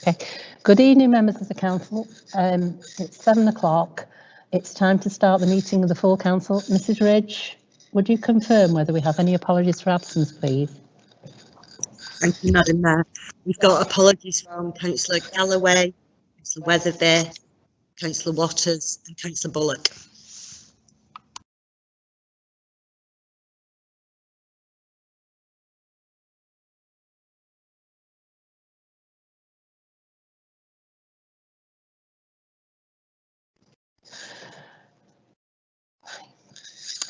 Okay. Good evening, members of the council. It's 7 o'clock. It's time to start the meeting of the full council. Mrs. Ridge, would you confirm whether we have any apologies for absence, please? Thank you, Madam Mayor. We've got apologies from Councillor Galloway, Councillor Weatherby, Councillor Waters and Councillor Bullock.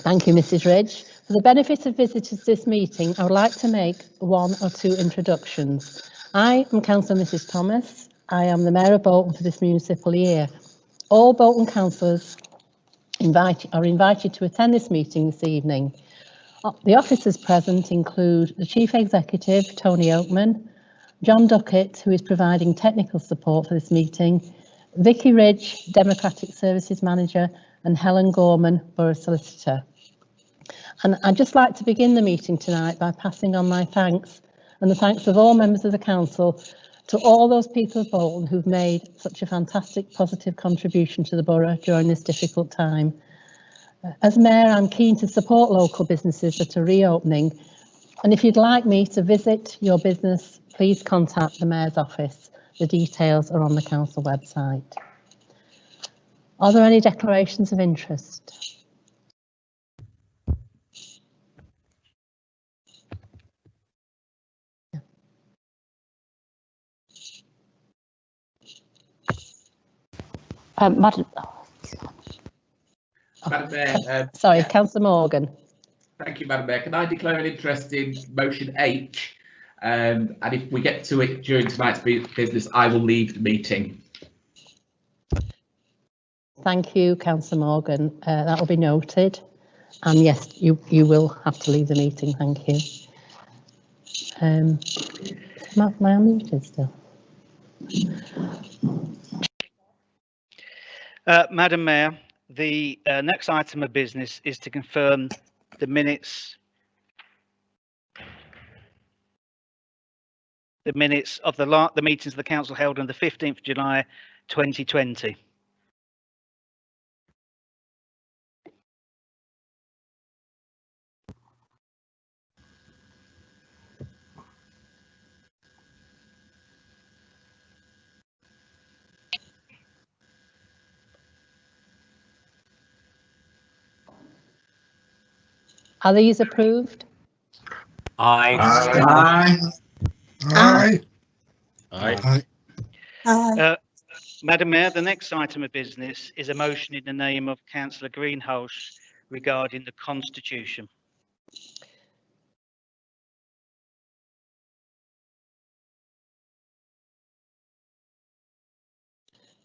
Thank you, Mrs. Ridge. For the benefit of visitors to this meeting, I would like to make one or two introductions. I am Councillor Mrs. Thomas. I am the Mayor of Bolton for this municipal year. All Bolton councillors are invited to attend this meeting this evening. The officers present include the Chief Executive, Tony Oakman, John Duckett, who is providing technical support for this meeting, Vicky Ridge, Democratic Services Manager, and Helen Gorman, Borough Solicitor. And I'd just like to begin the meeting tonight by passing on my thanks and the thanks of all members of the council to all those people of Bolton who've made such a fantastic positive contribution to the borough during this difficult time. As Mayor, I'm keen to support local businesses that are reopening, and if you'd like me to visit your business, please contact the Mayor's office. The details are on the council website. Are there any declarations of interest? Madam Mayor, sorry, Councillor Morgan. Thank you, Madam Mayor. Can I declare an interest in motion H? And if we get to it during tonight's business, I will leave the meeting. Thank you, Councillor Morgan. That will be noted. And yes, you will have to leave the meeting. Thank you. Am I unmuted still? Madam Mayor, the next item of business is to confirm the minutes of the meetings of the council held on the 15th of July 2020. Are these approved? Aye. Aye. Aye. Aye. Madam Mayor, the next item of business is a motion in the name of Councillor Greenhalgh regarding the Constitution.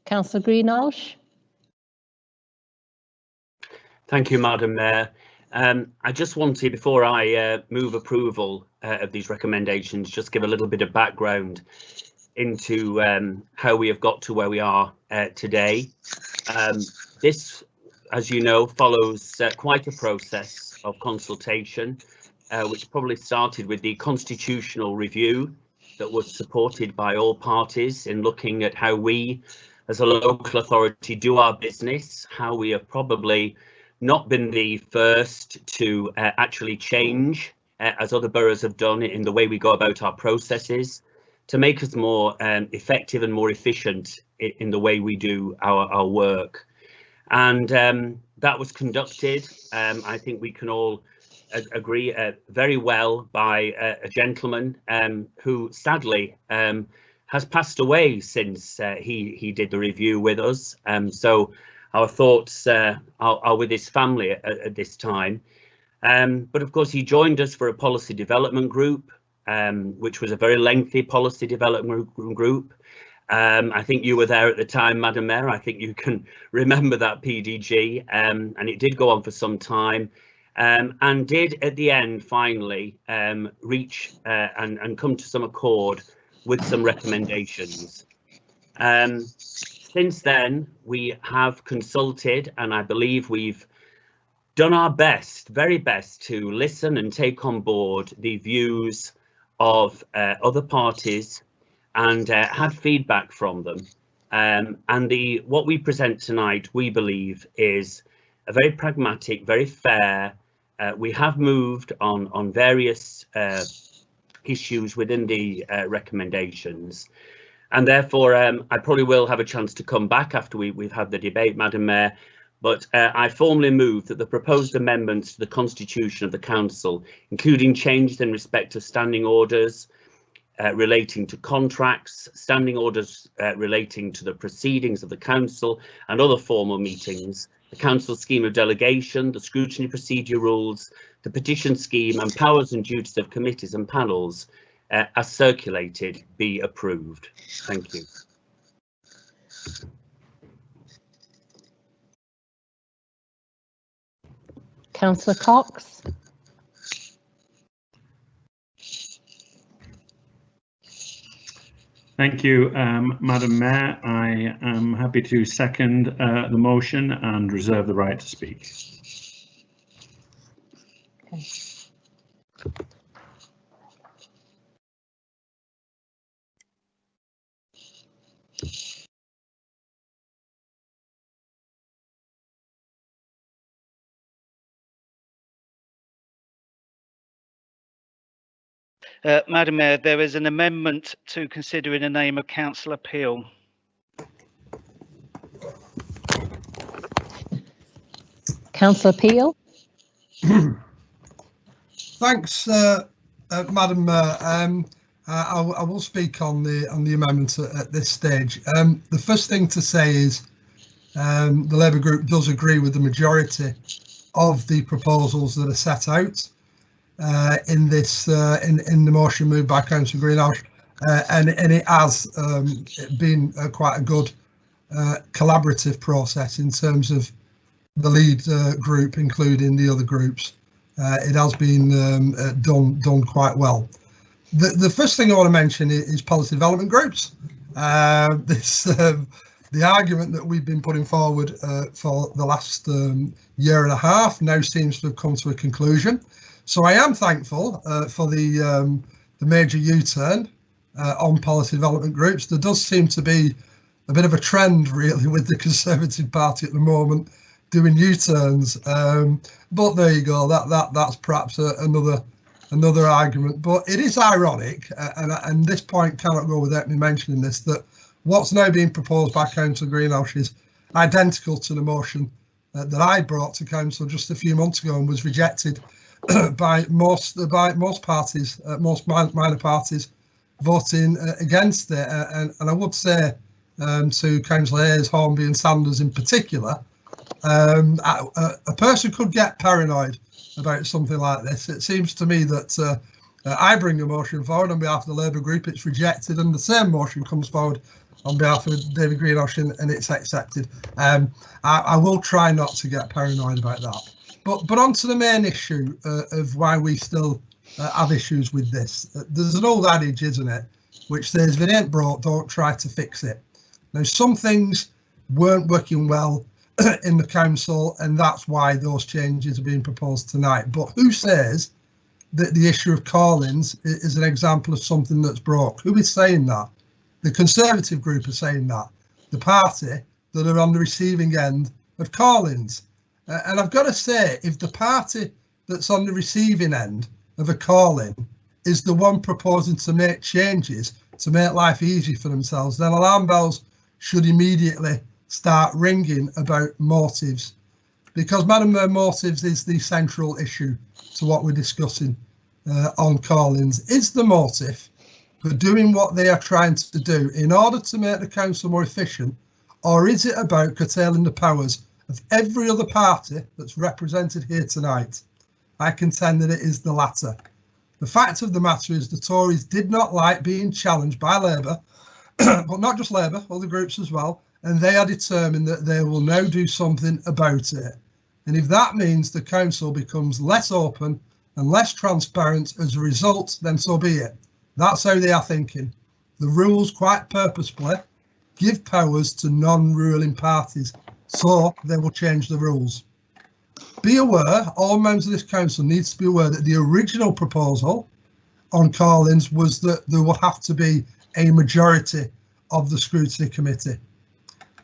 Councillor Greenhalgh. Thank you, Madam Mayor. I just wanted, before I move approval of these recommendations, just give a little bit of background into how we have got to where we are today. This, as you know, follows quite a process of consultation, which probably started with the constitutional review that was supported by all parties in looking at how we, as a local authority, do our business, how we have probably not been the first to actually change, as other boroughs have done, in the way we go about our processes to make us more effective and more efficient in the way we do our work. And that was conducted, I think we can all agree, very well by a gentleman who sadly has passed away since he did the review with us. So our thoughts are with his family at this time. But of course, he joined us for a policy development group, which was a very lengthy policy development group. I think you were there at the time, Madam Mayor. I think you can remember that PDG, and it did go on for some time, and did at the end finally reach and come to some accord with some recommendations. Since then, we have consulted, and I believe we've done our best, very best, to listen and take on board the views of other parties and had feedback from them. And what we present tonight, we believe, is a very pragmatic, very fair. We have moved on various issues within the recommendations, and therefore I probably will have a chance to come back after we've had the debate, Madam Mayor. But I formally move that the proposed amendments to the Constitution of the Council, including changes in respect of standing orders relating to contracts, standing orders relating to the proceedings of the Council and other formal meetings, the Council scheme of delegation, the scrutiny procedure rules, the petition scheme and powers and duties of committees and panels as circulated be approved. Thank you. Councillor Cox. Thank you, Madam Mayor. I am happy to second the motion and reserve the right to speak. Okay. Madam Mayor, there is an amendment to consider in the name of Councillor Peel. Councillor Peel. Thanks, Madam Mayor. I will speak on the amendment at this stage. The first thing to say is the Labour Group does agree with the majority of the proposals that are set out in this in the motion moved by Councillor Greenhouse, and it has been quite a good collaborative process in terms of the lead group, including the other groups. It has been done quite well. The first thing I want to mention is policy development groups. The argument that we've been putting forward for the last year and a half now seems to have come to a conclusion. So I am thankful for the major U-turn on policy development groups. There does seem to be a bit of a trend really with the Conservative Party at the moment doing U-turns, but there you go. That's perhaps another argument. But it is ironic, and this point cannot go without me mentioning this, that what's now being proposed by Councillor Greenhouse is identical to the motion that I brought to Council just a few months ago and was rejected by most parties, most minor parties, voting against it. And I would say to Councillor Hayes, Hornby and Sanders in particular, a person could get paranoid about something like this. It seems to me that I bring a motion forward on behalf of the Labour Group, it's rejected, and the same motion comes forward on behalf of David Greenhouse and it's accepted. I will try not to get paranoid about that. But on to the main issue of why we still have issues with this. There's an old adage, isn't it, which says, if it ain't broke, don't try to fix it. Now, some things weren't working well in the council, and that's why those changes are being proposed tonight. But who says that the issue of call-ins is an example of something that's broke? Who is saying that? The Conservative group are saying that. The party that are on the receiving end of call-ins. And I've got to say, if the party that's on the receiving end of a call-in is the one proposing to make changes to make life easy for themselves, then alarm bells should immediately start ringing about motives. Because, Madam Mayor, motives is the central issue to what we're discussing on call-ins. Is the motive for doing what they are trying to do in order to make the council more efficient, or is it about curtailing the powers of every other party that's represented here tonight? I contend that it is the latter. The fact of the matter is the Tories did not like being challenged by Labour, but not just Labour, other groups as well, and they are determined that they will now do something about it. And if that means the council becomes less open and less transparent as a result, then so be it. That's how they are thinking. The rules, quite purposefully, give powers to non-ruling parties, so they will change the rules. Be aware, all members of this council needs to be aware that the original proposal on call-ins was that there will have to be a majority of the scrutiny committee.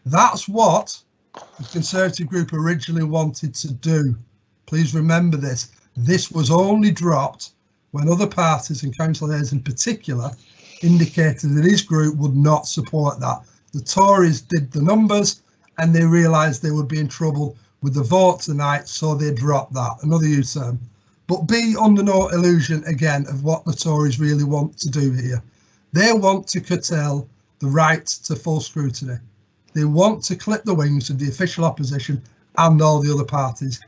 That's what the Conservative group originally wanted to do. Please remember this. This was only dropped when other parties, and Councillor Hayes in particular, indicated that his group would not support that. The Tories did the numbers and they realised they would be in trouble with the vote tonight, so they dropped that. Another U-turn. But be under no illusion again of what the Tories really want to do here. They want to curtail the right to full scrutiny. They want to clip the wings of the official opposition and all the other parties.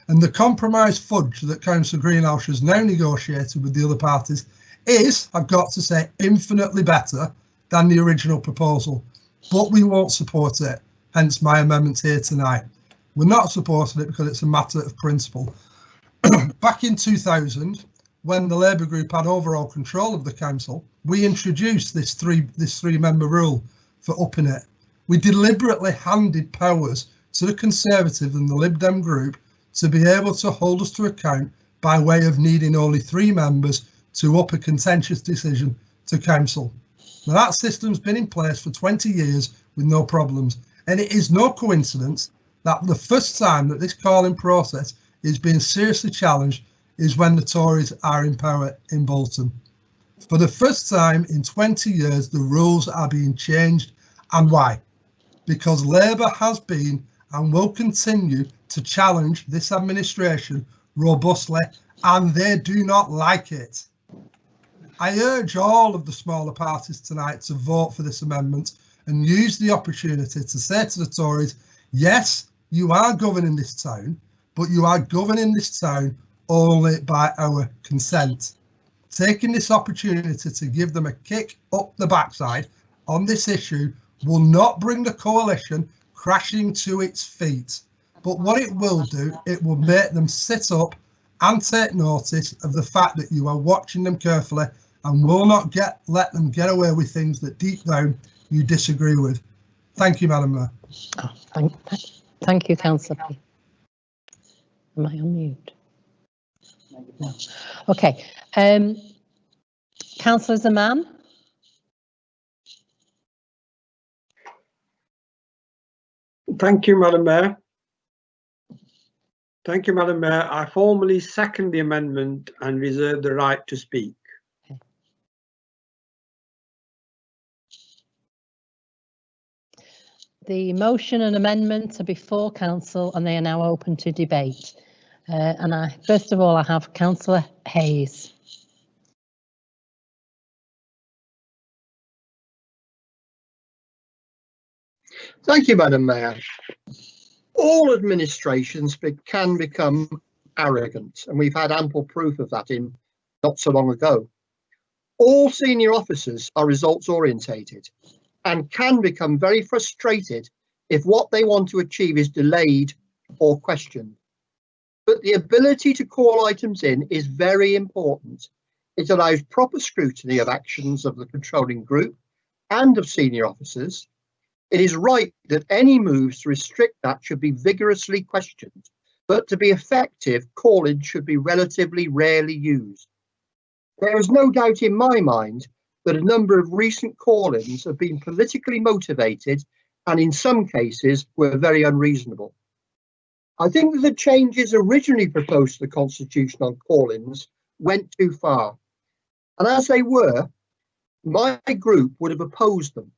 And the compromise fudge that Councillor Greenhouse has now negotiated with the other parties is, I've got to say, infinitely better than the original proposal. But we won't support it, hence my amendment here tonight. We're not supporting it because it's a matter of principle. Back in 2000, when the Labour group had overall control of the council, we introduced this three-member rule for upping it. We deliberately handed powers to the Conservative and the Lib Dem group to be able to hold us to account by way of needing only 3 members to up a contentious decision to council. Now that system's been in place for 20 years with no problems, and it is no coincidence that the first time that this calling process is being seriously challenged is when the Tories are in power in Bolton. For the first time in 20 years, the rules are being changed. And why? Because Labour has been and will continue to challenge this administration robustly, and they do not like it. I urge all of the smaller parties tonight to vote for this amendment and use the opportunity to say to the Tories, yes, you are governing this town, but you are governing this town only by our consent. Taking this opportunity to give them a kick up the backside on this issue will not bring the coalition crashing to its feet. But what it will do, it will make them sit up and take notice of the fact that you are watching them carefully and will not let them get away with things that deep down you disagree with. Thank you, Madam Mayor. Oh, thank you, Councillor. Am I on mute? No. Okay. Councillor Zaman. Thank you, Madam Mayor. Thank you, Madam Mayor. I formally second the amendment and reserve the right to speak. Okay. The motion and amendment are before Council and they are now open to debate. First of all, I have Councillor Hayes. Thank you, Madam Mayor. All administrations can become arrogant, and we've had ample proof of that in not so long ago. All senior officers are results orientated and can become very frustrated if what they want to achieve is delayed or questioned. But the ability to call items in is very important. It allows proper scrutiny of actions of the controlling group and of senior officers. It is right that any moves to restrict that should be vigorously questioned, but to be effective, call-in should be relatively rarely used. There is no doubt in my mind that a number of recent call-ins have been politically motivated and in some cases were very unreasonable. I think that the changes originally proposed to the Constitution on call-ins went too far, and as they were, my group would have opposed them.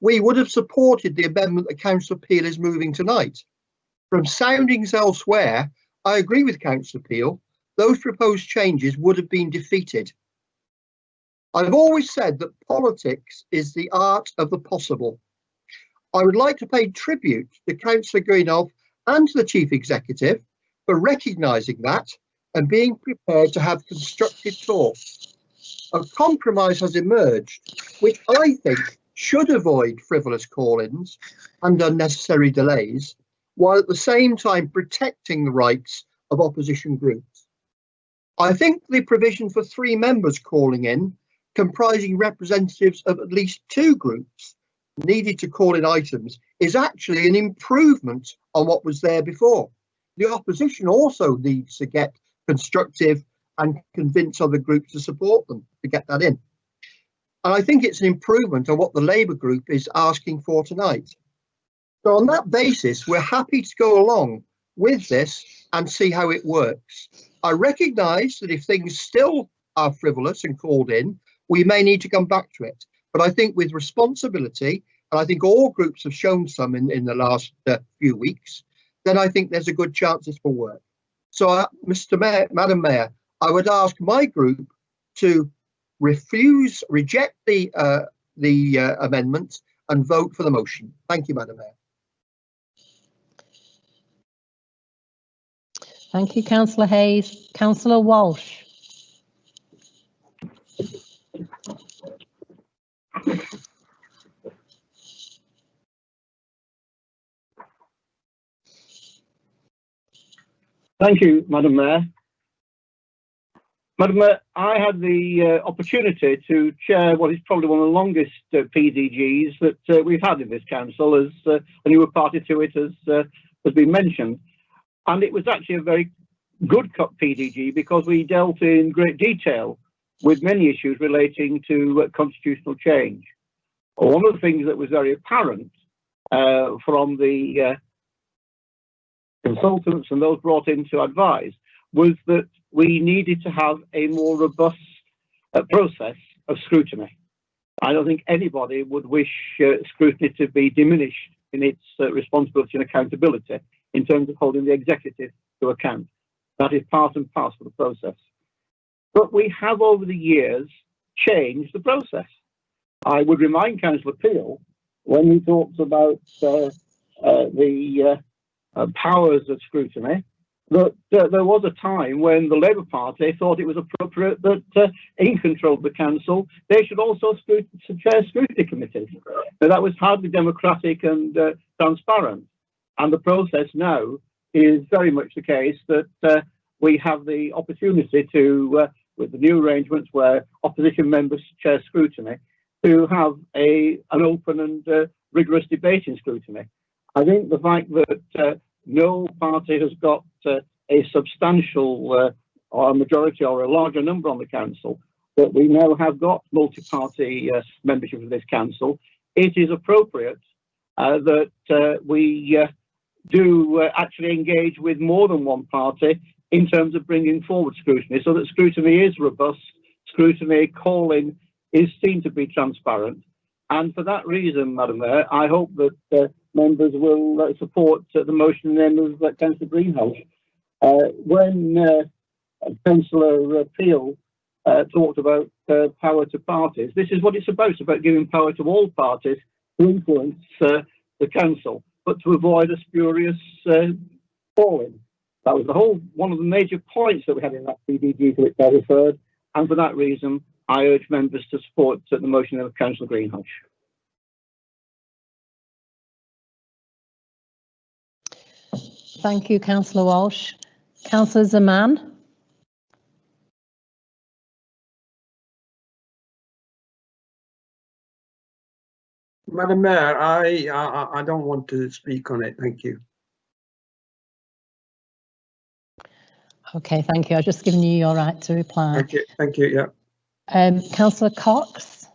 We would have supported the amendment that Councillor Peel is moving tonight. From soundings elsewhere, I agree with Councillor Peel, those proposed changes would have been defeated. I've always said that politics is the art of the possible. I would like to pay tribute to Councillor Greenhoff and to the Chief Executive for recognising that and being prepared to have constructive talks. A compromise has emerged, which I think should avoid frivolous call-ins and unnecessary delays, while at the same time protecting the rights of opposition groups. I think the provision for 3 members calling in, comprising representatives of at least 2 groups needed to call in items, is actually an improvement on what was there before. The opposition also needs to get constructive and convince other groups to support them to get that in. And I think it's an improvement on what the Labour group is asking for tonight. So on that basis, we're happy to go along with this and see how it works. I recognise that if things still are frivolous and called in, we may need to come back to it. But I think with responsibility, and I think all groups have shown some in the last few weeks, then I think there's a good chance this will work. So, Madam Mayor, I would ask my group to reject the amendment and vote for the motion. Thank you, Madam Mayor. Thank you, Councillor Hayes. Councillor Walsh. Thank you, Madam Mayor. Madam Mayor, I had the opportunity to chair what is probably one of the longest PDGs that we've had in this council, as a newer party to it has been mentioned. And it was actually a very good PDG because we dealt in great detail with many issues relating to constitutional change. One of the things that was very apparent from the consultants and those brought in to advise was that we needed to have a more robust process of scrutiny. I don't think anybody would wish scrutiny to be diminished in its responsibility and accountability in terms of holding the executive to account. That is part and parcel of the process. But we have over the years changed the process. I would remind Councillor Peel, when he talks about the powers of scrutiny, that there was a time when the Labour Party thought it was appropriate that in control of the council, they should also chair scrutiny committees. Now, that was hardly democratic and transparent. And the process now is very much the case that we have the opportunity to, with the new arrangements where opposition members chair scrutiny, to have an open and rigorous debate in scrutiny. I think the fact that no party has got a substantial or a majority or a larger number on the council, that we now have got multi-party membership of this council, it is appropriate that we do actually engage with more than one party in terms of bringing forward scrutiny, so that scrutiny is robust, scrutiny calling is seen to be transparent. And for that reason, Madam Mayor, I hope that members will support the motion in the name of Councillor Greenhouse. When Councillor Peel talked about power to parties, this is what it's about giving power to all parties to influence the council, but to avoid a spurious falling. That was one of the major points that we had in that PDG to which I referred, and for that reason, I urge members to support the motion of Councillor Greenhouse. Thank you, Councillor Walsh. Councillor Zaman. Madam Mayor, I don't want to speak on it. Thank you. Okay, thank you. I've just given you your right to reply. Thank you. Thank you. Yeah. Councillor Cox.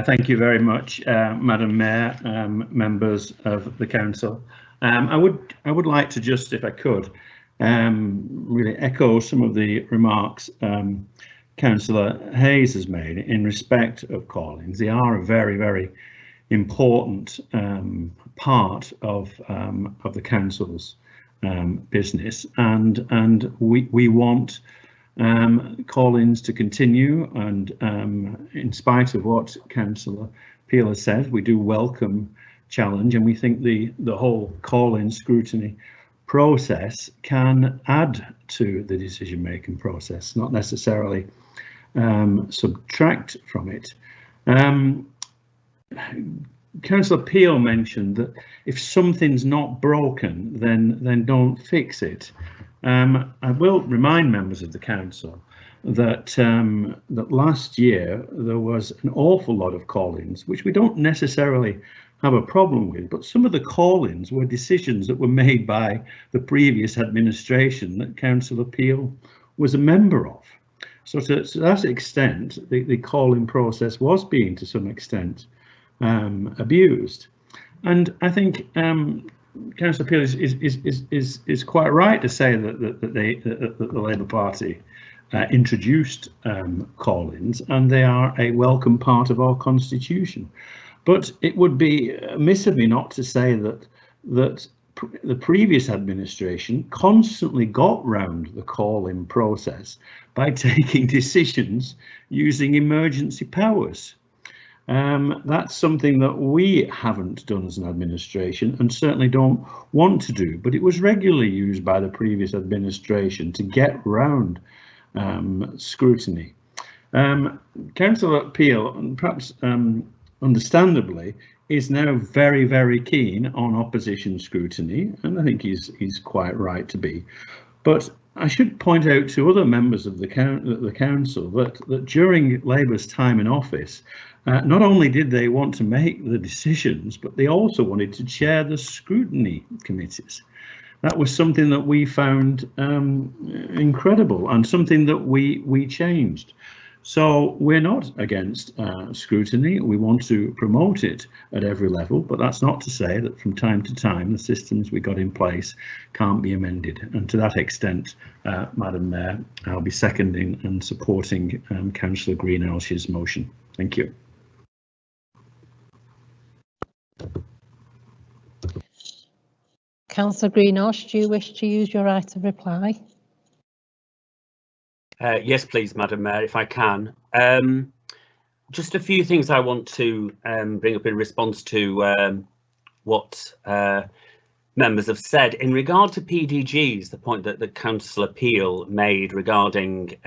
Thank you very much, Madam Mayor, members of the council. I would like to just, if I could, really echo some of the remarks Councillor Hayes has made in respect of call-ins. They are a very, very important part of the council's business, and we want call-ins to continue, and in spite of what Councillor Peel has said, we do welcome challenge, and we think the whole call-in scrutiny process can add to the decision-making process, not necessarily subtract from it. Councillor Peel mentioned that if something's not broken, then don't fix it. I will remind members of the council that that last year there was an awful lot of call-ins, which we don't necessarily have a problem with, but some of the call-ins were decisions that were made by the previous administration that Councillor Peel was a member of. So to that extent, the call-in process was being to some extent abused. And I think Councillor Peel is quite right to say that the Labour Party introduced call-ins, and they are a welcome part of our constitution. But it would be amiss of me not to say that the previous administration constantly got round the call-in process by taking decisions using emergency powers. That's something that we haven't done as an administration and certainly don't want to do, but it was regularly used by the previous administration to get round scrutiny. Councillor Peel, perhaps understandably, is now very, very keen on opposition scrutiny, and I think he's quite right to be. But I should point out to other members of the council that during Labour's time in office, not only did they want to make the decisions, but they also wanted to chair the scrutiny committees. That was something that we found incredible and something that we changed. So we're not against scrutiny. We want to promote it at every level, but that's not to say that from time to time the systems we got in place can't be amended. And to that extent, Madam Mayor, I'll be seconding and supporting Councillor Greenhouse's motion. Thank you. Councillor Greenhouse, do you wish to use your right of reply? Yes, please, Madam Mayor, if I can. Just a few things I want to bring up in response to what members have said. In regard to PDGs, the point that Councillor Peel made regarding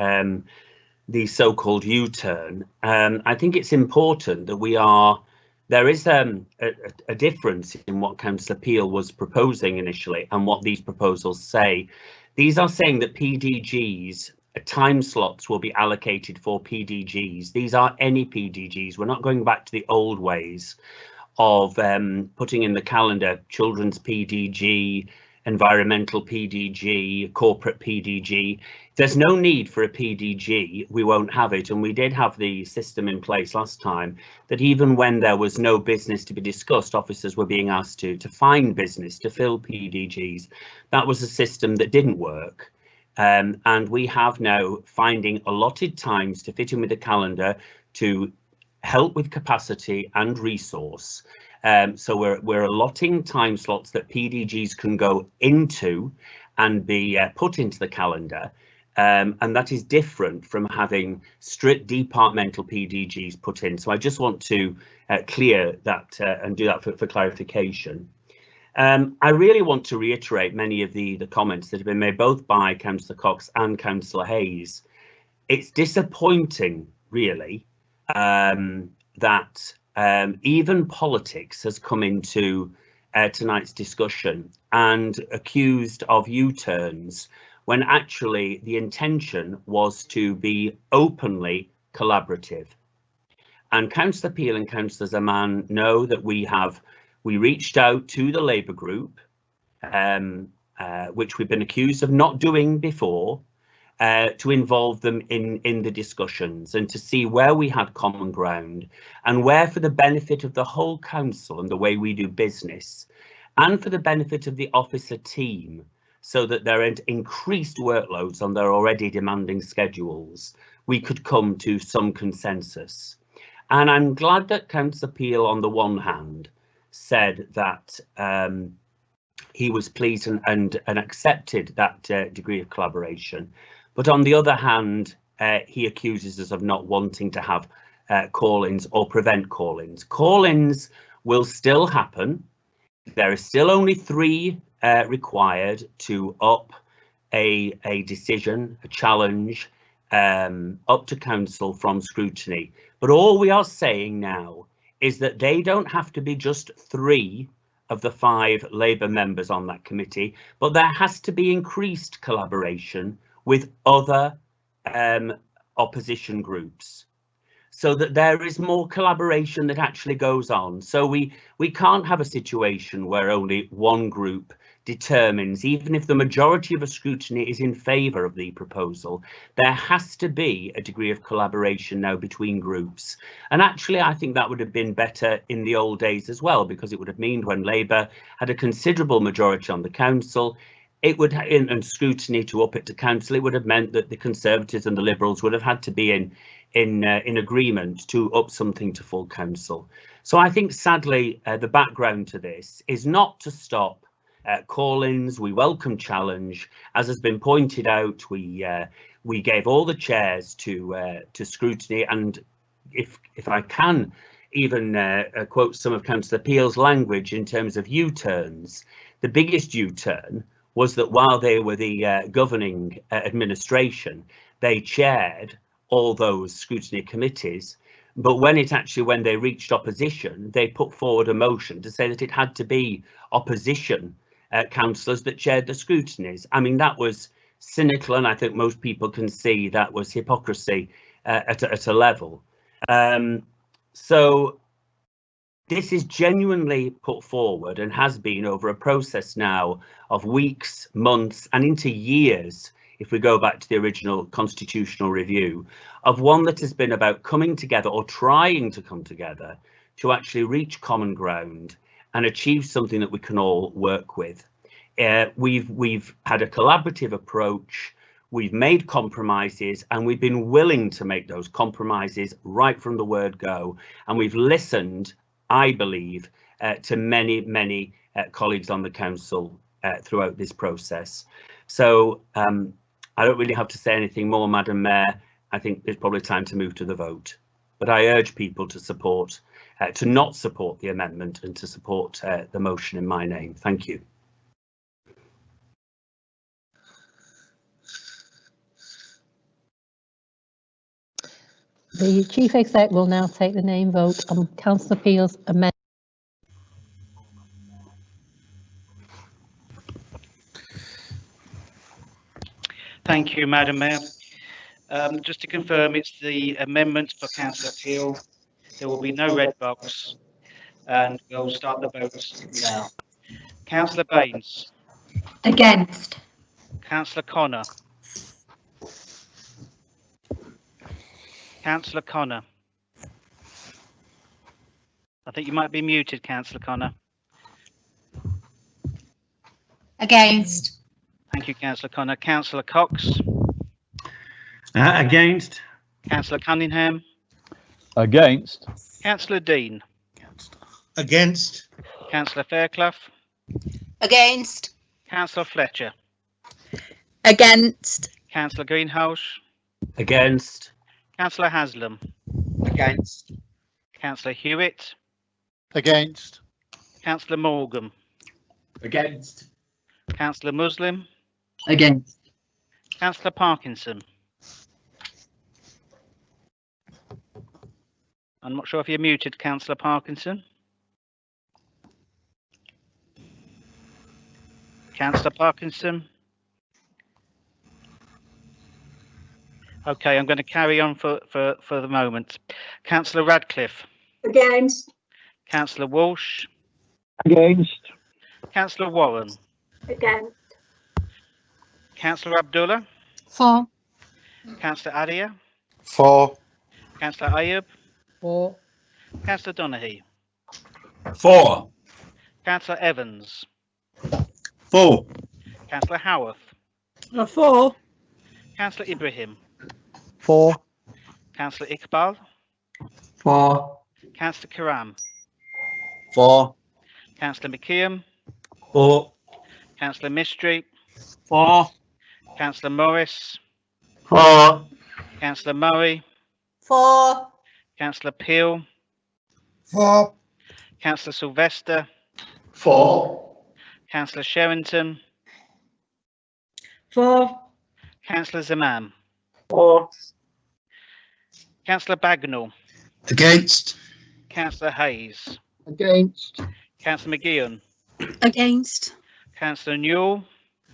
the so-called U-turn, I think it's important that there is a difference in what Councillor Peel was proposing initially and what these proposals say. These are saying that PDGs, time slots will be allocated for PDGs. These are any PDGs. We're not going back to the old ways of putting in the calendar children's PDG, environmental PDG, corporate PDG. There's no need for a PDG. We won't have it. And we did have the system in place last time that even when there was no business to be discussed, officers were being asked to find business to fill PDGs. That was a system that didn't work. And we have now finding allotted times to fit in with the calendar to help with capacity and resource. So we're allotting time slots that PDGs can go into and be put into the calendar. And that is different from having strict departmental PDGs put in. So I just want to clear that and do that for clarification. I really want to reiterate many of the comments that have been made both by Councillor Cox and Councillor Hayes. It's disappointing, really, that even politics has come into tonight's discussion and accused of U-turns when actually the intention was to be openly collaborative. And Councillor Peel and Councillor Zaman know that we reached out to the Labour group, which we've been accused of not doing before, to involve them in the discussions and to see where we had common ground and where, for the benefit of the whole council and the way we do business, and for the benefit of the officer team, so that there aren't increased workloads on their already demanding schedules, we could come to some consensus. And I'm glad that Councillor Peel, on the one hand, said that he was pleased and accepted that degree of collaboration. But on the other hand, he accuses us of not wanting to have call-ins or prevent call-ins. Call-ins will still happen. There are still only 3 required to up a decision, a challenge, up to council from scrutiny. But all we are saying now is that they don't have to be just 3 of the 5 Labour members on that committee, but there has to be increased collaboration with other opposition groups. so that there is more collaboration that actually goes on. So we can't have a situation where only one group determines, even if the majority of a scrutiny is in favour of the proposal, there has to be a degree of collaboration now between groups. And actually, I think that would have been better in the old days as well, because it would have meant when Labour had a considerable majority on the council, it would, and scrutiny to up it to council, it would have meant that the Conservatives and the Liberals would have had to be in agreement to up something to full council. So I think, sadly, the background to this is not to stop call-ins. We welcome challenge. As has been pointed out, we gave all the chairs to scrutiny, and if I can even quote some of Councillor Peel's language in terms of U-turns, the biggest U-turn was that while they were the governing administration, they chaired all those scrutiny committees. But when they reached opposition, they put forward a motion to say that it had to be opposition councillors that chaired the scrutinies. I mean, that was cynical, and I think most people can see that was hypocrisy at a level. So this is genuinely put forward and has been over a process now of weeks, months, and into years, if we go back to the original constitutional review, of one that has been about coming together or trying to come together to actually reach common ground and achieve something that we can all work with. We've had a collaborative approach, we've made compromises, and we've been willing to make those compromises right from the word go, and we've listened, I believe, to many colleagues on the council throughout this process. So I don't really have to say anything more, Madam Mayor. I think it's probably time to move to the vote. But I urge people to support, to not support the amendment and to support the motion in my name. Thank you. The Chief Exec will now take the name vote on Councillor Peel's amendment. Thank you, Madam Mayor. Just to confirm, it's the amendment for Councillor Peel. There will be no red box, and we'll start the votes now. Councillor Baines. Against. Councillor Connor. Councillor Connor. I think you might be muted, Councillor Connor. Against. Thank you, Councillor Connor. Councillor Cox. Against. Councillor Cunningham. Against. Councillor Dean. Against. Councillor Fairclough. Against. Councillor Fletcher. Against. Councillor Greenhouse. Against. Councillor Haslam. Against. Councillor Hewitt. Against. Councillor Morgan. Against. Councillor Muslim. Against. Councillor Parkinson. I'm not sure if you're muted, Councillor Parkinson. Councillor Parkinson. Okay, I'm going to carry on for the moment. Councillor Radcliffe. Against. Councillor Walsh. Against. Councillor Warren. Against. Councillor Abdullah. For. Councillor Adia. For. Councillor Ayub. For. Councillor Donaghy. For. Councillor Evans. For. Councillor Howarth. For. Councillor Ibrahim. For. Councillor Iqbal. For. Councillor Karam. For. Councillor McKeon. For. Councillor Mistry. For. Councillor Morris. For. Councillor Murray. For. Councillor Peel. For. Councillor Sylvester. For. Councillor Sherrington. For. Councillor Zaman. For. Councillor Bagnall. Against. Councillor Hayes. Against. Councillor McGeehan. Against. Councillor Newell.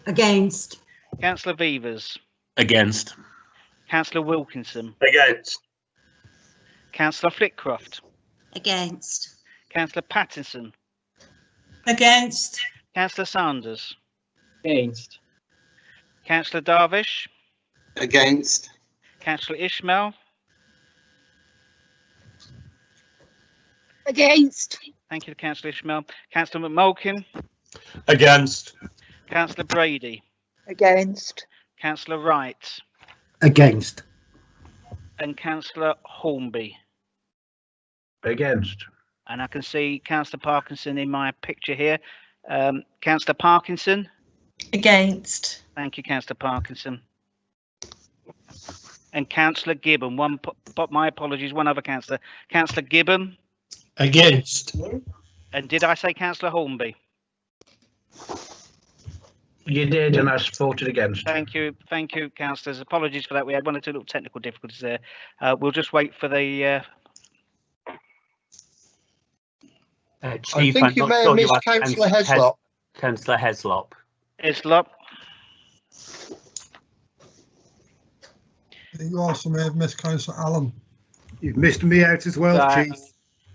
Against. Councillor Vevers. Against. Councillor Wilkinson. Against. Councillor Flitcroft. Against. Councillor Pattinson. Against. Councillor Sanders. Against. Councillor Darvish. Against. Councillor Ishmael. Against. Thank you, Councillor Ishmael. Councillor McMulkin. Against. Councillor Brady. Against. Councillor Wright. Against. And Councillor Hornby. Against. And I can see Councillor Parkinson in my picture here. Councillor Parkinson. Against. Thank you, Councillor Parkinson. And Councillor Gibbon. My apologies, one other councillor. Councillor Gibbon. Against. And did I say Councillor Hornby? You did, and I voted against. Thank you, councillors. Apologies for that. We had one or two little technical difficulties there. We'll just wait for the. Chief, I think you may have missed Councillor Heslop. Councillor Heslop. Heslop. You also may have missed Councillor Allen. You've missed me out as well, Chief.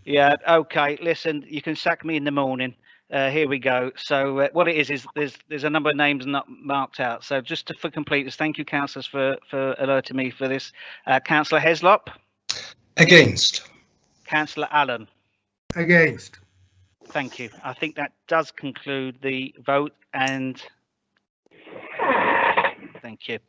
Yeah, okay. Listen, you can sack me in the morning. Here we go. So what it is there's a number of names not marked out. So just for completeness, thank you, councillors, for alerting me for this. Councillor Heslop. Against. Councillor Allen. Against. Thank you. I think that does conclude the vote, and thank you.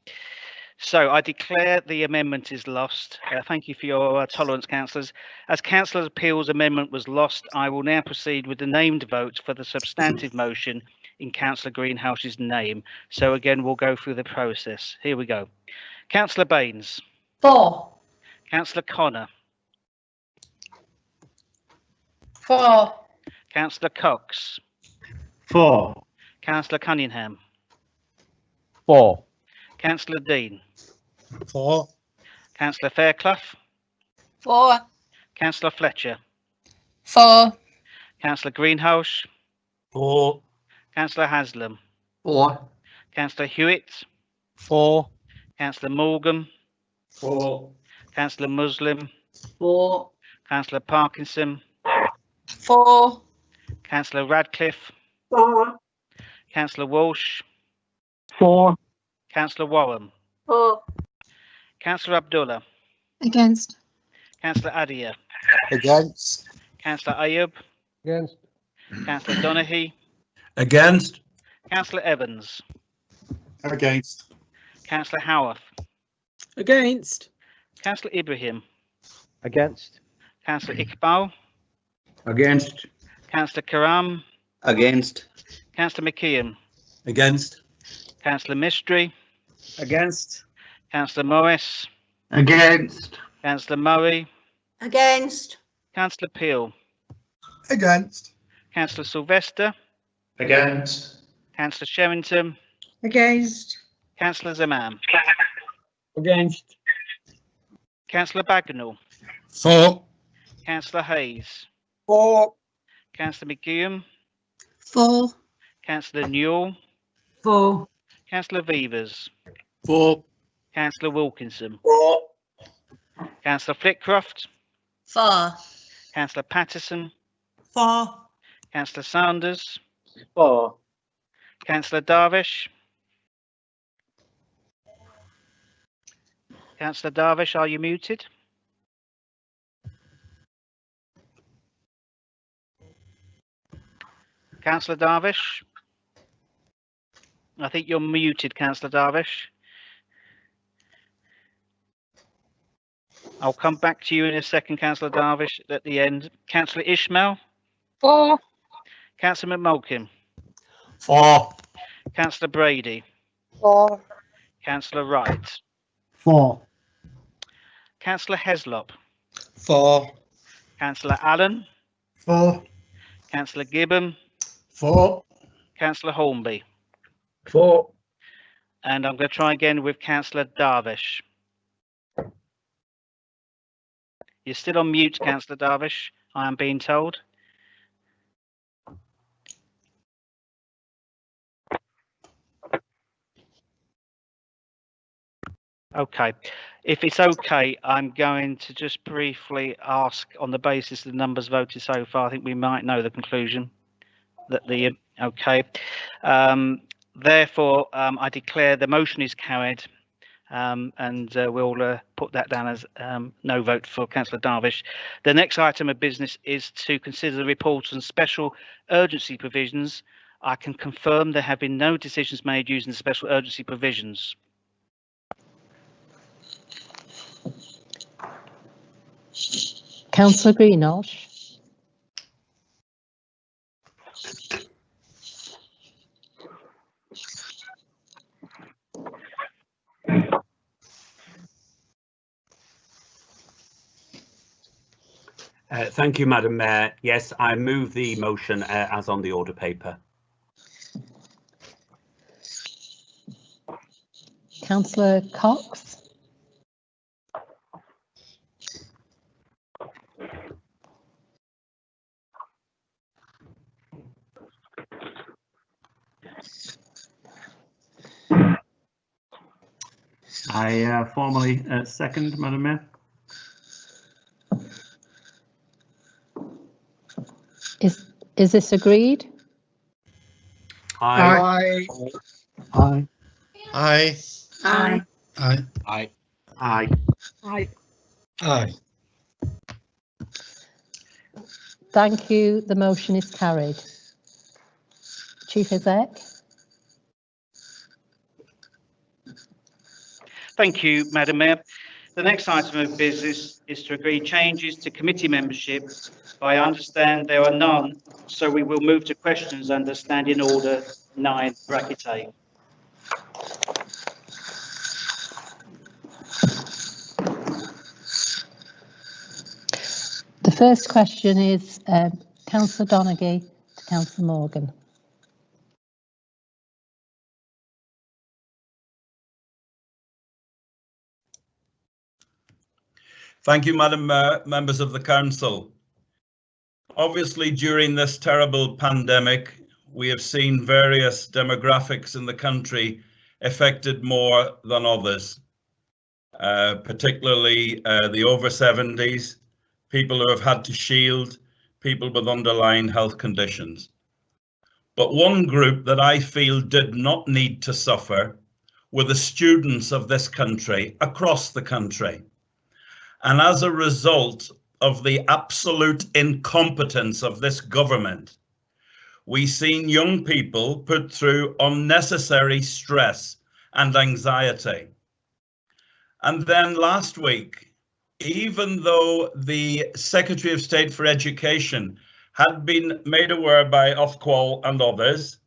So I declare the amendment is lost. Thank you for your tolerance, councillors. As Councillor Peel's amendment was lost, I will now proceed with the named vote for the substantive motion in Councillor Greenhouse's name. So again, we'll go through the process. Here we go. Councillor Baines. 4. Councillor Connor. 4. Councillor Cox. 4. Councillor Cunningham. 4. Councillor Dean. 4. Councillor Fairclough. 4. Councillor Fletcher. 4. Councillor Greenhouse. 4. Councillor Haslam. 4. Councillor Hewitt. 4. Councillor Morgan. 4. Councillor Muslim. 4. Councillor Parkinson. 4. Councillor Radcliffe. 4. Councillor Walsh. 4. Councillor Warren. 4. Councillor Abdullah. Against. Councillor Adia. Against. Councillor Ayub. Against. Councillor Donaghy. Against. Councillor Evans. Against. Councillor Howarth. Against. Councillor Ibrahim. Against. Councillor Iqbal. Against. Councillor Karam. Against. Councillor McKeon. Against. Councillor Mistry. Against. Councillor Morris. Against. Councillor Murray. Against. Councillor Peel. Against. Councillor Sylvester. Against. Councillor Sherrington. Against. Councillor Zaman. Against. Councillor Bagnall. 4. Councillor Hayes. 4. Councillor McGeown. 4. Councillor Newell. 4. Councillor Vevers. 4. Councillor Wilkinson. 4. Councillor Flitcroft. 4. Councillor Patterson. 4. Councillor Sanders. 4. Councillor Darvish. Councillor Darvish, are you muted? Councillor Darvish? I think you're muted, Councillor Darvish. I'll come back to you in a second, Councillor Darvish, at the end. Councillor Ishmael? 4. Councillor McMulkin? 4. Councillor Brady? 4. Councillor Wright? 4. Councillor Heslop? 4. Councillor Allen? 4. Councillor Gibbon? 4. Councillor Hornby? 4. And I'm going to try again with Councillor Darvish. You're still on mute, Councillor Darvish, I am being told. Okay. If it's okay, I'm going to just briefly ask on the basis of the numbers voted so far. I think we might know the conclusion that the okay. Therefore, I declare the motion is carried, and we'll put that down as no vote for Councillor Darvish. The next item of business is to consider the reports and special urgency provisions. I can confirm there have been no decisions made using the special urgency provisions. Councillor Greenosh. Thank you, Madam Mayor. Yes, I move the motion as on the order paper. Councillor Cox. I formally second, Madam Mayor. Is this agreed? Aye. Aye. Aye. Aye. Aye. Aye. Aye. Aye. Aye. Thank you. The motion is carried. Chief Exec. Thank you, Madam Mayor. The next item of business is to agree changes to committee membership. I understand there are none, so we will move to questions under Standing Order 9, bracket A. The first question is Councillor Donaghy to Councillor Morgan. Thank you, Madam Mayor, members of the Council. Obviously, during this terrible pandemic, we have seen various demographics in the country affected more than others, particularly the over 70s, people who have had to shield, people with underlying health conditions. But one group that I feel did not need to suffer were the students of this country, across the country. And as a result of the absolute incompetence of this government, we've seen young people put through unnecessary stress and anxiety. And then last week, even though the Secretary of State for Education had been made aware by Ofqual and others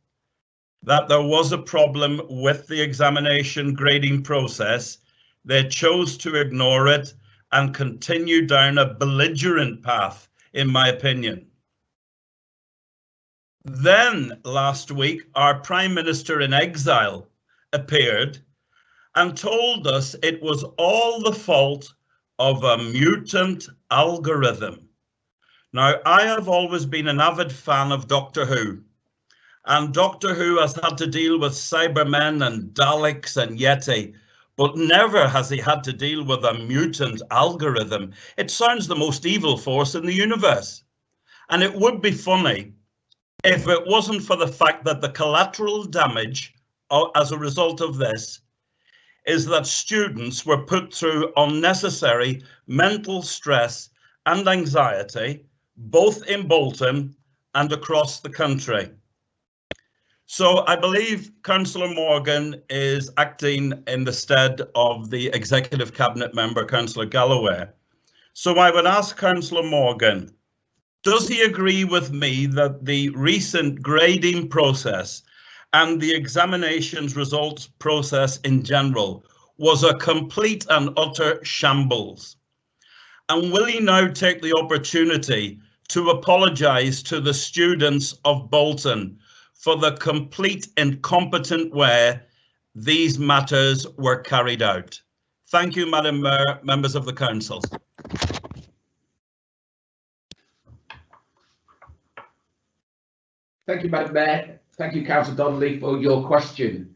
that there was a problem with the examination grading process, they chose to ignore it and continue down a belligerent path, in my opinion. Then last week, our Prime Minister in exile appeared and told us it was all the fault of a mutant algorithm. Now, I have always been an avid fan of Doctor Who, and Doctor Who has had to deal with Cybermen and Daleks and Yeti, but never has he had to deal with a mutant algorithm. It sounds the most evil force in the universe. And it would be funny if it wasn't for the fact that the collateral damage as a result of this is that students were put through unnecessary mental stress and anxiety, both in Bolton and across the country. So I believe Councillor Morgan is acting in the stead of the Executive Cabinet member, Councillor Galloway. So I would ask Councillor Morgan, does he agree with me that the recent grading process and the examinations results process in general was a complete and utter shambles? And will he now take the opportunity to apologise to the students of Bolton for the complete incompetent way these matters were carried out? Thank you, Madam Mayor, members of the Council. Thank you, Madam Mayor. Thank you, Councillor Donnelly, for your question.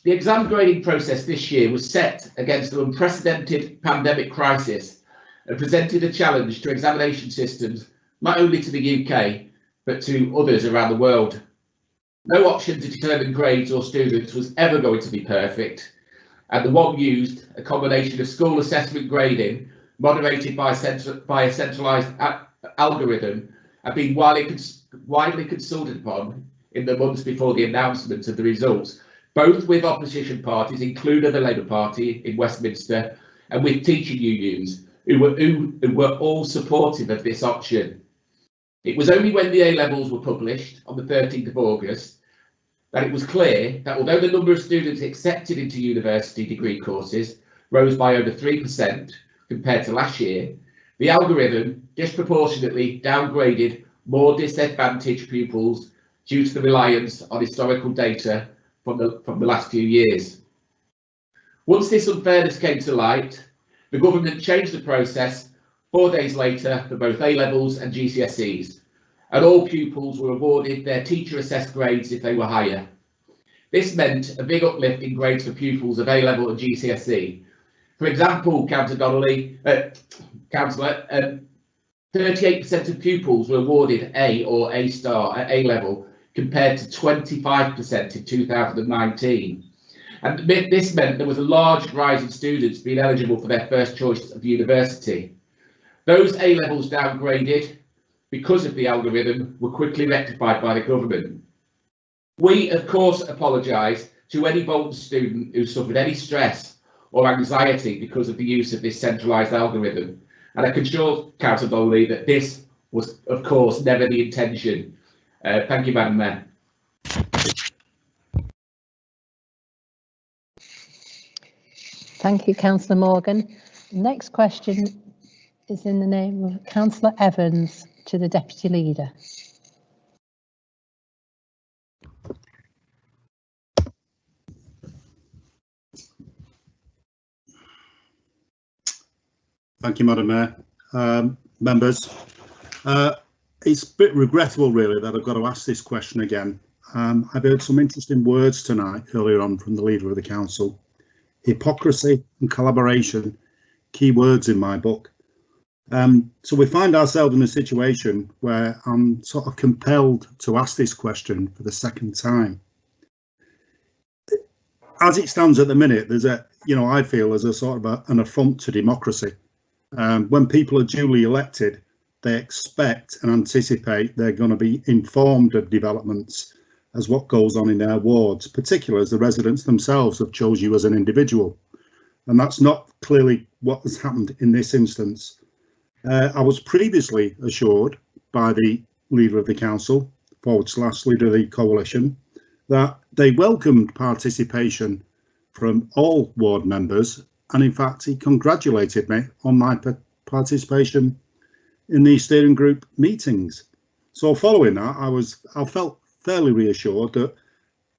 The exam grading process this year was set against an unprecedented pandemic crisis and presented a challenge to examination systems, not only to the UK, but to others around the world. No option to determine grades or students was ever going to be perfect, and the one used, a combination of school assessment grading, moderated by a centralised algorithm, had been widely consulted upon in the months before the announcement of the results, both with opposition parties, including the Labour Party in Westminster, and with teaching unions, who were all supportive of this option. It was only when the A-levels were published on the 13th of August that it was clear that although the number of students accepted into university degree courses rose by over 3% compared to last year, the algorithm disproportionately downgraded more disadvantaged pupils due to the reliance on historical data from the last few years. Once this unfairness came to light, the government changed the process 4 days later for both A-levels and GCSEs, and all pupils were awarded their teacher-assessed grades if they were higher. This meant a big uplift in grades for pupils of A-level and GCSE. For example, Councillor Donnelly, 38% of pupils were awarded A or A star at A-level, compared to 25% in 2019. And this meant there was a large rise in students being eligible for their first choice of university. Those A-levels downgraded because of the algorithm were quickly rectified by the government. We, of course, apologise to any Bolton student who suffered any stress or anxiety because of the use of this centralised algorithm. And I can assure Councillor Donnelly that this was, of course, never the intention. Thank you, Madam Mayor. Thank you, Councillor Morgan. Next question is in the name of Councillor Evans to the Deputy Leader. Thank you, Madam Mayor. Members, it's a bit regrettable, really, that I've got to ask this question again. I've heard some interesting words tonight earlier on from the Leader of the Council. Hypocrisy and collaboration, key words in my book. So we find ourselves in a situation where I'm sort of compelled to ask this question for the second time. As it stands at the minute, there's I feel there's a sort of an affront to democracy. When people are duly elected, they expect and anticipate they're going to be informed of developments as what goes on in their wards, particularly as the residents themselves have chose you as an individual. And that's not clearly what has happened in this instance. I was previously assured by the Leader of the Council, / Leader of the Coalition, that they welcomed participation from all ward members, and in fact he congratulated me on my participation in the steering group meetings. So following that, I felt fairly reassured that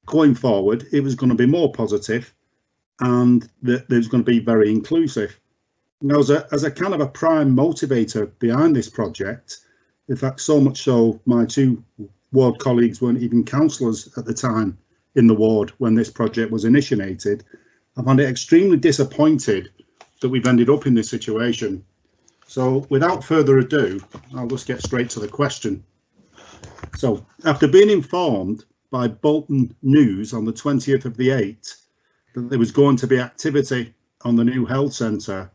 going forward it was going to be more positive and that it was going to be very inclusive. Now, as a kind of a prime motivator behind this project, in fact so much so my two ward colleagues weren't even councillors at the time in the ward when this project was initiated, I find it extremely disappointed that we've ended up in this situation. So without further ado, I'll just get straight to the question. So after being informed by Bolton News on the 20th of the 8th that there was going to be activity on the new health centre,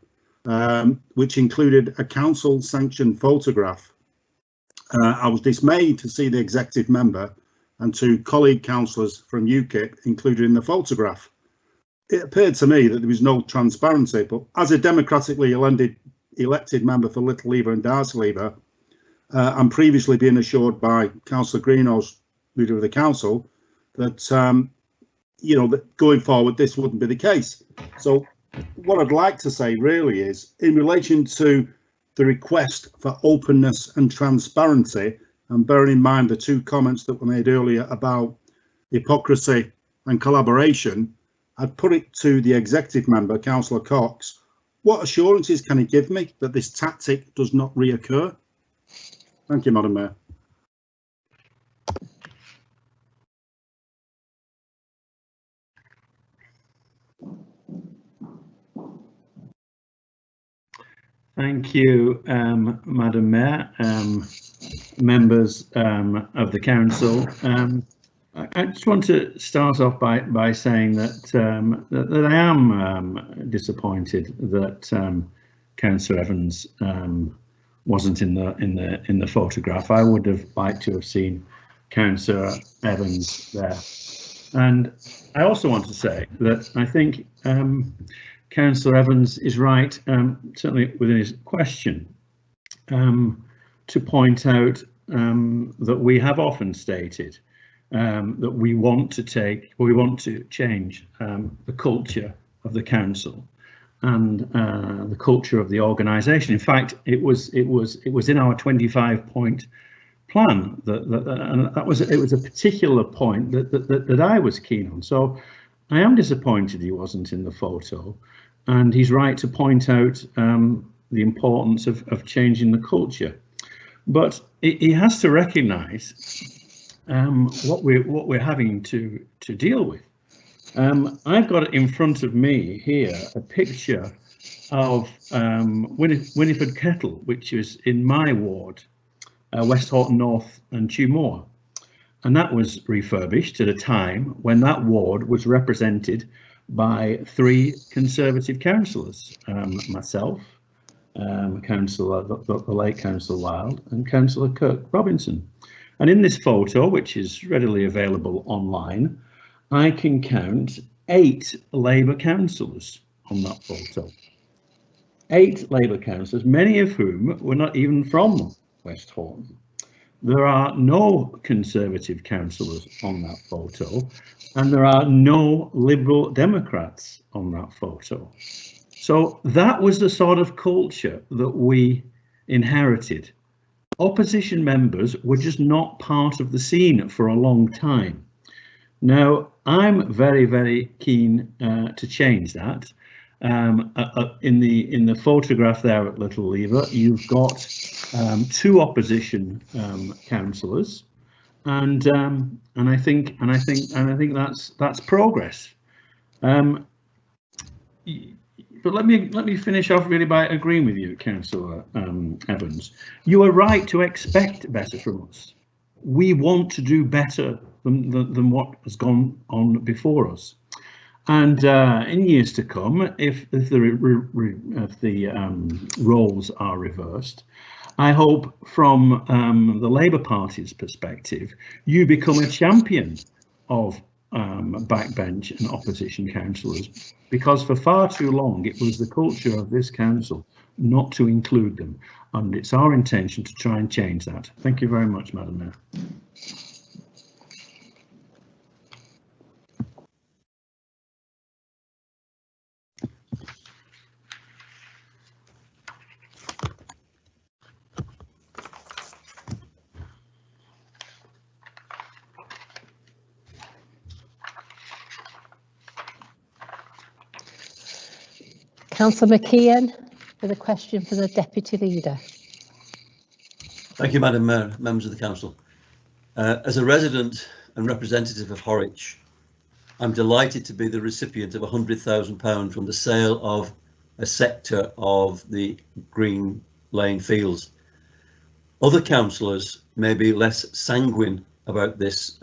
which included a council sanctioned photograph, I was dismayed to see the executive member and two colleague councillors from UKIP included in the photograph. It appeared to me that there was no transparency, but as a democratically elected member for Little Lever and Darcy Lever, and previously being assured by Councillor Greenhouse, Leader of the Council, that that going forward this wouldn't be the case. So what I'd like to say really is, in relation to the request for openness and transparency, and bearing in mind the two comments that were made earlier about hypocrisy and collaboration, I'd put it to the executive member, Councillor Cox, what assurances can he give me that this tactic does not reoccur? Thank you, Madam Mayor. Thank you, Madam Mayor, members of the council. I just want to start off by saying that that I am disappointed that Councillor Evans wasn't in the photograph. I would have liked to have seen Councillor Evans there. And I also want to say that I think Councillor Evans is right, certainly within his question, to point out that we have often stated that we want to change the culture of the council and the culture of the organisation. In fact, it was in our 25-point plan and it was a particular point that I was keen on. So I am disappointed he wasn't in the photo, and he's right to point out the importance of changing the culture. But he has to recognise what we're having to deal with. I've got in front of me here a picture of Winifred Kettle, which is in my ward, West Horton North and Tumor, and that was refurbished at a time when that ward was represented by 3 Conservative councillors, myself, Councillor the late Councillor Wild, and Councillor Kirk Robinson. And in this photo, which is readily available online, I can count 8 Labour councillors on that photo. 8 Labour councillors, many of whom were not even from West Horton. There are no Conservative councillors on that photo, and there are no Liberal Democrats on that photo. So that was the sort of culture that we inherited. Opposition members were just not part of the scene for a long time. Now, I'm very, very keen to change that. In the photograph there at Little Lever, you've got 2 opposition councillors, and I think that's progress. But let me finish off really by agreeing with you, Councillor Evans. You are right to expect better from us. We want to do better than what has gone on before us. And in years to come, if the roles are reversed, I hope from the Labour Party's perspective, you become a champion of backbench and opposition councillors, because for far too long it was the culture of this council not to include them, and it's our intention to try and change that. Thank you very much, Madam Mayor. Councillor McKeon with a question for the Deputy Leader. Thank you, Madam Mayor, members of the Council. As a resident and representative of Horwich, I'm delighted to be the recipient of £100,000 from the sale of a sector of the Green Lane Fields. Other councillors may be less sanguine about this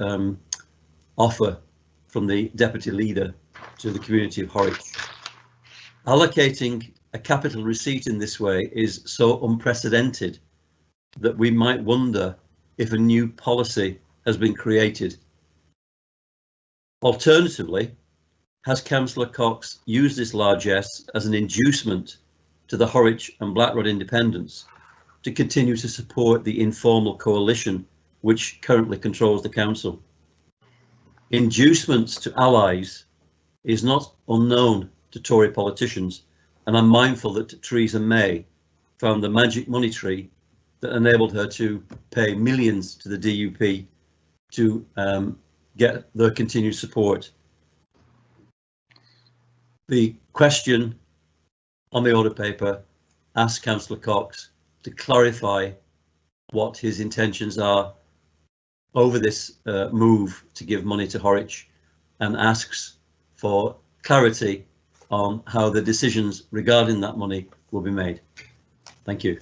offer from the Deputy Leader to the community of Horwich. Allocating a capital receipt in this way is so unprecedented that we might wonder if a new policy has been created. Alternatively, has Councillor Cox used this largesse as an inducement to the Horwich and Blackrod independents to continue to support the informal coalition which currently controls the council? Inducements to allies is not unknown to Tory politicians, and I'm mindful that Theresa May found the magic money tree that enabled her to pay millions to the DUP to get their continued support. The question on the order paper asks Councillor Cox to clarify what his intentions are over this move to give money to Horwich, and asks for clarity on how the decisions regarding that money will be made. Thank you.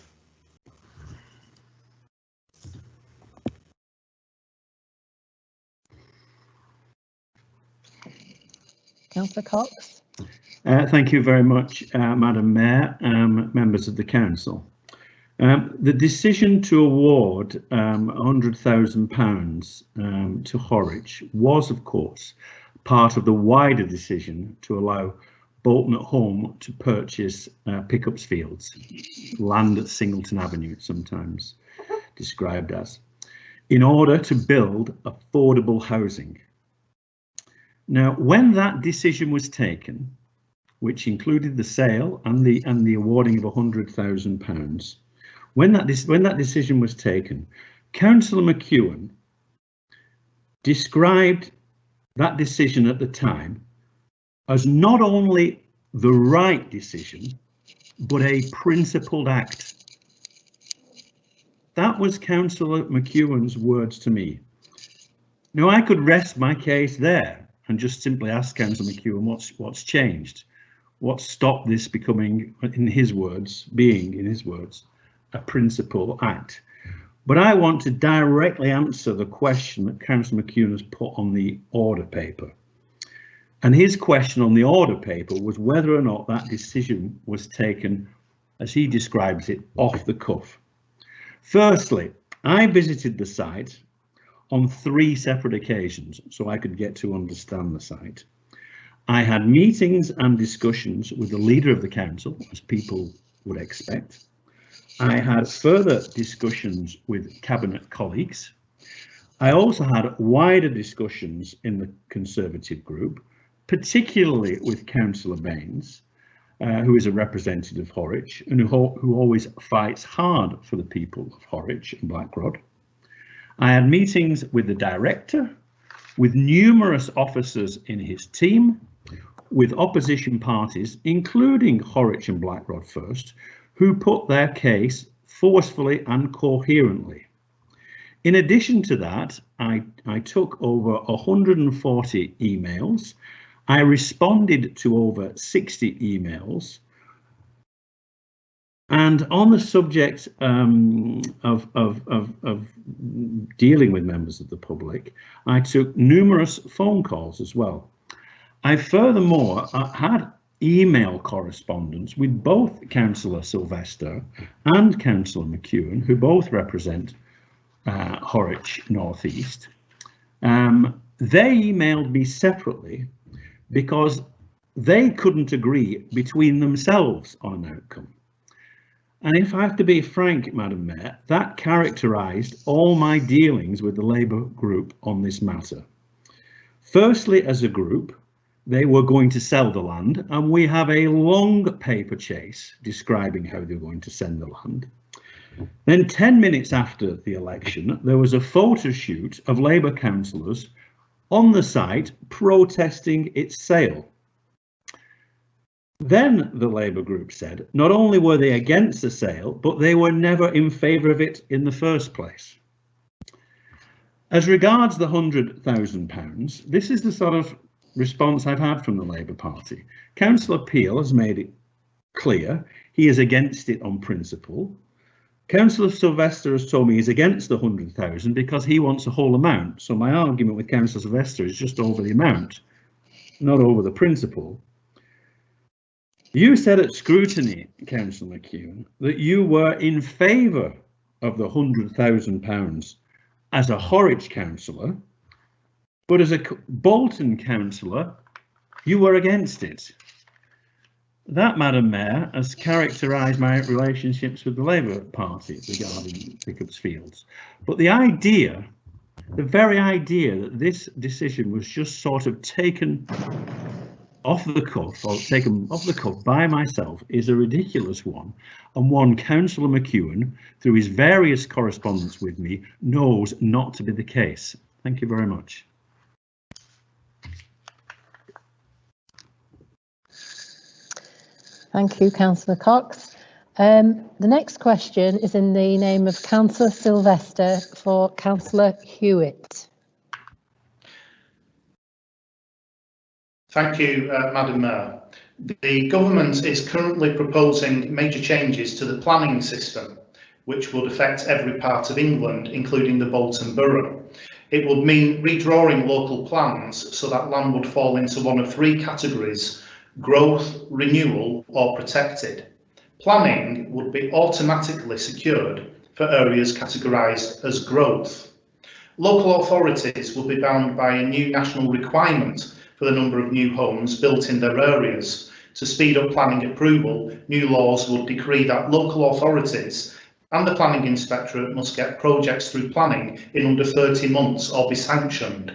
Councillor Cox. Thank you very much, Madam Mayor, members of the council. The decision to award £100,000 to Horwich was, of course, part of the wider decision to allow Bolton at Home to purchase Pickups Fields, land at Singleton Avenue, it's sometimes described as, in order to build affordable housing. Now, when that decision was taken, which included the sale and the awarding of £100,000, when that decision was taken, Councillor McEwen described that decision at the time as not only the right decision, but a principled act. That was Councillor McEwen's words to me. Now, I could rest my case there and just simply ask Councillor McEwen what's changed, what stopped this becoming, in his words, a principal act. But I want to directly answer the question that Councillor McEwen has put on the order paper. And his question on the order paper was whether or not that decision was taken, as he describes it, off the cuff. Firstly, I visited the site on 3 separate occasions so I could get to understand the site. I had meetings and discussions with the leader of the council, as people would expect. I had further discussions with cabinet colleagues. I also had wider discussions in the Conservative group, particularly with Councillor Baines, who is a representative of Horwich and who always fights hard for the people of Horwich and Blackrod. I had meetings with the director, with numerous officers in his team, with opposition parties, including Horwich and Blackrod First, who put their case forcefully and coherently. In addition to that, I took over 140 emails. I responded to over 60 emails. And on the subject of dealing with members of the public, I took numerous phone calls as well. I furthermore had email correspondence with both Councillor Sylvester and Councillor McEwen, who both represent Horwich North East. They emailed me separately because they couldn't agree between themselves on an outcome. And if I have to be frank, Madam Mayor, that characterised all my dealings with the Labour group on this matter. Firstly, as a group, they were going to sell the land, and we have a long paper chase describing how they're going to sell the land. Then 10 minutes after the election, there was a photo shoot of Labour councillors on the site protesting its sale. Then the Labour group said not only were they against the sale, but they were never in favour of it in the first place. As regards the £100,000, this is the sort of response I've had from the Labour Party. Councillor Peel has made it clear he is against it on principle. Councillor Sylvester has told me he's against the 100,000 because he wants the whole amount. So my argument with Councillor Sylvester is just over the amount, not over the principle. You said at scrutiny, Councillor McEwen, that you were in favour of the £100,000 as a Horwich councillor, but as a Bolton councillor, you were against it. That, Madam Mayor, has characterised my relationships with the Labour Party regarding Pickups Fields. But the idea, the very idea that this decision was just sort of taken off the cuff, or taken off the cuff by myself, is a ridiculous one, and one Councillor McEwen, through his various correspondence with me, knows not to be the case. Thank you very much. Thank you, Councillor Cox. The next question is in the name of Councillor Sylvester for Councillor Hewitt. Thank you, Madam Mayor. The government is currently proposing major changes to the planning system, which would affect every part of England, including the Bolton Borough. It would mean redrawing local plans so that land would fall into one of three categories: growth, renewal or protected. Planning would be automatically secured for areas categorised as growth. Local authorities will be bound by a new national requirement for the number of new homes built in their areas. To speed up planning approval, new laws would decree that local authorities and the planning inspectorate must get projects through planning in under 30 months or be sanctioned.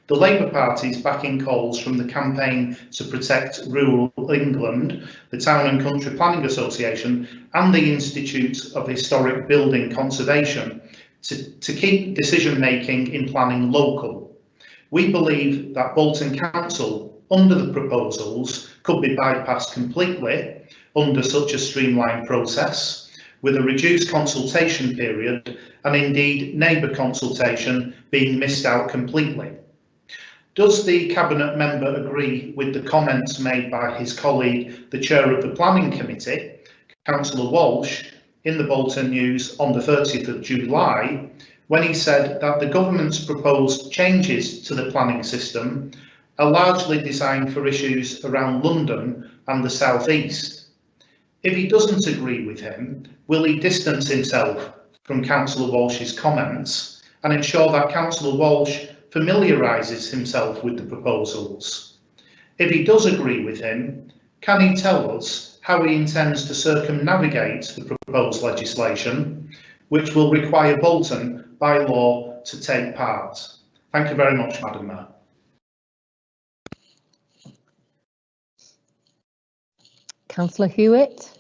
The Labour Party is backing calls from the Campaign to Protect Rural England, the Town and Country Planning Association and the Institute of Historic Building Conservation to keep decision making in planning local. We believe that Bolton Council, under the proposals, could be bypassed completely under such a streamlined process, with a reduced consultation period and indeed neighbour consultation being missed out completely. Does the Cabinet member agree with the comments made by his colleague, the Chair of the Planning Committee, Councillor Walsh, in the Bolton News on the 30th of July, when he said that the government's proposed changes to the planning system are largely designed for issues around London and the South East? If he doesn't agree with him, will he distance himself from Councillor Walsh's comments and ensure that Councillor Walsh familiarises himself with the proposals? If he does agree with him, can he tell us how he intends to circumnavigate the proposed legislation, which will require Bolton by law to take part? Thank you very much, Madam Mayor. Councillor Hewitt.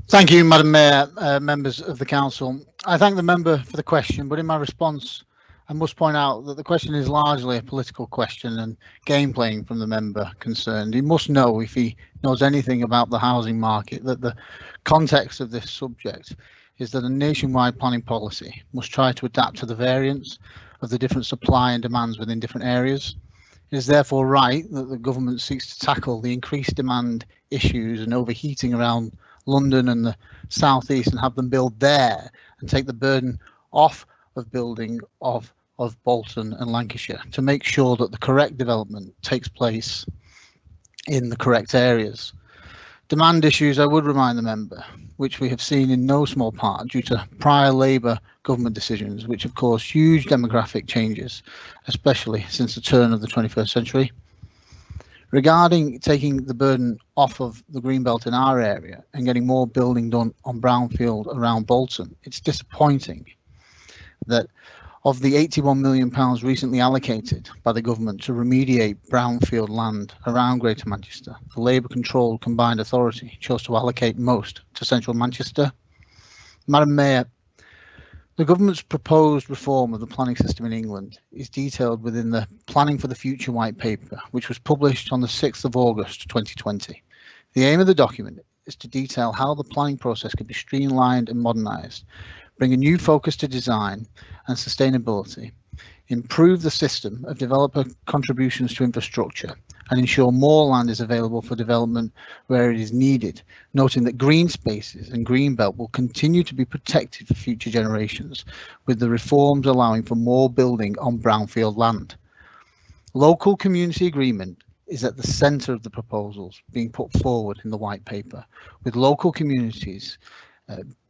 Thank you, Madam Mayor, members of the council. I thank the member for the question, but in my response, I must point out that the question is largely a political question and game playing from the member concerned. He must know, if he knows anything about the housing market, that the context of this subject is that a nationwide planning policy must try to adapt to the variance of the different supply and demands within different areas. It is therefore right that the government seeks to tackle the increased demand issues and overheating around London and the South East and have them build there and take the burden off of building of Bolton and Lancashire to make sure that the correct development takes place in the correct areas. Demand issues, I would remind the member, which we have seen in no small part due to prior Labour government decisions, which have caused huge demographic changes, especially since the turn of the 21st century. Regarding taking the burden off of the Greenbelt in our area and getting more building done on brownfield around Bolton, it's disappointing that of the £81 million recently allocated by the government to remediate brownfield land around Greater Manchester, the Labour-controlled Combined Authority chose to allocate most to central Manchester. Madam Mayor, the government's proposed reform of the planning system in England is detailed within the Planning for the Future White Paper, which was published on the 6th of August 2020. The aim of the document is to detail how the planning process can be streamlined and modernised, bring a new focus to design and sustainability, improve the system of developer contributions to infrastructure, and ensure more land is available for development where it is needed, noting that green spaces and greenbelt will continue to be protected for future generations, with the reforms allowing for more building on brownfield land. Local community agreement is at the centre of the proposals being put forward in the white paper, with local communities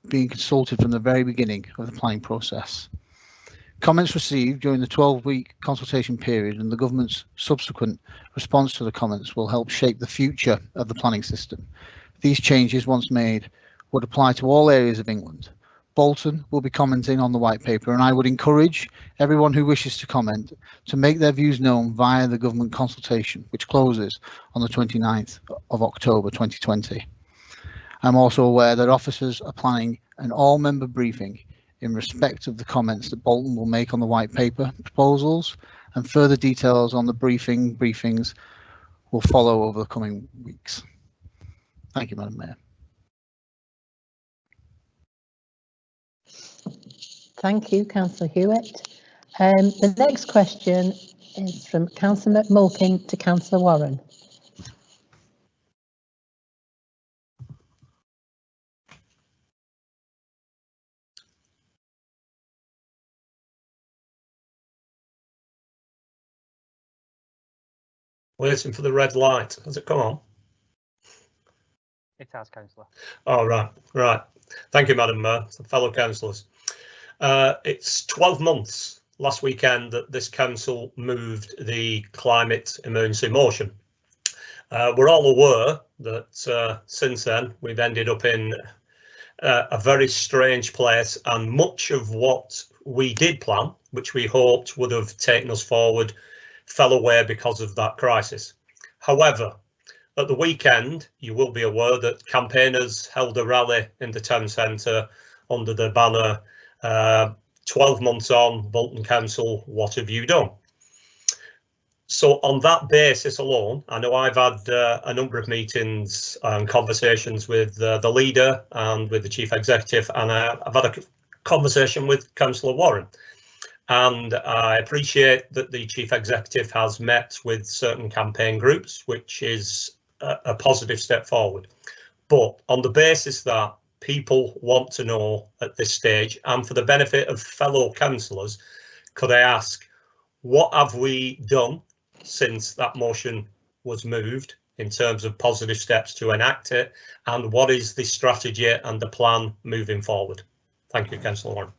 being consulted from the very beginning of the planning process. Comments received during the 12-week consultation period and the government's subsequent response to the comments will help shape the future of the planning system. These changes, once made, would apply to all areas of England. Bolton will be commenting on the white paper, and I would encourage everyone who wishes to comment to make their views known via the government consultation, which closes on the 29th of October 2020. I'm also aware that officers are planning an all-member briefing in respect of the comments that Bolton will make on the white paper proposals, and further details on the briefings will follow over the coming weeks. Thank you, Madam Mayor. Thank you, Councillor Hewitt. The next question is from Councillor Mulkin to Councillor Warren. Waiting for the red light. Has it come on? It has, Councillor. Oh, right. Thank you, Madam Mayor, fellow councillors. It's 12 months last weekend that this council moved the climate emergency motion. We're all aware that since then we've ended up in a very strange place, and much of what we did plan, which we hoped would have taken us forward, fell away because of that crisis. However, at the weekend, you will be aware that campaigners held a rally in the town centre under the banner 12 months on, Bolton Council, what have you done? So on that basis alone, I know I've had a number of meetings and conversations with the leader and with the chief executive, and I've had a conversation with Councillor Warren. And I appreciate that the chief executive has met with certain campaign groups, which is a positive step forward. But on the basis that people want to know at this stage, and for the benefit of fellow councillors, could I ask, what have we done since that motion was moved in terms of positive steps to enact it, and what is the strategy and the plan moving forward? Thank you, Councillor Warren.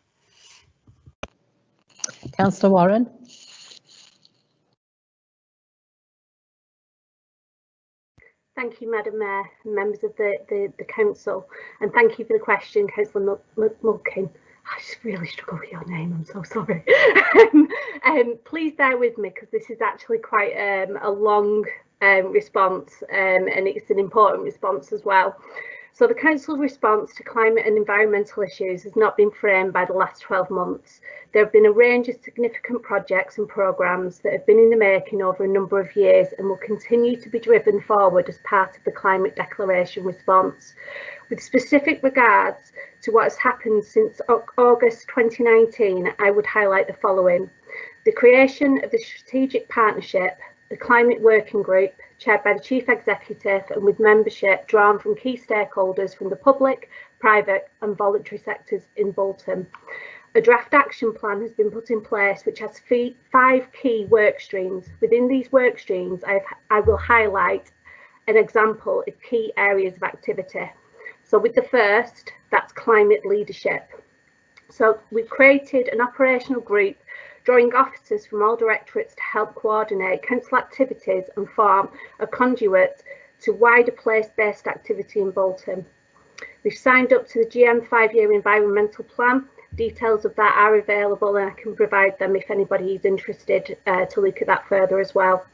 Councillor Warren. Thank you, Madam Mayor, and members of the council, and thank you for the question, Councillor Mulkin. I just really struggle with your name, I'm so sorry. Please bear with me, because this is actually quite a long response, and it's an important response as well. So the council's response to climate and environmental issues has not been framed by the last 12 months. There have been a range of significant projects and programmes that have been in the making over a number of years and will continue to be driven forward as part of the climate declaration response. With specific regards to what has happened since August 2019, I would highlight the following: the creation of the strategic partnership, the climate working group, chaired by the Chief Executive and with membership drawn from key stakeholders from the public, private and voluntary sectors in Bolton. A draft action plan has been put in place which has 5 key work streams. Within these work streams, I will highlight an example of key areas of activity. So with the first, that's climate leadership. So we've created an operational group drawing officers from all directorates to help coordinate council activities and form a conduit to wider place-based activity in Bolton. We've signed up to the GM 5-year environmental plan. Details of that are available, and I can provide them if anybody is interested to look at that further as well.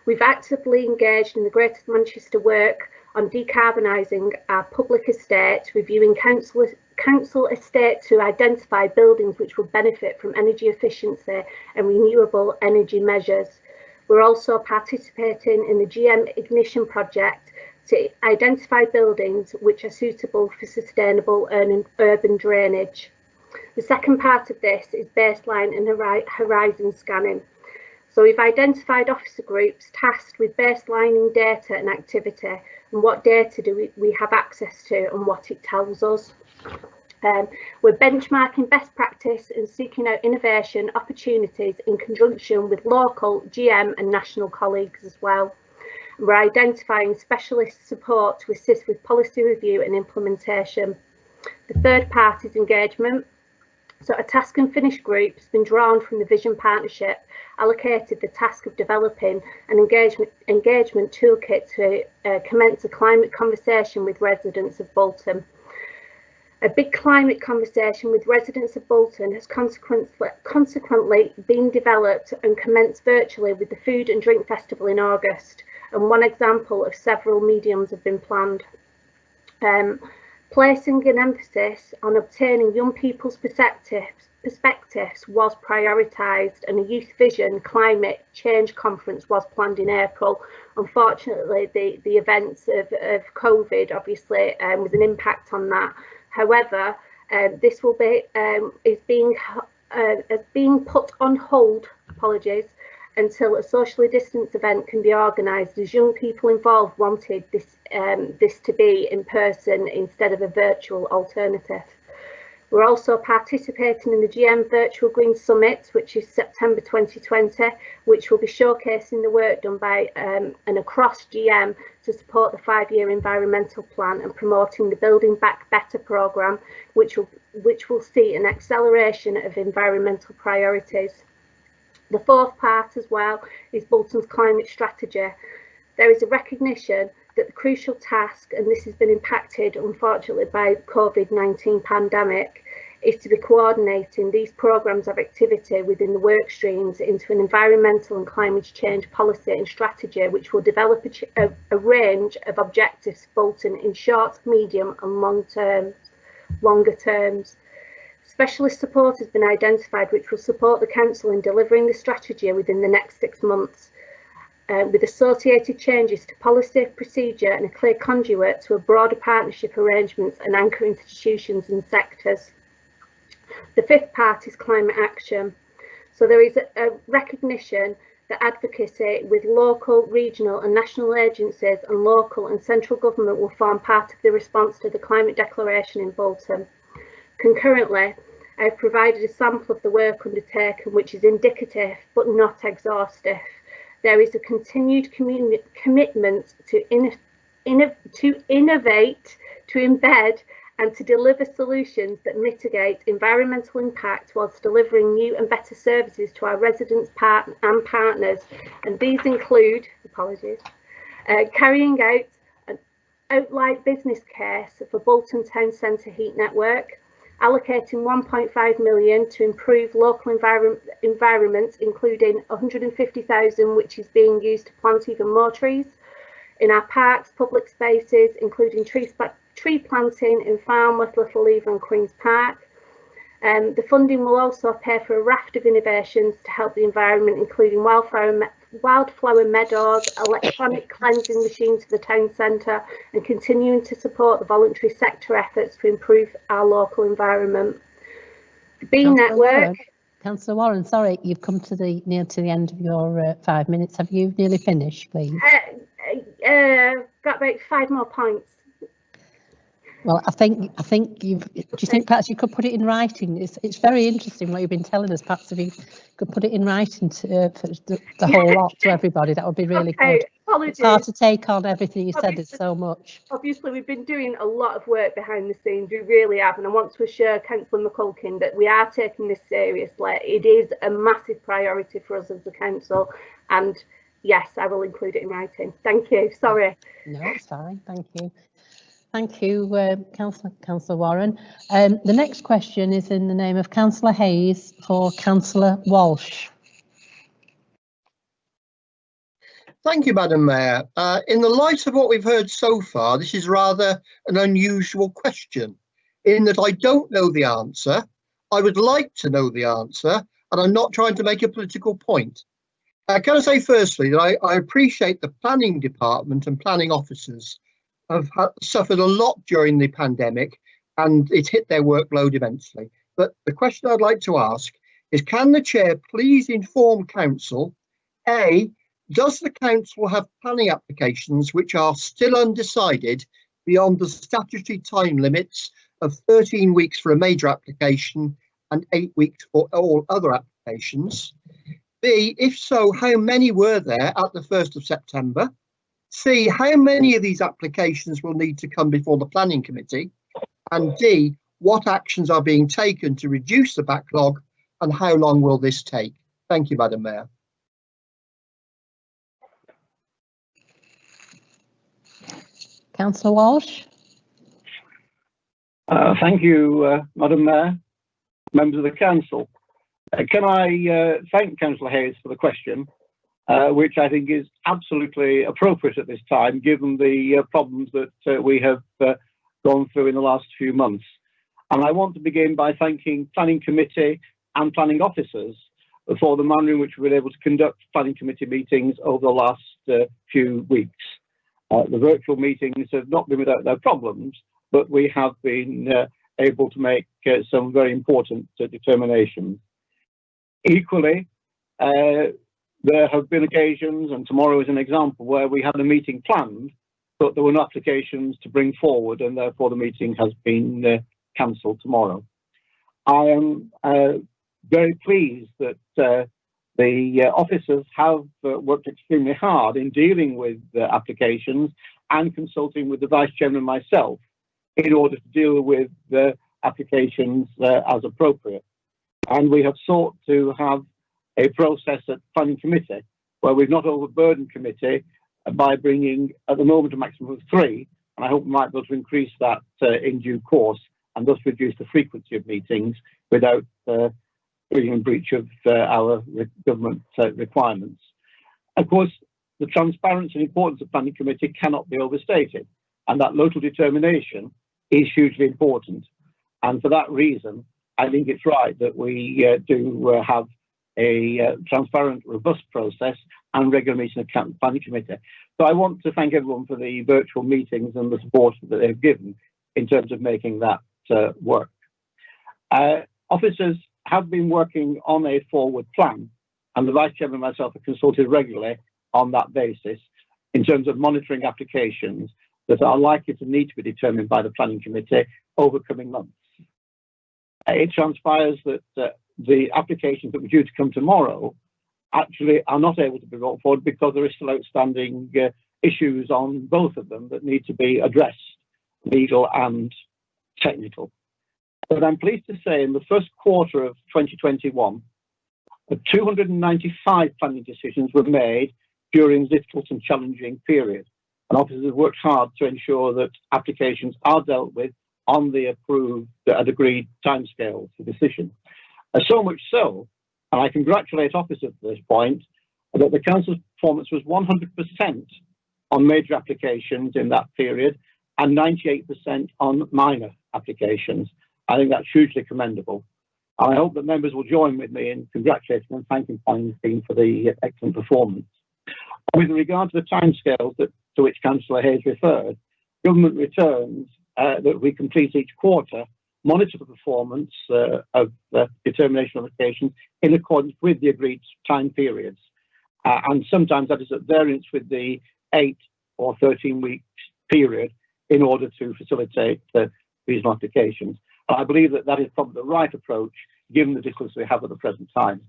We've actively engaged in the Greater Manchester work on decarbonising our public estate, reviewing council estate to identify buildings which will benefit from energy efficiency and renewable energy measures. We're also participating in the GM Ignition project to identify buildings which are suitable for sustainable urban drainage. The second part of this is baseline and horizon scanning. So we've identified officer groups tasked with baselining data and activity, and what data do we have access to and what it tells us. We're benchmarking best practice and seeking out innovation opportunities in conjunction with local, GM and national colleagues as well. We're identifying specialist support to assist with policy review and implementation. The third part is engagement. So a task and finish group has been drawn from the Vision Partnership, allocated the task of developing an engagement toolkit to commence a climate conversation with residents of Bolton. A big climate conversation with residents of Bolton has consequently been developed and commenced virtually with the Food and Drink Festival in August, and one example of several mediums have been planned. Placing an emphasis on obtaining young people's perspectives was prioritised, and a Youth Vision Climate Change Conference was planned in April. Unfortunately, the events of COVID obviously was an impact on that. However, this will be is being has been put on hold, apologies, until a socially distanced event can be organised, as young people involved wanted this to be in person instead of a virtual alternative. We're also participating in the GM Virtual Green Summit, which is September 2020, which will be showcasing the work done by and across GM to support the 5-year environmental plan and promoting the Building Back Better programme, which will see an acceleration of environmental priorities. The fourth part as well is Bolton's climate strategy. There is a recognition that the crucial task, and this has been impacted unfortunately by the COVID-19 pandemic, is to be coordinating these programmes of activity within the work streams into an environmental and climate change policy and strategy, which will develop a range of objectives for Bolton in short, medium and longer terms. Specialist support has been identified which will support the council in delivering the strategy within the next 6 months, with associated changes to policy, procedure and a clear conduit to a broader partnership arrangements and anchor institutions and sectors. The fifth part is climate action. So there is a recognition that advocacy with local, regional and national agencies and local and central government will form part of the response to the climate declaration in Bolton. Concurrently, I have provided a sample of the work undertaken, which is indicative but not exhaustive. There is a continued commitment to innovate, to embed and to deliver solutions that mitigate environmental impact whilst delivering new and better services to our residents and partners. And these include, carrying out an outright business case for Bolton Town Centre Heat Network, allocating 1.5 million to improve local environments, including 150,000 which is being used to plant even more trees in our parks, public spaces, including tree planting in Farnworth, Little Lever and Queen's Park. The funding will also pay for a raft of innovations to help the environment, including wildflower meadows, electronic cleansing machines for the town centre, and continuing to support the voluntary sector efforts to improve our local environment. The Bean Network. Councillor Warren, sorry, you've come to near to the end of your 5 minutes. Have you nearly finished, please? Got about 5 more points. Well, I think you've. Do you think perhaps you could put it in writing? It's very interesting what you've been telling us. Perhaps if you could put it in writing for the whole lot to everybody, that would be really good. Apologies. It's hard to take on everything you said. There's so much. Obviously, we've been doing a lot of work behind the scenes. We really have, and I want to assure Councillor McCulkin that we are taking this seriously. It is a massive priority for us as the council, and yes, I will include it in writing. Thank you. Sorry. No, it's fine. Thank you. Thank you, Councillor Warren. The next question is in the name of Councillor Hayes for Councillor Walsh. Thank you, Madam Mayor. In the light of what we've heard so far, this is rather an unusual question in that I don't know the answer. I would like to know the answer, and I'm not trying to make a political point. Can I say firstly that I appreciate the planning department and planning officers have suffered a lot during the pandemic and it's hit their workload immensely. But the question I'd like to ask is, can the chair please inform council, A, does the council have planning applications which are still undecided beyond the statutory time limits of 13 weeks for a major application and 8 weeks for all other applications? B, if so, how many were there at the 1st of September? C, how many of these applications will need to come before the planning committee? And D, what actions are being taken to reduce the backlog and how long will this take? Thank you, Madam Mayor. Councillor Walsh. Thank you, Madam Mayor, members of the council. Can I thank Councillor Hayes for the question, which I think is absolutely appropriate at this time, given the problems that we have gone through in the last few months. And I want to begin by thanking Planning Committee and planning officers for the manner in which we've been able to conduct planning committee meetings over the last few weeks. The virtual meetings have not been without their problems, but we have been able to make some very important determinations. Equally, there have been occasions, and tomorrow is an example, where we had a meeting planned, but there were no applications to bring forward, and therefore the meeting has been cancelled tomorrow. I am very pleased that the officers have worked extremely hard in dealing with applications and consulting with the Vice Chairman and myself in order to deal with the applications as appropriate. And we have sought to have a process at Planning Committee where we've not overburdened committee by bringing at the moment a maximum of 3, and I hope we might be able to increase that in due course and thus reduce the frequency of meetings without being in breach of our government requirements. Of course, the transparency and importance of Planning Committee cannot be overstated, and that local determination is hugely important. And for that reason, I think it's right that we do have a transparent, robust process and regular meeting of Planning Committee. So I want to thank everyone for the virtual meetings and the support that they've given in terms of making that work. Officers have been working on a forward plan, and the Vice Chairman and myself have consulted regularly on that basis in terms of monitoring applications that are likely to need to be determined by the Planning Committee over coming months. It transpires that the applications that were due to come tomorrow actually are not able to be brought forward because there are still outstanding issues on both of them that need to be addressed, legal and technical. But I'm pleased to say in the first quarter of 2021, 295 planning decisions were made during this difficult and challenging period. And officers have worked hard to ensure that applications are dealt with on the approved and agreed timescale for decision. So much so, and I congratulate officers at this point, that the Council's performance was 100% on major applications in that period and 98% on minor applications. I think that's hugely commendable. And I hope that members will join with me in congratulating and thanking Planning Team for the excellent performance. With regard to the timescales to which Councillor Hayes referred, government returns that we complete each quarter monitor the performance of determination applications in accordance with the agreed time periods. And sometimes that is at variance with the 8 or 13 week period in order to facilitate reasonable applications. And I believe that that is probably the right approach given the difficulties we have at the present time.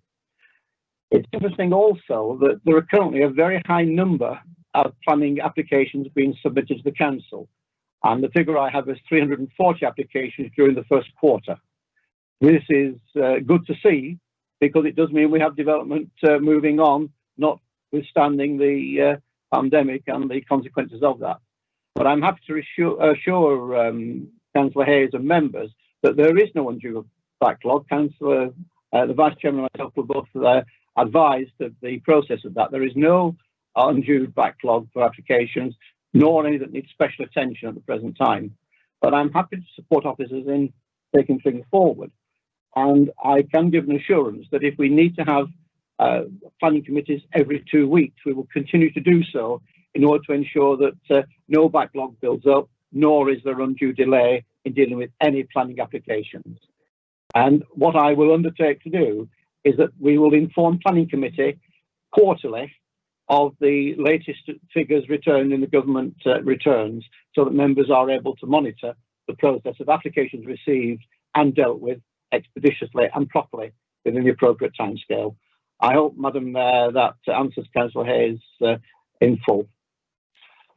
It's interesting also that there are currently a very high number of planning applications being submitted to the Council. And the figure I have is 340 applications during the first quarter. This is good to see because it does mean we have development moving on, notwithstanding the pandemic and the consequences of that. But I'm happy to assure Councillor Hayes and members that there is no undue backlog. Councillor, the Vice Chairman and myself were both advised of the process of that. There is no undue backlog for applications, nor any that need special attention at the present time. But I'm happy to support officers in taking things forward. And I can give an assurance that if we need to have planning committees every 2 weeks, we will continue to do so in order to ensure that no backlog builds up, nor is there undue delay in dealing with any planning applications. And what I will undertake to do is that we will inform Planning Committee quarterly of the latest figures returned in the government returns so that members are able to monitor the process of applications received and dealt with expeditiously and properly within the appropriate timescale. I hope, Madam Mayor, that answers Councillor Hayes in full.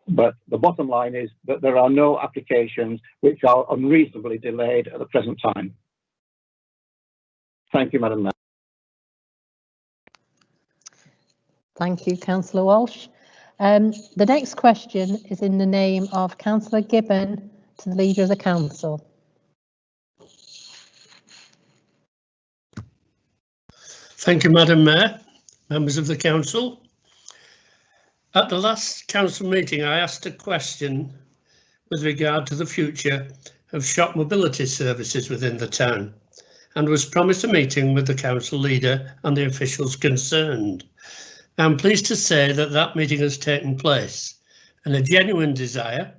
But the bottom line is that there are no applications which are unreasonably delayed at the present time. Thank you, Madam Mayor. Thank you, Councillor Walsh. The next question is in the name of Councillor Gibbon to the Leader of the Council. Thank you, Madam Mayor, members of the Council. At the last Council meeting, I asked a question with regard to the future of shop mobility services within the town and was promised a meeting with the Council Leader and the officials concerned. I'm pleased to say that that meeting has taken place and a genuine desire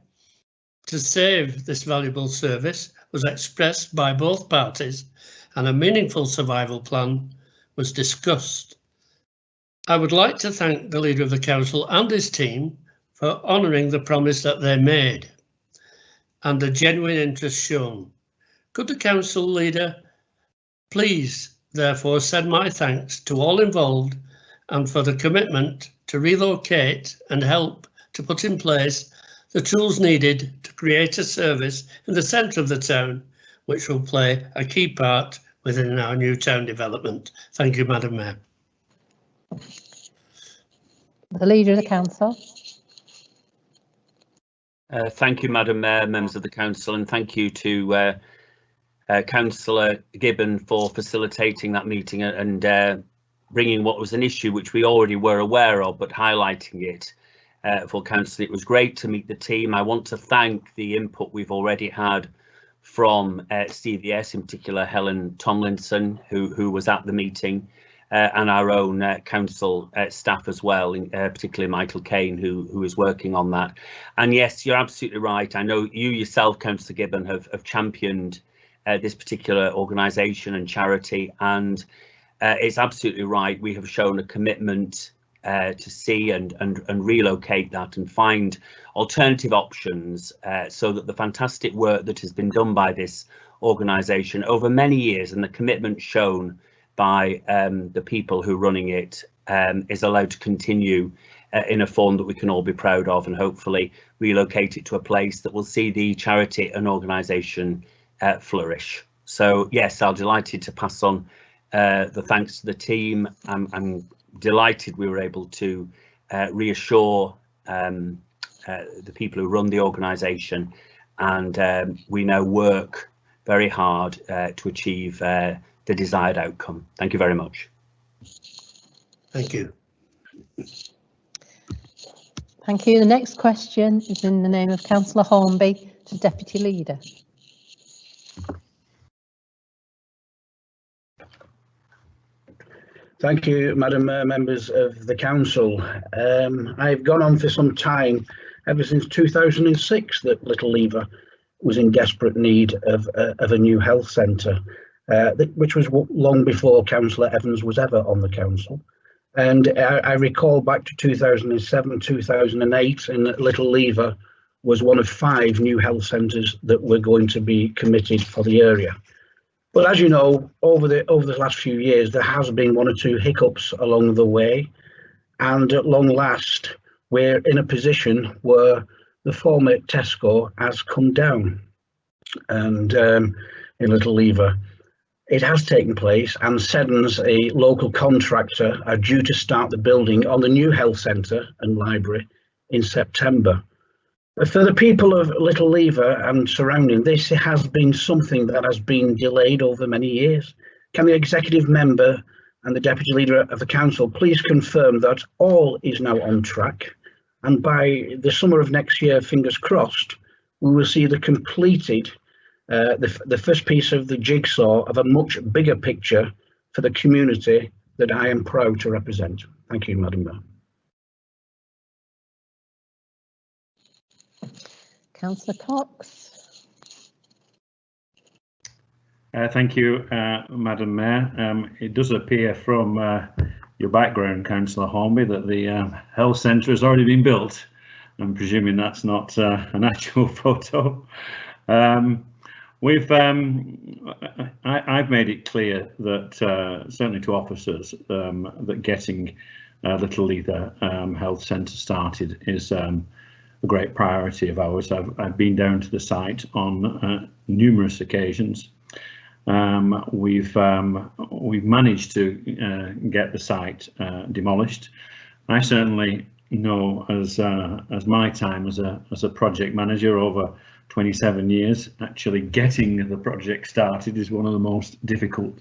to save this valuable service was expressed by both parties and a meaningful survival plan was discussed. I would like to thank the Leader of the Council and his team for honouring the promise that they made and the genuine interest shown. Could the Council Leader please therefore send my thanks to all involved and for the commitment to relocate and help to put in place the tools needed to create a service in the centre of the town, which will play a key part within our new town development. Thank you, Madam Mayor. The Leader of the Council. Thank you, Madam Mayor, members of the Council, and thank you to Councillor Gibbon for facilitating that meeting and bringing what was an issue which we already were aware of, but highlighting it for Council. It was great to meet the team. I want to thank the input we've already had from CVS, in particular Helen Tomlinson, who was at the meeting, and our own council staff as well, particularly Michael Kane, who is working on that. And yes, you're absolutely right. I know you yourself, Councillor Gibbon, have championed this particular organisation and charity, and it's absolutely right. We have shown a commitment to see and relocate that and find alternative options so that the fantastic work that has been done by this organisation over many years and the commitment shown by the people who are running it is allowed to continue in a form that we can all be proud of, and hopefully relocate it to a place that will see the charity and organisation flourish. So yes, I'm delighted to pass on the thanks to the team. I'm delighted we were able to reassure the people who run the organisation, and we now work very hard to achieve the desired outcome. Thank you very much. Thank you. Thank you. The next question is in the name of Councillor Hornby to Deputy Leader. Thank you, Madam members of the Council. I've gone on for some time, ever since 2006, that Little Lever was in desperate need of a new health centre, which was long before Councillor Evans was ever on the council. And I recall back to 2007, 2008, and Little Lever was one of 5 new health centres that were going to be committed for the area. But as you know, over the last few years, there has been 1 or 2 hiccups along the way, and at long last, we're in a position where the former Tesco has come down, and in Little Lever, it has taken place, and Seddons, a local contractor, are due to start the building on the new health centre and library in September. For the people of Little Lever and surrounding, this has been something that has been delayed over many years. Can the executive member and the deputy leader of the council please confirm that all is now on track, and by the summer of next year, fingers crossed, we will see the completed the first piece of the jigsaw of a much bigger picture for the community that I am proud to represent. Thank you, Madam Mayor. Councillor Cox. Thank you, Madam Mayor. It does appear from your background, Councillor Hornby, that the health centre has already been built. I'm presuming that's not an actual photo. I've made it clear that certainly to officers that getting Little Lever Health Centre started is a great priority of ours. I've been down to the site on numerous occasions. We've managed to get the site demolished. I certainly know, as my time as a project manager over 27 years, actually getting the project started is one of the most difficult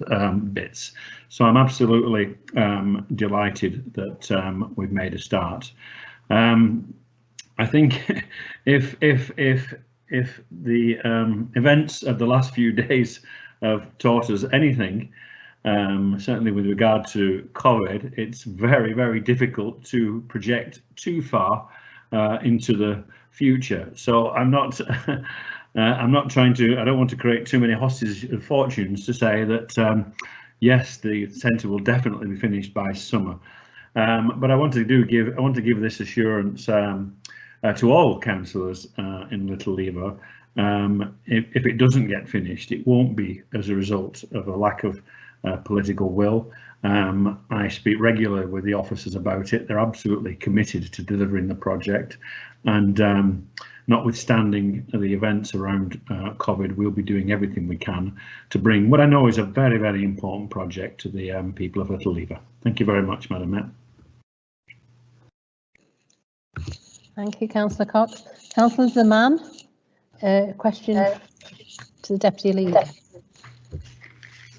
bits. So I'm absolutely delighted that we've made a start. I think if the events of the last few days have taught us anything, certainly with regard to COVID, it's very, very difficult to project too far into the future. So I'm not trying to, I don't want to create too many hostage fortunes to say that yes, the centre will definitely be finished by summer. But I want to give this assurance to all councillors in Little Lever. If it doesn't get finished, it won't be as a result of a lack of political will. I speak regularly with the officers about it. They're absolutely committed to delivering the project, and notwithstanding the events around COVID, we'll be doing everything we can to bring what I know is a very, very important project to the people of Little Lever. Thank you very much, Madam Mayor. Thank you, Councillor Cox. Councillor Zaman, question to the Deputy Leader.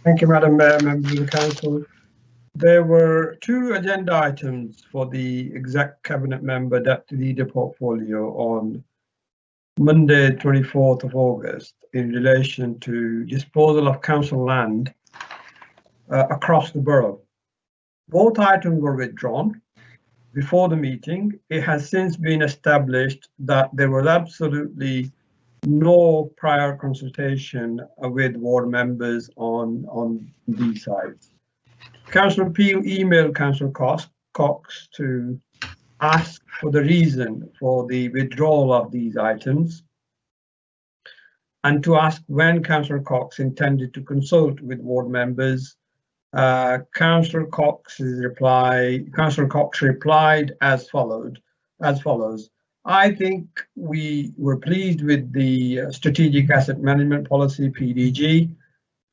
Thank you, Madam Mayor, members of the Council. There were 2 agenda items for the Exec Cabinet Member Deputy Leader portfolio on Monday, 24th of August, in relation to disposal of council land across the borough. Both items were withdrawn before the meeting. It has since been established that there was absolutely no prior consultation with ward members on these sides. Councillor Peel emailed Councillor Cox to ask for the reason for the withdrawal of these items and to ask when Councillor Cox intended to consult with ward members. Councillor Cox replied as follows. I think we were pleased with the Strategic Asset Management Policy, PDG,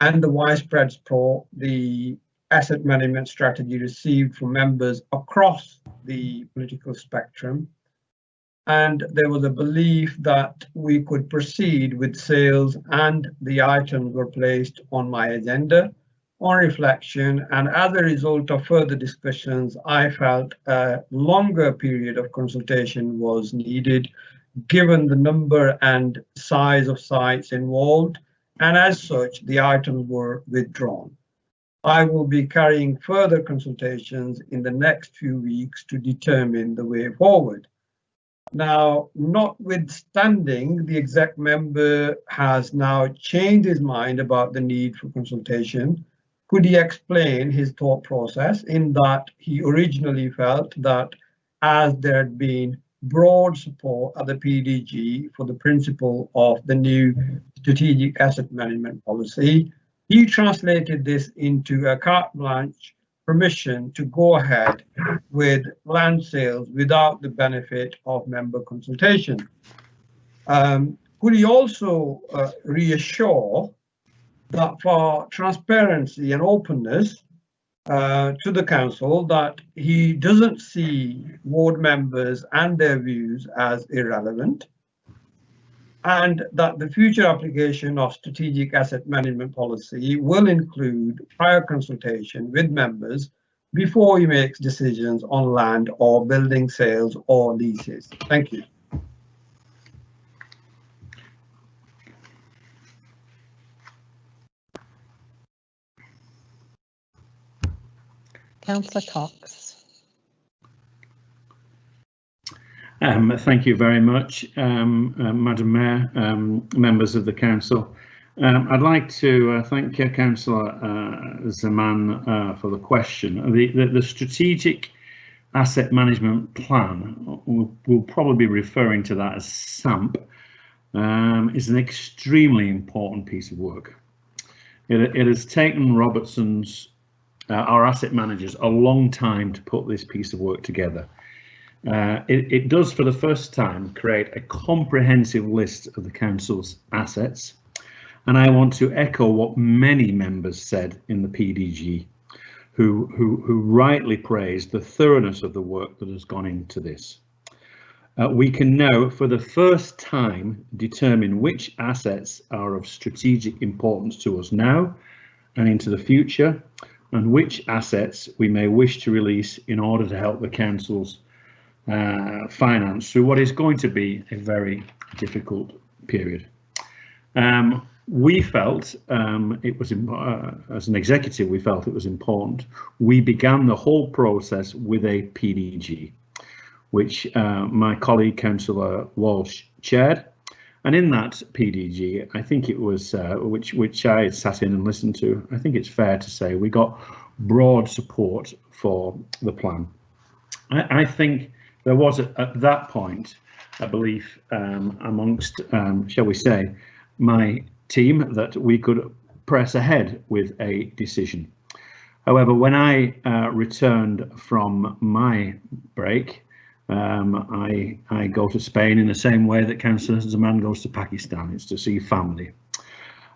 and the widespread support the asset management strategy received from members across the political spectrum. And there was a belief that we could proceed with sales, and the items were placed on my agenda. On reflection, and as a result of further discussions, I felt a longer period of consultation was needed, given the number and size of sites involved, and as such, the items were withdrawn. I will be carrying further consultations in the next few weeks to determine the way forward. Now, notwithstanding, the exec member has now changed his mind about the need for consultation. Could he explain his thought process, in that he originally felt that as there had been broad support at the PDG for the principle of the new Strategic Asset Management Policy, he translated this into a carte blanche permission to go ahead with land sales without the benefit of member consultation. Could he also reassure that for transparency and openness to the council, that he doesn't see ward members and their views as irrelevant, and that the future application of Strategic Asset Management Policy will include prior consultation with members before he makes decisions on land or building sales or leases. Thank you. Councillor Cox. Thank you very much, Madam Mayor, members of the council. I'd like to thank Councillor Zaman for the question. The Strategic Asset Management Plan, we'll probably be referring to that as SAMP, is an extremely important piece of work. It has taken Robertson's, our asset managers, a long time to put this piece of work together. It does, for the first time, create a comprehensive list of the council's assets, and I want to echo what many members said in the PDG, who rightly praised the thoroughness of the work that has gone into this. We can now, for the first time, determine which assets are of strategic importance to us now and into the future, and which assets we may wish to release in order to help the council's finance through what is going to be a very difficult period. We felt it was, as an executive, we felt it was important. We began the whole process with a PDG, which my colleague Councillor Walsh chaired, And in that PDG, I think it was, which I sat in and listened to, I think it's fair to say we got broad support for the plan. I think there was at that point a belief amongst, shall we say, my team that we could press ahead with a decision. However, when I returned from my break, I go to Spain in the same way that Councillor Zaman goes to Pakistan. It's to see family.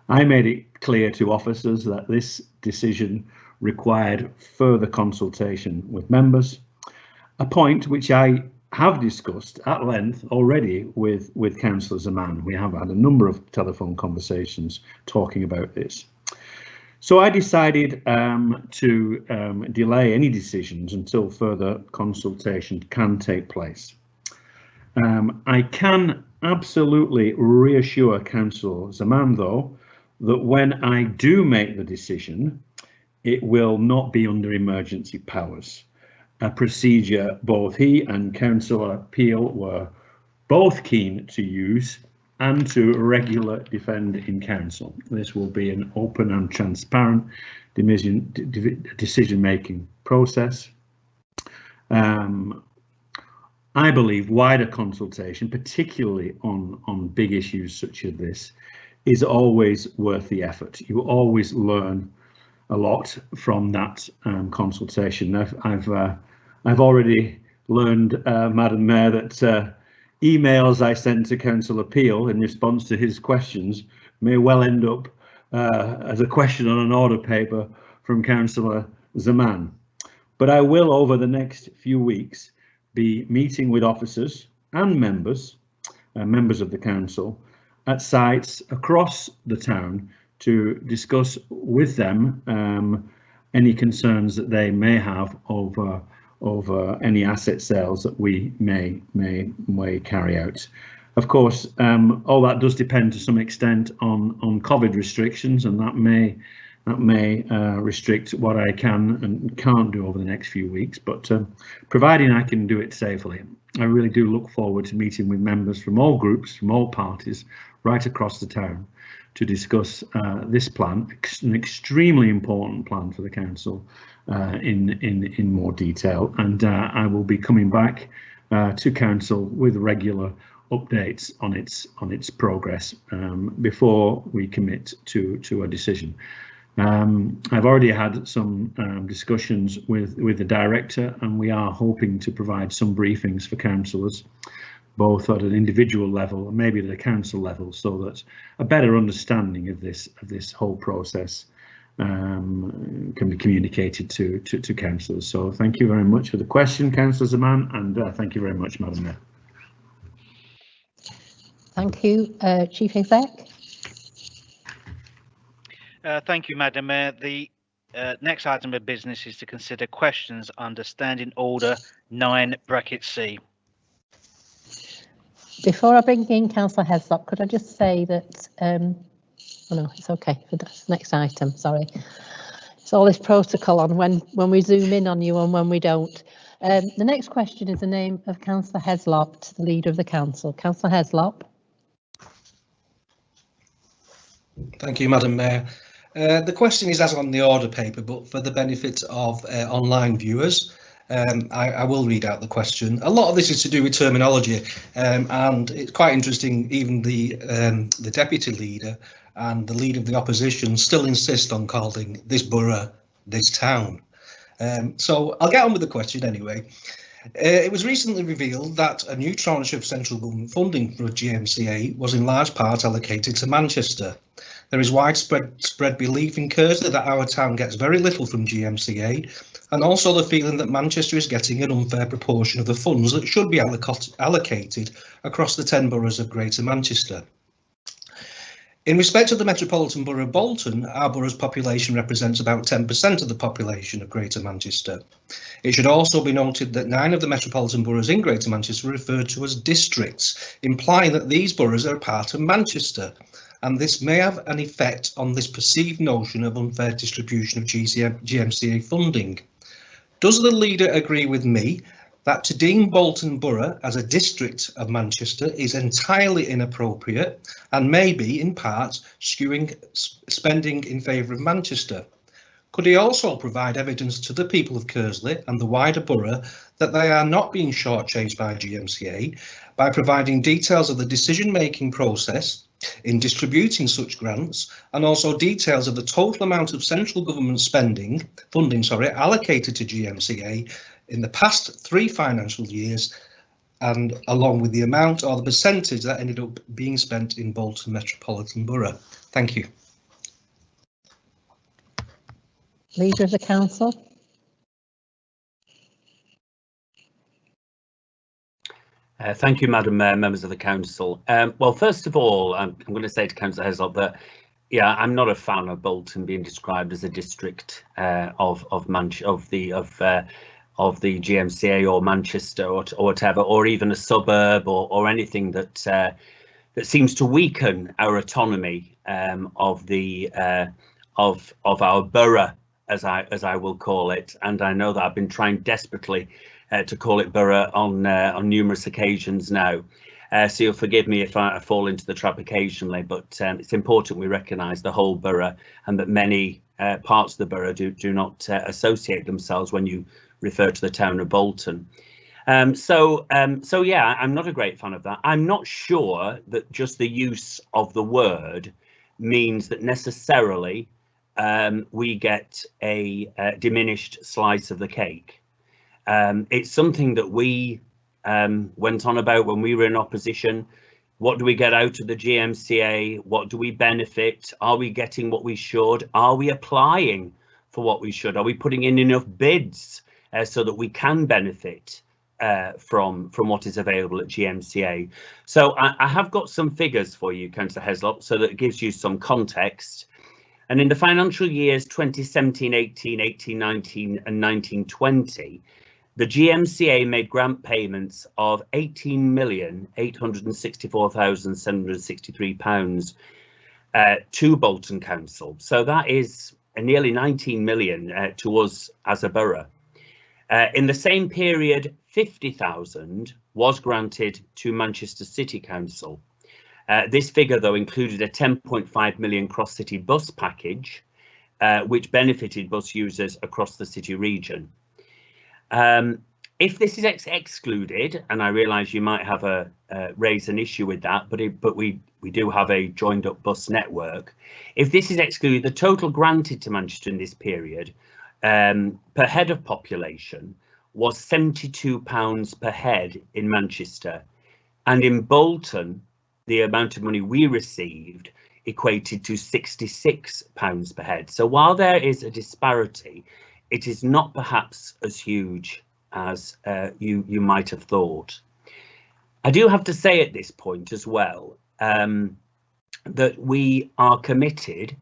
I made it clear to officers that this decision required further consultation with members, a point which I have discussed at length already with Councillor Zaman. We have had a number of telephone conversations talking about this. So I decided to delay any decisions until further consultation can take place. I can absolutely reassure Councillor Zaman, though, that when I do make the decision, it will not be under emergency powers. A procedure both he and Councillor Peel were both keen to use and to regularly defend in council. This will be an open and transparent decision-making process. I believe wider consultation, particularly on big issues such as this, is always worth the effort. You always learn a lot from that consultation. I've already learned, Madam Mayor, that emails I sent to Councillor Peel in response to his questions may well end up as a question on an order paper from Councillor Zaman. But I will, over the next few weeks, be meeting with officers and members of the council at sites across the town to discuss with them any concerns that they may have over any asset sales that we may carry out. Of course, all that does depend to some extent on COVID restrictions, and that may restrict what I can and can't do over the next few weeks. But providing I can do it safely, I really do look forward to meeting with members from all groups, from all parties, right across the town, to discuss this plan, an extremely important plan for the council, in more detail. And I will be coming back to council with regular updates on its progress before we commit to a decision. I've already had some discussions with the director, and we are hoping to provide some briefings for councillors, both at an individual level and maybe at a council level, so that a better understanding of this whole process can be communicated to councillors. So thank you very much for the question, Councillor Zaman, and thank you very much, Madam Mayor. Thank you, Chief Exec. Thank you, Madam Mayor. The next item of business is to consider questions under Standing Order 9(c). Before I bring in Councillor Heslop, could I just say that, oh no, it's okay, that's the next item, sorry. It's all this protocol on when we zoom in on you and when we don't. The next question is the name of Councillor Heslop to the Leader of the Council. Councillor Heslop. Thank you, Madam Mayor. The question is as on the order paper, but for the benefit of online viewers, I will read out the question. A lot of this is to do with terminology, and it's quite interesting. Even the deputy leader and the leader of the opposition still insist on calling this borough this town. So I'll get on with the question anyway. It was recently revealed that a new tranche of central government funding for GMCA was in large part allocated to Manchester. There is widespread belief in Kersey that our town gets very little from GMCA, and also the feeling that Manchester is getting an unfair proportion of the funds that should be allocated across the 10 boroughs of Greater Manchester. In respect of the Metropolitan Borough of Bolton, our borough's population represents about 10% of the population of Greater Manchester. It should also be noted that 9 of the metropolitan boroughs in Greater Manchester are referred to as districts, implying that these boroughs are part of Manchester, and this may have an effect on this perceived notion of unfair distribution of GMCA funding. Does the leader agree with me that to deem Bolton Borough as a district of Manchester is entirely inappropriate and may be, in part, skewing spending in favour of Manchester. Could he also provide evidence to the people of Kearsley and the wider borough that they are not being shortchanged by GMCA by providing details of the decision-making process in distributing such grants, and also details of the total amount of central government funding allocated to GMCA in the past 3 financial years, and along with the amount or the percentage that ended up being spent in Bolton Metropolitan Borough? Thank you. Leader of the Council. Thank you, Madam Mayor, members of the Council. Well, first of all, I'm going to say to Councillor Heslop that, yeah, I'm not a fan of Bolton being described as a district of the GMCA or Manchester or whatever, or even a suburb or anything that that seems to weaken our autonomy of our borough, as I will call it. And I know that I've been trying desperately to call it borough on numerous occasions now. So you'll forgive me if I fall into the trap occasionally, but it's important we recognise the whole borough, and that many parts of the borough do not associate themselves when you refer to the town of Bolton. So yeah, I'm not a great fan of that. I'm not sure that just the use of the word means that necessarily we get a diminished slice of the cake. It's something that we went on about when we were in opposition. What do we get out of the GMCA? What do we benefit? Are we getting what we should? Are we applying for what we should? Are we putting in enough bids so that we can benefit from what is available at GMCA? So I have got some figures for you, Councillor Heslop, so that it gives you some context. And in the financial years 2017-18, 18-19 and 19-20, the GMCA made grant payments of £18,864,763 to Bolton Council. So that is nearly 19 million to us as a borough. In the same period, 50,000 was granted to Manchester City Council. This figure, though, included a 10.5 million cross-city bus package, which benefited bus users across the city region. If this is excluded, and I realise you might have raise an issue with that, but we do have a joined up bus network. If this is excluded, the total granted to Manchester in this period per head of population was £72 per head in Manchester, and in Bolton the amount of money we received equated to £66 per head. So while there is a disparity, it is not perhaps as huge as you might have thought. I do have to say at this point as well that we are committed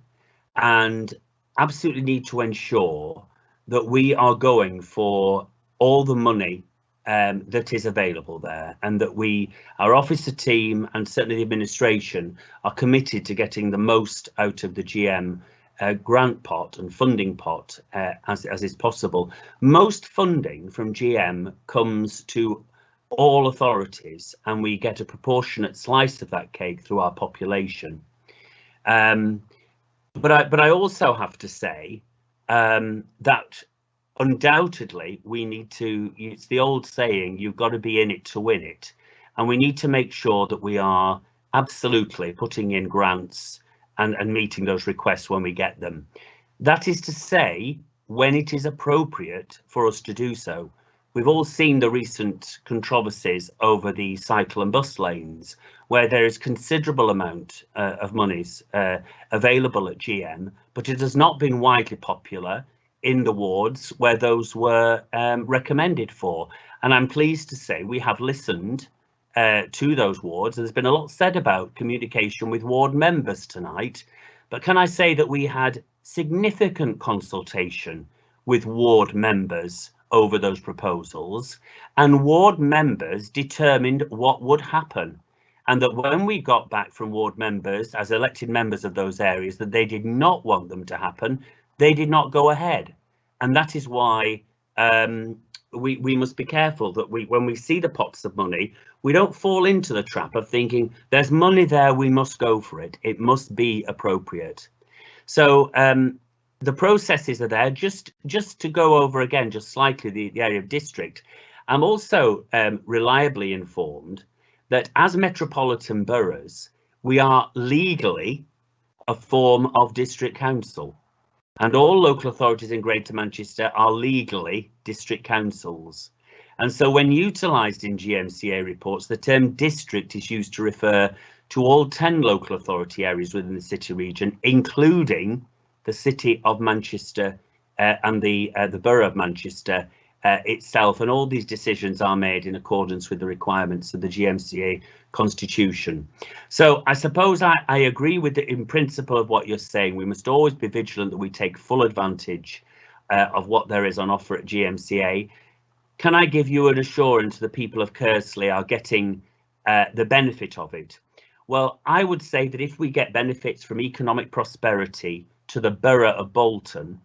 and absolutely need to ensure that we are going for all the money that is available there, and that our officer team and certainly the administration are committed to getting the most out of the GM grant pot and funding pot as is possible. Most funding from GM comes to all authorities, and we get a proportionate slice of that cake through our population. But I also have to say that undoubtedly we need to, it's the old saying, you've got to be in it to win it, and we need to make sure that we are absolutely putting in grants and meeting those requests when we get them. That is to say, when it is appropriate for us to do so. We've all seen the recent controversies over the cycle and bus lanes, where there is considerable amount of monies available at GM, but it has not been widely popular in the wards where those were recommended for. And I'm pleased to say we have listened to those wards. There's been a lot said about communication with ward members tonight, but can I say that we had significant consultation with ward members over those proposals, and ward members determined what would happen, and that when we got back from ward members as elected members of those areas that they did not want them to happen, they did not go ahead. And that is why we must be careful that when we see the pots of money, we don't fall into the trap of thinking there's money there, we must go for it. It must be appropriate. So the processes are there. Just to go over again, just slightly the area of district. I'm also reliably informed that as metropolitan boroughs, we are legally a form of district council, and all local authorities in Greater Manchester are legally district councils. And so when utilised in GMCA reports, the term district is used to refer to all 10 local authority areas within the city region, including the City of Manchester and the Borough of Manchester itself. And all these decisions are made in accordance with the requirements of the GMCA constitution. So I suppose I agree with in principle of what you're saying. We must always be vigilant that we take full advantage of what there is on offer at GMCA. Can I give you an assurance the people of Kersley are getting the benefit of it? Well, I would say that if we get benefits from economic prosperity to the borough of Bolton,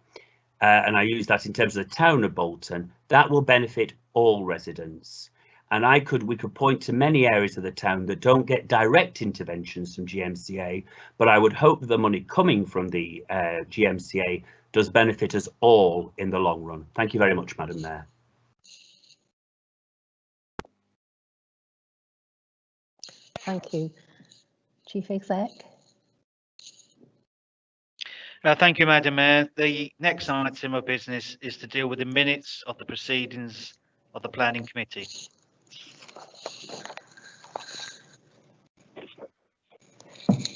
and I use that in terms of the town of Bolton, that will benefit all residents. And we could point to many areas of the town that don't get direct interventions from GMCA, but I would hope that the money coming from the GMCA does benefit us all in the long run. Thank you very much, Madam Mayor. Thank you. Chief Exec. Thank you, Madam Mayor. The next item of business is to deal with the minutes of the proceedings of the Planning Committee.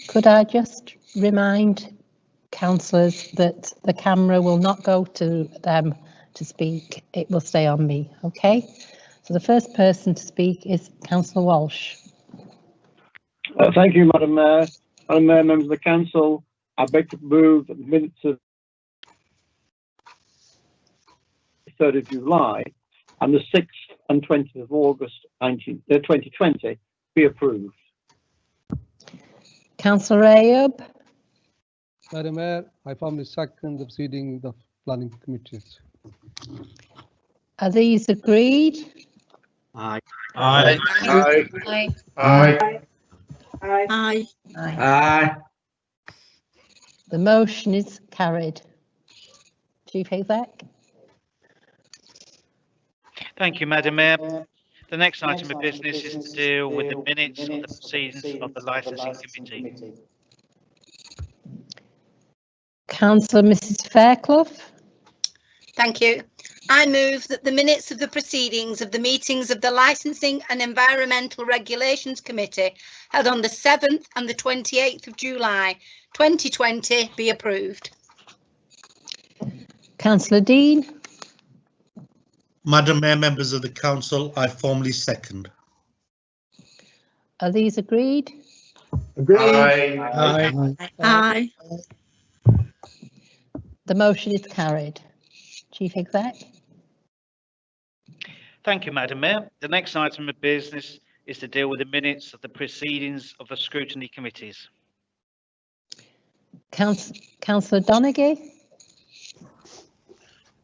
Could I just remind councillors that the camera will not go to them to speak, it will stay on me, okay? So the first person to speak is Councillor Walsh. Thank you, Madam Mayor. Madam Mayor, members of the council, I beg to move that the minutes of 3rd of July and the 6th and 20th of August 2020 be approved. Councillor Ayub. Madam Mayor, I formally second the proceedings of planning committees. Are these agreed? Aye. Aye. Aye. Aye. Aye. Aye. Aye. The motion is carried. Chief Exec. Thank you, Madam Mayor. The next item of business is to deal with the minutes of the proceedings of the Licensing Committee. Councillor Mrs Fairclough. Thank you. I move that the minutes of the proceedings of the meetings of the Licensing and Environmental Regulations Committee held on the 7th and the 28th of July 2020 be approved. Councillor Dean. Madam Mayor, members of the council, I formally second. Are these agreed? Agreed. Aye. Aye. The motion is carried. Chief Exec. Thank you, Madam Mayor. The next item of business is to deal with the minutes of the proceedings of the scrutiny committees. Councillor Donaghy.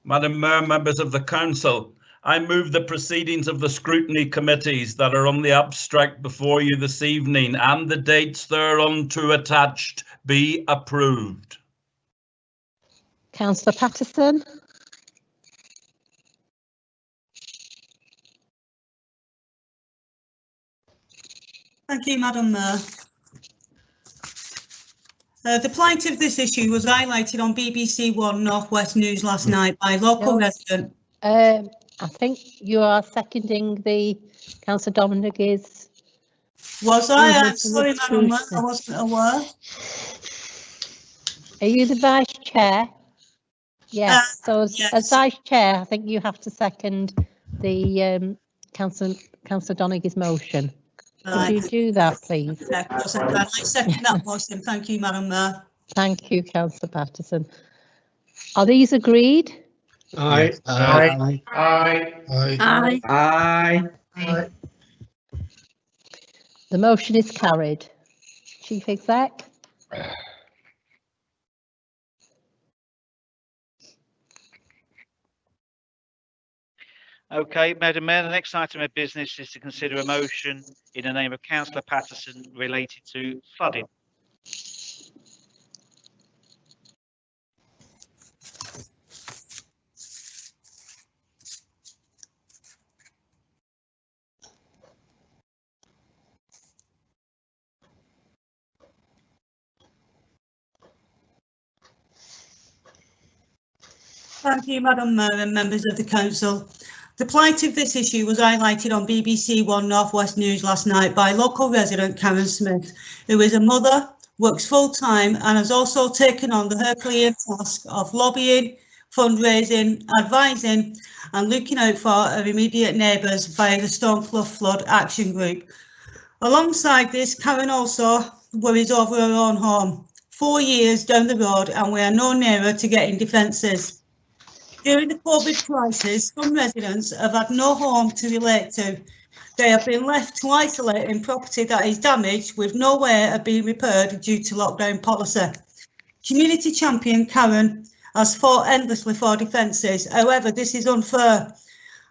Madam Mayor, members of the council, I move the proceedings of the scrutiny committees that are on the abstract before you this evening and the dates thereunto attached be approved. Councillor Patterson. Thank you, Madam Mayor. The plight of this issue was highlighted on BBC One North West News last night by local resident. I think you are seconding the Councillor Donaghy's. Was I? I'm sorry, Madam Mayor, I wasn't aware. Are you the Vice Chair? Yes. So yes. as Vice Chair, I think you have to second the Councillor Donaghy's motion. Could you do that, please? Yeah, of course I can. I second that motion. Thank you, Madam Mayor. Thank you, Councillor Patterson. Are these agreed? Aye. Aye. Aye. Aye. Aye. Aye. The motion is carried. Chief Exec. Okay, Madam Mayor, the next item of business is to consider a motion in the name of Councillor Patterson related to flooding. Thank you, Madam Mayor and members of the council. The plight of this issue was highlighted on BBC One North West News last night by local resident Karen Smith, who is a mother, works full-time and has also taken on the Herculean task of lobbying, fundraising, advising and looking out for her immediate neighbours via the Stoneclough Flood Action Group. Alongside this, Karen also worries over her own home. 4 years down the road and we are no nearer to getting defences. During the COVID crisis, some residents have had no home to relate to. They have been left to isolate in property that is damaged with no way of being repaired due to lockdown policy. Community champion Karen has fought endlessly for defences. However, this is unfair.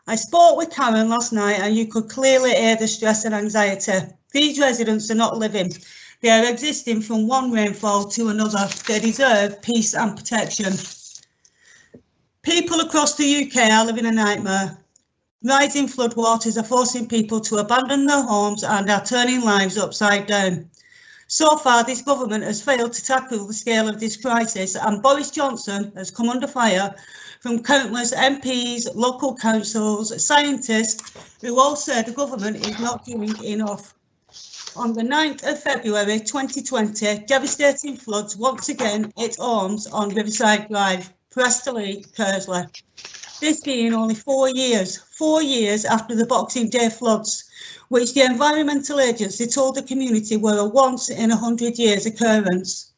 I spoke with Karen last night and you could clearly hear the stress and anxiety. These residents are not living. They are existing from one rainfall to another. They deserve peace and protection. People across the UK are living a nightmare. Rising floodwaters are forcing people to abandon their homes and are turning lives upside down. So far, this government has failed to tackle the scale of this crisis, and Boris Johnson has come under fire from countless MPs, local councils, scientists, who all say the government is not doing enough. On the 9th of February 2020, devastating floods once again hit homes on Riverside Drive, Preston, Kersley. This being only 4 years after the Boxing Day floods, which the Environmental Agency told the community were a once in 100 years occurrence.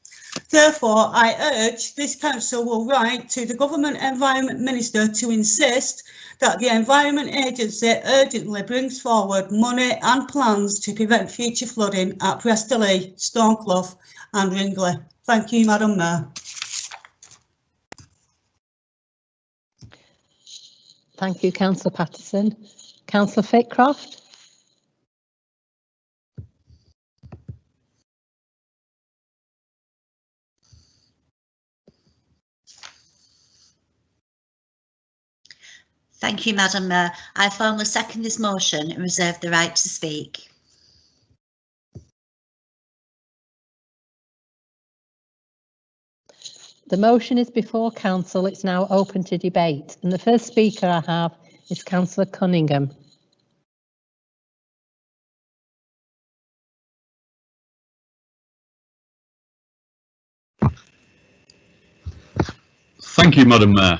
Therefore, I urge this council will write to the Government Environment Minister to insist that the Environment Agency urgently brings forward money and plans to prevent future flooding at Preston, Stoneclough and Ringley. Thank you, Madam Mayor. Thank you, Councillor Patterson. Councillor Fitcroft. Thank you, Madam Mayor. I formally second this motion and reserve the right to speak. The motion is before council. It's now open to debate. And the first speaker I have is Councillor Cunningham. Thank you, Madam Mayor.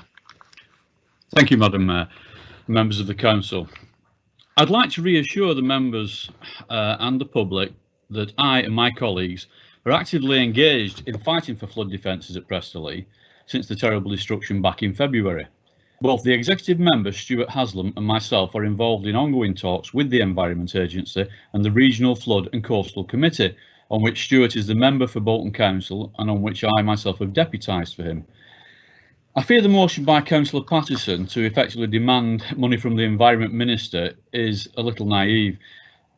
Thank you, Madam Mayor, members of the council. I'd like to reassure the members and the public that I and my colleagues are actively engaged in fighting for flood defences at Preston since the terrible destruction back in February. Both the executive member Stuart Haslam and myself are involved in ongoing talks with the Environment Agency and the Regional Flood and Coastal Committee, on which Stuart is the member for Bolton Council and on which I myself have deputised for him. I fear the motion by Councillor Patterson to effectively demand money from the Environment Minister is a little naive.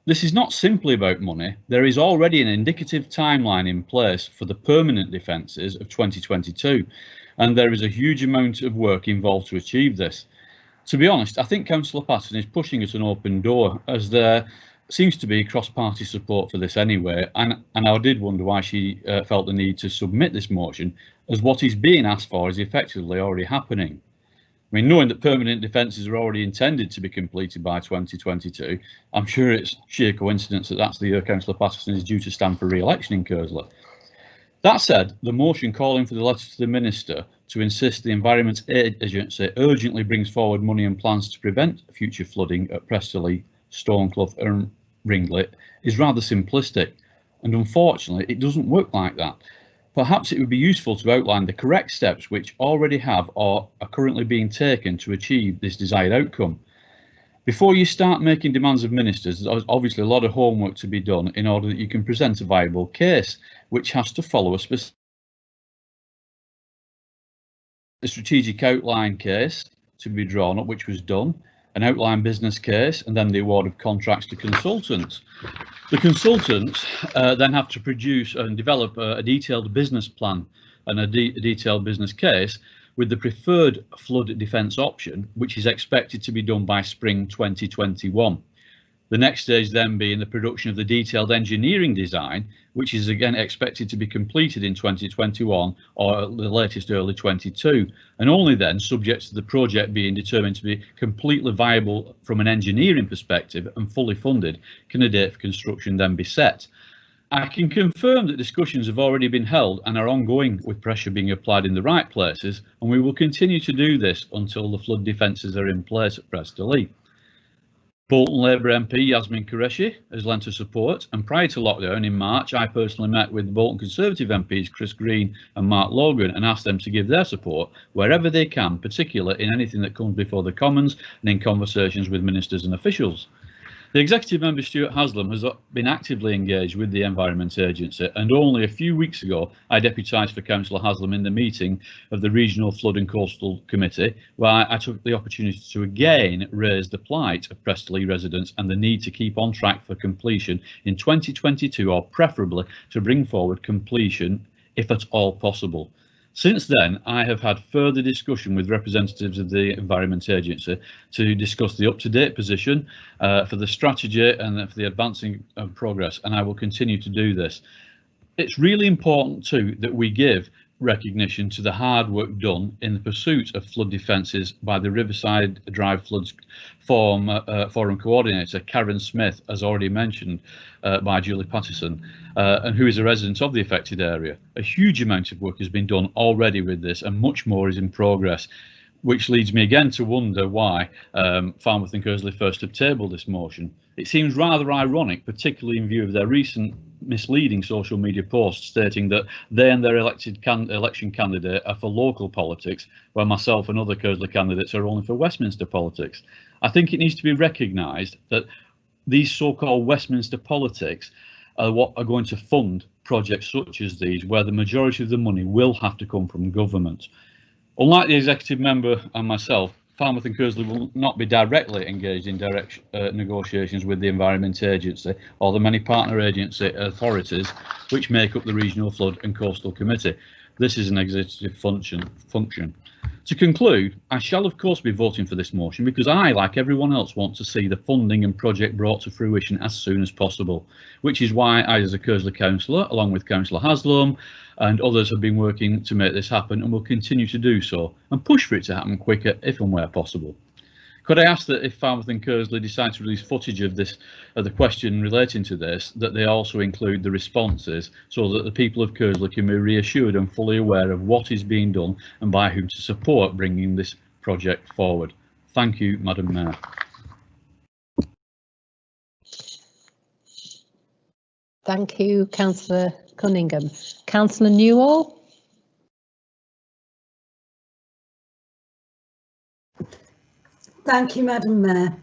This is not simply about money. There is already an indicative timeline in place for the permanent defences of 2022, and there is a huge amount of work involved to achieve this. To be honest, I think Councillor Patterson is pushing at an open door, as there seems to be cross-party support for this anyway, and I did wonder why she felt the need to submit this motion, as what is being asked for is effectively already happening. I mean, knowing that permanent defences are already intended to be completed by 2022, I'm sure it's sheer coincidence that that's the year Councillor Patterson is due to stand for re-election in Kersley. That said, the motion calling for the letter to the Minister to insist the Environment Agency urgently brings forward money and plans to prevent future flooding at Preston, Stoneclough and Ringley is rather simplistic, and unfortunately it doesn't work like that. Perhaps it would be useful to outline the correct steps which already have or are currently being taken to achieve this desired outcome. Before you start making demands of ministers, there's obviously a lot of homework to be done in order that you can present a viable case, which has to follow a strategic outline case to be drawn up, which was done. an outline business case, and then the award of contracts to consultants. The consultants then have to produce and develop a detailed business plan and a detailed business case with the preferred flood defence option, which is expected to be done by spring 2021. The next stage then being the production of the detailed engineering design, which is again expected to be completed in 2021 or at the latest early 22, and only then, subject to the project being determined to be completely viable from an engineering perspective and fully funded, can a date for construction then be set. I can confirm that discussions have already been held and are ongoing, with pressure being applied in the right places, and we will continue to do this until the flood defences are in place at Preston. Bolton Labour MP Yasmin Qureshi has lent her support, and prior to lockdown in March, I personally met with Bolton Conservative MPs Chris Green and Mark Logan and asked them to give their support wherever they can, particularly in anything that comes before the Commons and in conversations with ministers and officials. The Executive Member Stuart Haslam has been actively engaged with the Environment Agency, and only a few weeks ago I deputised for Councillor Haslam in the meeting of the Regional Flood and Coastal Committee, where I took the opportunity to again raise the plight of Preston residents and the need to keep on track for completion in 2022, or preferably to bring forward completion if at all possible. Since then, I have had further discussion with representatives of the Environment Agency to discuss the up-to-date position for the strategy and for the advancing of progress, and I will continue to do this. It's really important too that we give recognition to the hard work done in the pursuit of flood defences by the Riverside Drive Floods Forum coordinator Karen Smith, as already mentioned by Julie Pattison, and who is a resident of the affected area. A huge amount of work has been done already with this, and much more is in progress, which leads me again to wonder why Falmouth and Kearsley first have tabled this motion. It seems rather ironic, particularly in view of their recent misleading social media posts stating that they and their election candidate are for local politics, where myself and other Kearsley candidates are only for Westminster politics. I think it needs to be recognised that these so-called Westminster politics are what are going to fund projects such as these, where the majority of the money will have to come from government. Unlike the executive member and myself, Falmouth and Kearsley will not be directly engaged in negotiations with the Environment Agency or the many partner agency authorities which make up the Regional Flood and Coastal Committee. This is an executive function. To conclude, I shall of course be voting for this motion because I, like everyone else, want to see the funding and project brought to fruition as soon as possible, which is why I, as a Kearsley councillor, along with Councillor Haslam and others, have been working to make this happen and will continue to do so and push for it to happen quicker if and where possible. Could I ask that if Falmouth and Kearsley decide to release footage of this, the question relating to this, that they also include the responses so that the people of Kearsley can be reassured and fully aware of what is being done and by whom to support bringing this project forward. Thank you, Madam Mayor. Thank you, Councillor Cunningham. Councillor Newall. Thank you, Madam Mayor.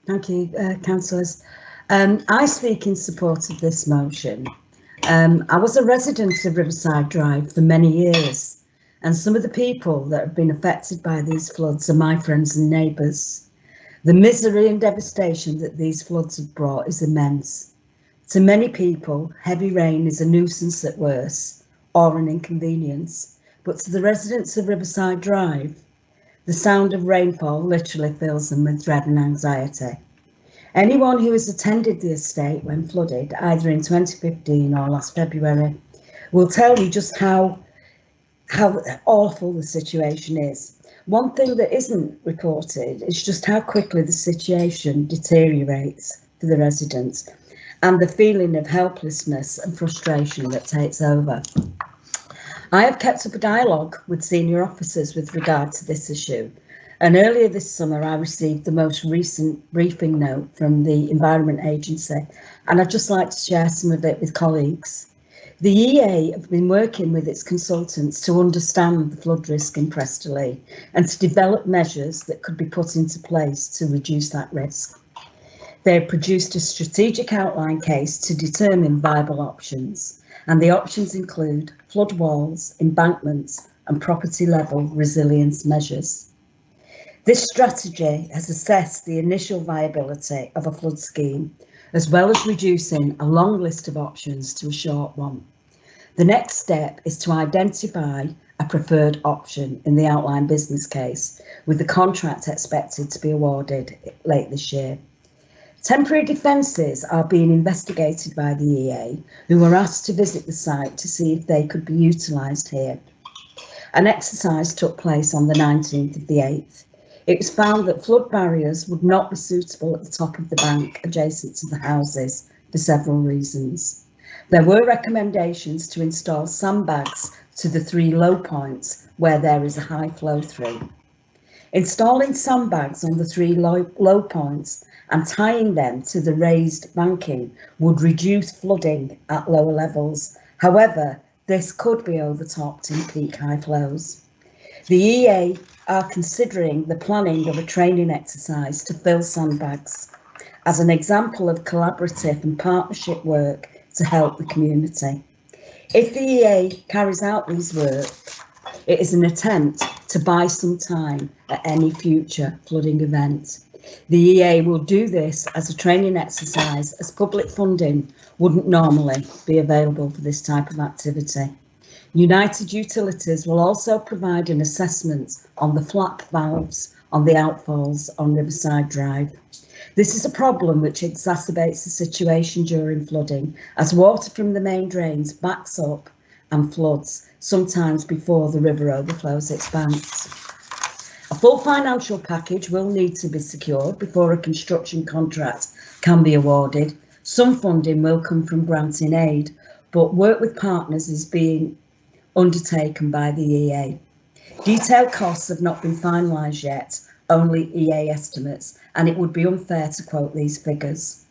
Thank you, councillors. I speak in support of this motion. I was a resident of Riverside Drive for many years, and some of the people that have been affected by these floods are my friends and neighbours. The misery and devastation that these floods have brought is immense. To many people, heavy rain is a nuisance at worst, or an inconvenience, but to the residents of Riverside Drive, the sound of rainfall literally fills them with dread and anxiety. Anyone who has attended the estate when flooded, either in 2015 or last February, will tell you just how awful the situation is. One thing that isn't reported is just how quickly the situation deteriorates for the residents and the feeling of helplessness and frustration that takes over. I have kept up a dialogue with senior officers with regard to this issue, and earlier this summer I received the most recent briefing note from the Environment Agency, and I'd just like to share some of it with colleagues. The EA have been working with its consultants to understand the flood risk in Preston and to develop measures that could be put into place to reduce that risk. They have produced a strategic outline case to determine viable options, and the options include flood walls, embankments and property level resilience measures. This strategy has assessed the initial viability of a flood scheme, as well as reducing a long list of options to a short one. The next step is to identify a preferred option in the outline business case, with the contract expected to be awarded late this year. Temporary defences are being investigated by the EA, who were asked to visit the site to see if they could be utilised here. An exercise took place on the 19th of the 8th. It was found that flood barriers would not be suitable at the top of the bank adjacent to the houses for several reasons. There were recommendations to install sandbags to the 3 low points where there is a high flow through. Installing sandbags on the 3 low points and tying them to the raised banking would reduce flooding at lower levels. However, this could be overtopped in peak high flows. The EA are considering the planning of a training exercise to fill sandbags as an example of collaborative and partnership work to help the community. If the EA carries out these work, it is an attempt to buy some time at any future flooding event. The EA will do this as a training exercise, as public funding wouldn't normally be available for this type of activity. United Utilities will also provide an assessment on the flap valves on the outfalls on Riverside Drive. This is a problem which exacerbates the situation during flooding, as water from the main drains backs up and floods, sometimes before the river overflows its banks. A full financial package will need to be secured before a construction contract can be awarded. Some funding will come from granting aid, but work with partners is being undertaken by the EA. Detailed costs have not been finalised yet, only EA estimates, and it would be unfair to quote these figures.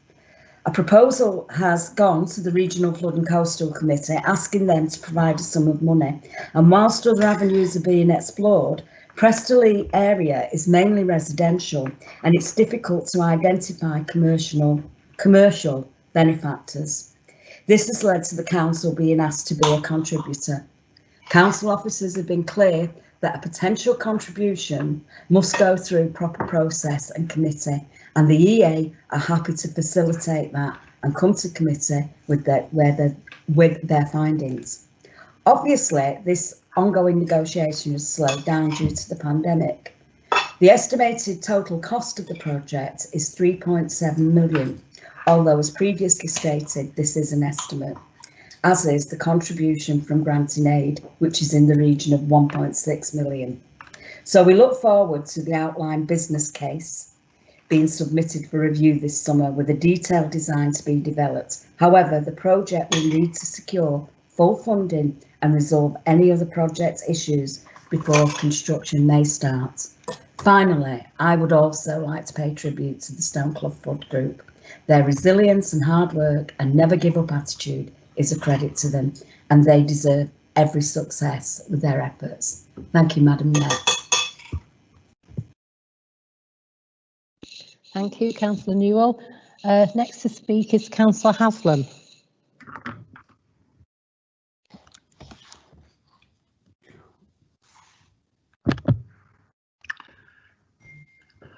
A proposal has gone to the Regional Flood and Coastal Committee, asking them to provide a sum of money, and whilst other avenues are being explored, Preston area is mainly residential and it's difficult to identify commercial benefactors. This has led to the council being asked to be a contributor. Council officers have been clear that a potential contribution must go through proper process and committee, and the EA are happy to facilitate that and come to committee with their findings. Obviously, this ongoing negotiation has slowed down due to the pandemic. The estimated total cost of the project is 3.7 million, although as previously stated, this is an estimate, as is the contribution from granting aid, which is in the region of 1.6 million. So we look forward to the outline business case being submitted for review this summer with a detailed design to be developed. However, the project will need to secure full funding and resolve any other project issues before construction may start. Finally, I would also like to pay tribute to the Stoneclough Flood Group. Their resilience and hard work and never give up attitude is a credit to them, and they deserve every success with their efforts. Thank you, Madam Mayor. Thank you, Councillor Newell. Next to speak is Councillor Haslam.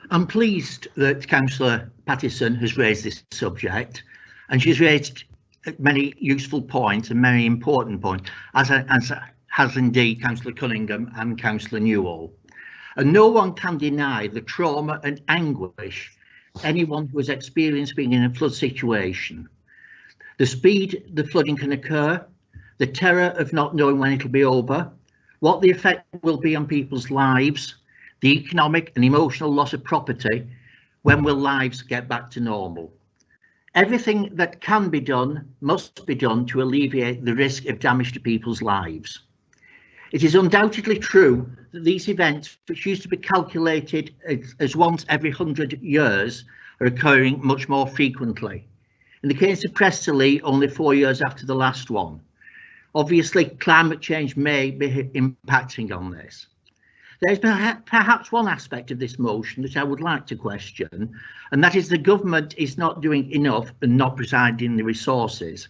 I'm pleased that Councillor Pattison has raised this subject, and she's raised many useful points and many important points, as has indeed Councillor Cunningham and Councillor Newell. And no one can deny the trauma and anguish anyone who has experienced being in a flood situation. The speed the flooding can occur, the terror of not knowing when it'll be over, what the effect will be on people's lives, the economic and emotional loss of property, when will lives get back to normal? Everything that can be done must be done to alleviate the risk of damage to people's lives. It is undoubtedly true that these events, which used to be calculated as once every 100 years, are occurring much more frequently. In the case of Preston, only 4 years after the last one. Obviously, climate change may be impacting on this. There's perhaps one aspect of this motion that I would like to question, and that is the government is not doing enough and not providing the resources.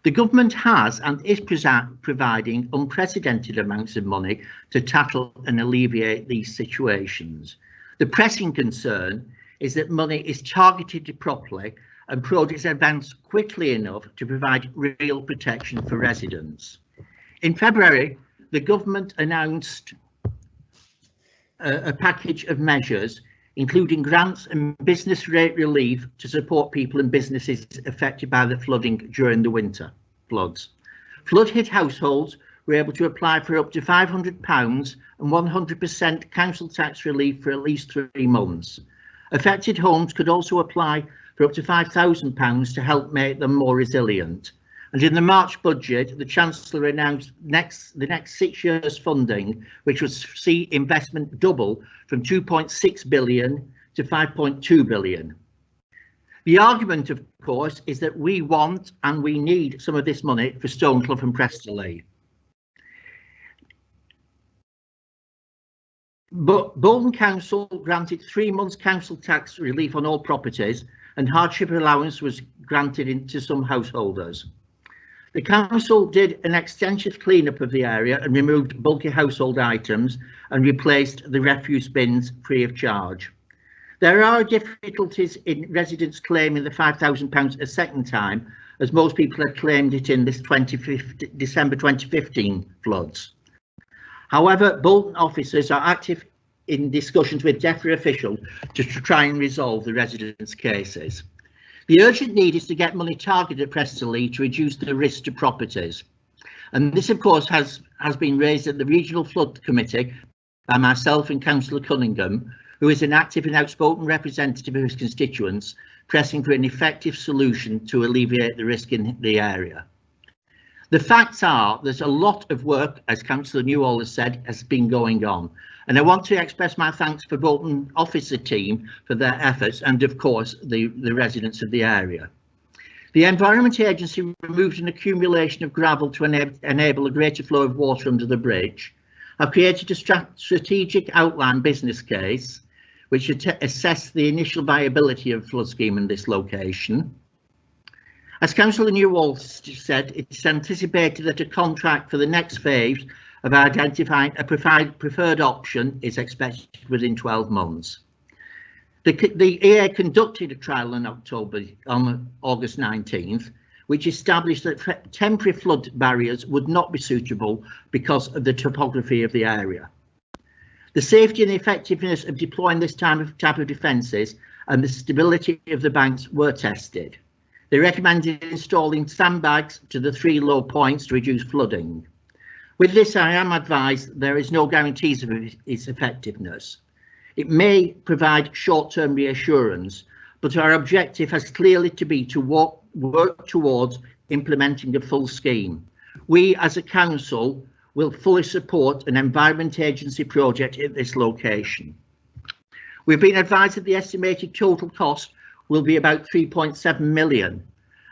The government has and is providing unprecedented amounts of money to tackle and alleviate these situations. The pressing concern is that money is targeted properly and projects advance quickly enough to provide real protection for residents. In February, the government announced a package of measures, including grants and business rate relief to support people and businesses affected by the flooding during the winter floods. Flood-hit households were able to apply for up to £500 and 100% council tax relief for at least 3 months. Affected homes could also apply for up to £5,000 to help make them more resilient. And in the March budget, the Chancellor announced the next 6 years funding, which would see investment double from 2.6 billion to 5.2 billion. The argument, of course, is that we want and we need some of this money for Stoneclough and Prestonleigh. But Bolton Council granted 3 months council tax relief on all properties, and hardship allowance was granted to some householders. The council did an extensive clean-up of the area and removed bulky household items and replaced the refuse bins free of charge. There are difficulties in residents claiming the £5,000 a second time, as most people had claimed it in this December 2015 floods. However, Bolton officers are active in discussions with DEFRA officials to try and resolve the residents' cases. The urgent need is to get money targeted at Prestonleigh to reduce the risk to properties. And this, of course, has been raised at the Regional Flood Committee by myself and Councillor Cunningham, who is an active and outspoken representative of his constituents, pressing for an effective solution to alleviate the risk in the area. The facts are there's a lot of work, as Councillor Newall has said, has been going on. And I want to express my thanks for Bolton officer team for their efforts and, of course, the residents of the area. The Environment Agency removed an accumulation of gravel to enable a greater flow of water under the bridge. I've created a strategic outline business case which should assess the initial viability of a flood scheme in this location. As Councillor Newall said, it's anticipated that a contract for the next phase of identifying a preferred option is expected within 12 months. The EA conducted a trial on August 19th, which established that temporary flood barriers would not be suitable because of the topography of the area. The safety and effectiveness of deploying this type of defences and the stability of the banks were tested. They recommended installing sandbags to the 3 low points to reduce flooding. With this, I am advised there is no guarantees of its effectiveness. It may provide short-term reassurance, but our objective has clearly to be to work towards implementing a full scheme. We, as a council, will fully support an Environment Agency project at this location. We've been advised that the estimated total cost will be about 3.7 million,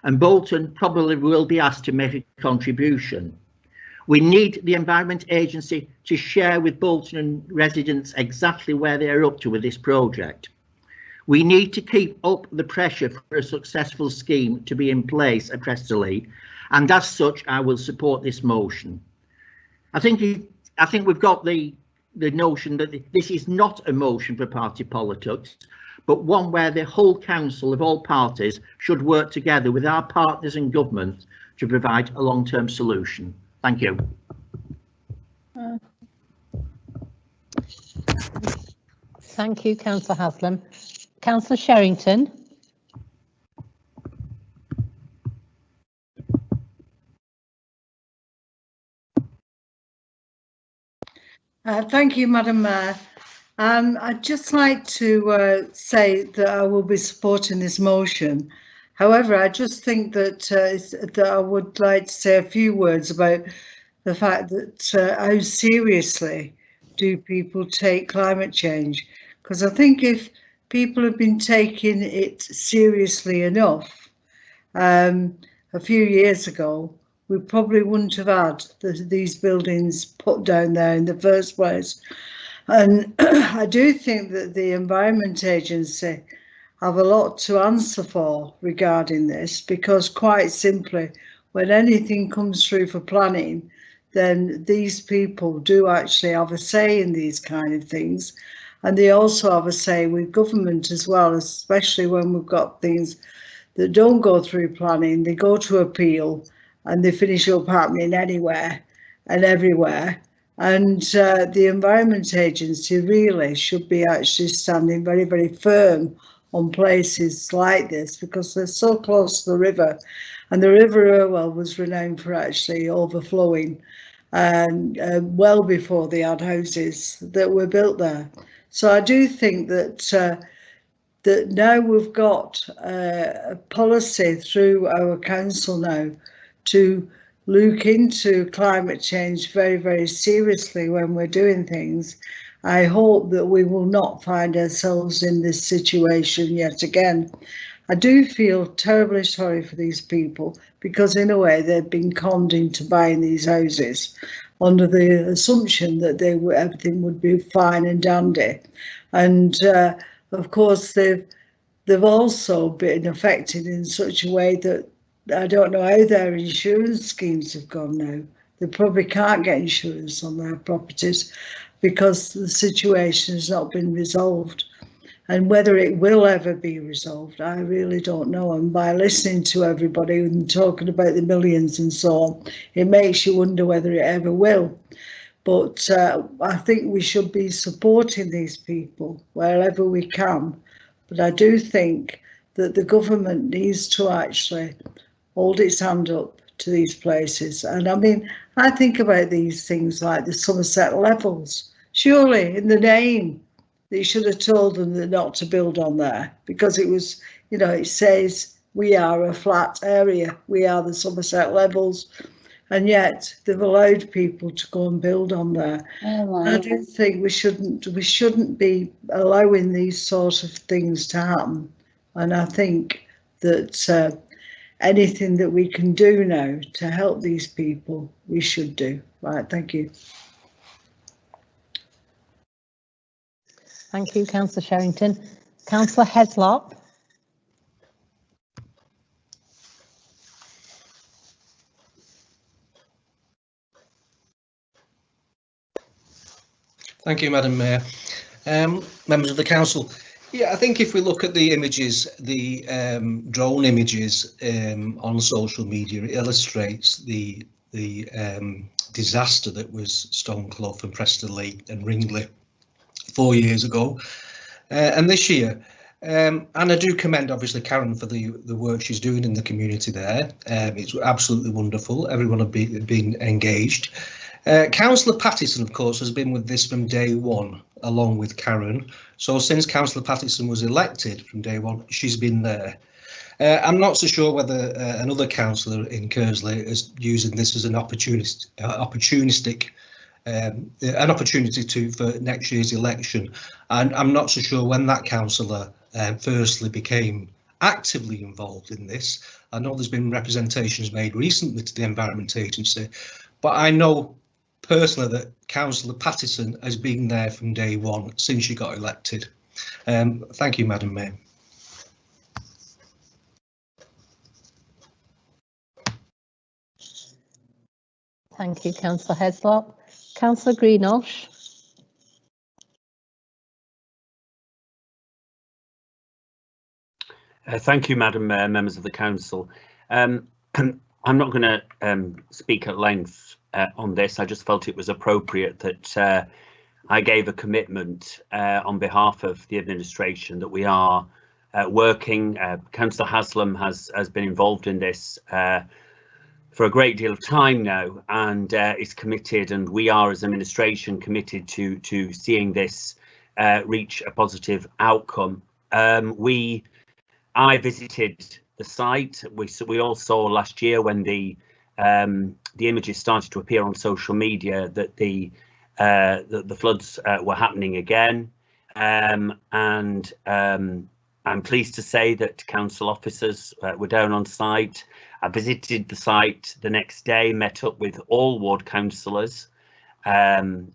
and Bolton probably will be asked to make a contribution. We need the Environment Agency to share with Bolton and residents exactly where they are up to with this project. We need to keep up the pressure for a successful scheme to be in place at Prestonleigh, and as such, I will support this motion. I think we've got the notion that this is not a motion for party politics, but one where the whole council of all parties should work together with our partners in government to provide a long-term solution. Thank you. Thank you, Councillor Haslam. Councillor Sherrington. Thank you, Madam Mayor. I'd just like to say that I will be supporting this motion. However, I just think that I would like to say a few words about the fact that how seriously do people take climate change? Because I think if people have been taking it seriously enough, a few years ago, we probably wouldn't have had these buildings put down there in the first place. And I do think that the Environment Agency have a lot to answer for regarding this, because quite simply, when anything comes through for planning, then these people do actually have a say in these kind of things. and they also have a say with government as well, especially when we've got things that don't go through planning, they go to appeal and they finish up happening anywhere and everywhere. And the Environment Agency really should be actually standing very, very firm on places like this because they're so close to the river. And the River Irwell was renowned for actually overflowing and well before they had houses that were built there. So I do think that that now we've got a policy through our council now to look into climate change very, very seriously when we're doing things. I hope that we will not find ourselves in this situation yet again. I do feel terribly sorry for these people because in a way they've been conned into buying these houses under the assumption that everything would be fine and dandy. And of course they've also been affected in such a way that I don't know how their insurance schemes have gone now. They probably can't get insurance on their properties because the situation has not been resolved. And whether it will ever be resolved, I really don't know. And by listening to everybody and talking about the millions and so on, it makes you wonder whether it ever will. But I think we should be supporting these people wherever we can. But I do think that the government needs to actually hold its hand up to these places. And I mean, I think about these things like the Somerset levels. Surely in the name, they should have told them that not to build on there because it was, you know, it says we are a flat area, we are the Somerset levels, and yet they've allowed people to go and build on there. I do think we shouldn't be allowing these sort of things to happen. And I think that anything that we can do now to help these people, we should do. Right, thank you. Thank you, Councillor Sherrington. Councillor Heslop. Thank you, Madam Mayor. Members of the council. Yeah, I think if we look at the images, the drone images on social media, it illustrates the disaster that was Stoneclough and Prestonleigh and Ringley 4 years ago, and this year. And I do commend obviously Karen for the work she's doing in the community there. It's absolutely wonderful. Everyone have been engaged. Councillor Pattison, of course, has been with this from day one, along with Karen. So since Councillor Pattison was elected from day one, she's been there. I'm not so sure whether another councillor in Kersley is using this as an opportunity for next year's election. And I'm not so sure when that councillor firstly became actively involved in this. I know there's been representations made recently to the Environment Agency, but I know personally that Councillor Pattison has been there from day one since she got elected. Thank you, Madam Mayor. Thank you, Councillor Heslop. Councillor Greenosh. Thank you, Madam Mayor, members of the council. I'm not going to speak at length on this. I just felt it was appropriate that I gave a commitment on behalf of the administration that we are working. Councillor Haslam has been involved in this for a great deal of time now and is committed, and we are as administration committed to seeing this reach a positive outcome. I visited the site. We all saw last year when the images started to appear on social media that the floods were happening again, and I'm pleased to say that council officers were down on site. I visited the site the next day, met up with all ward councillors, and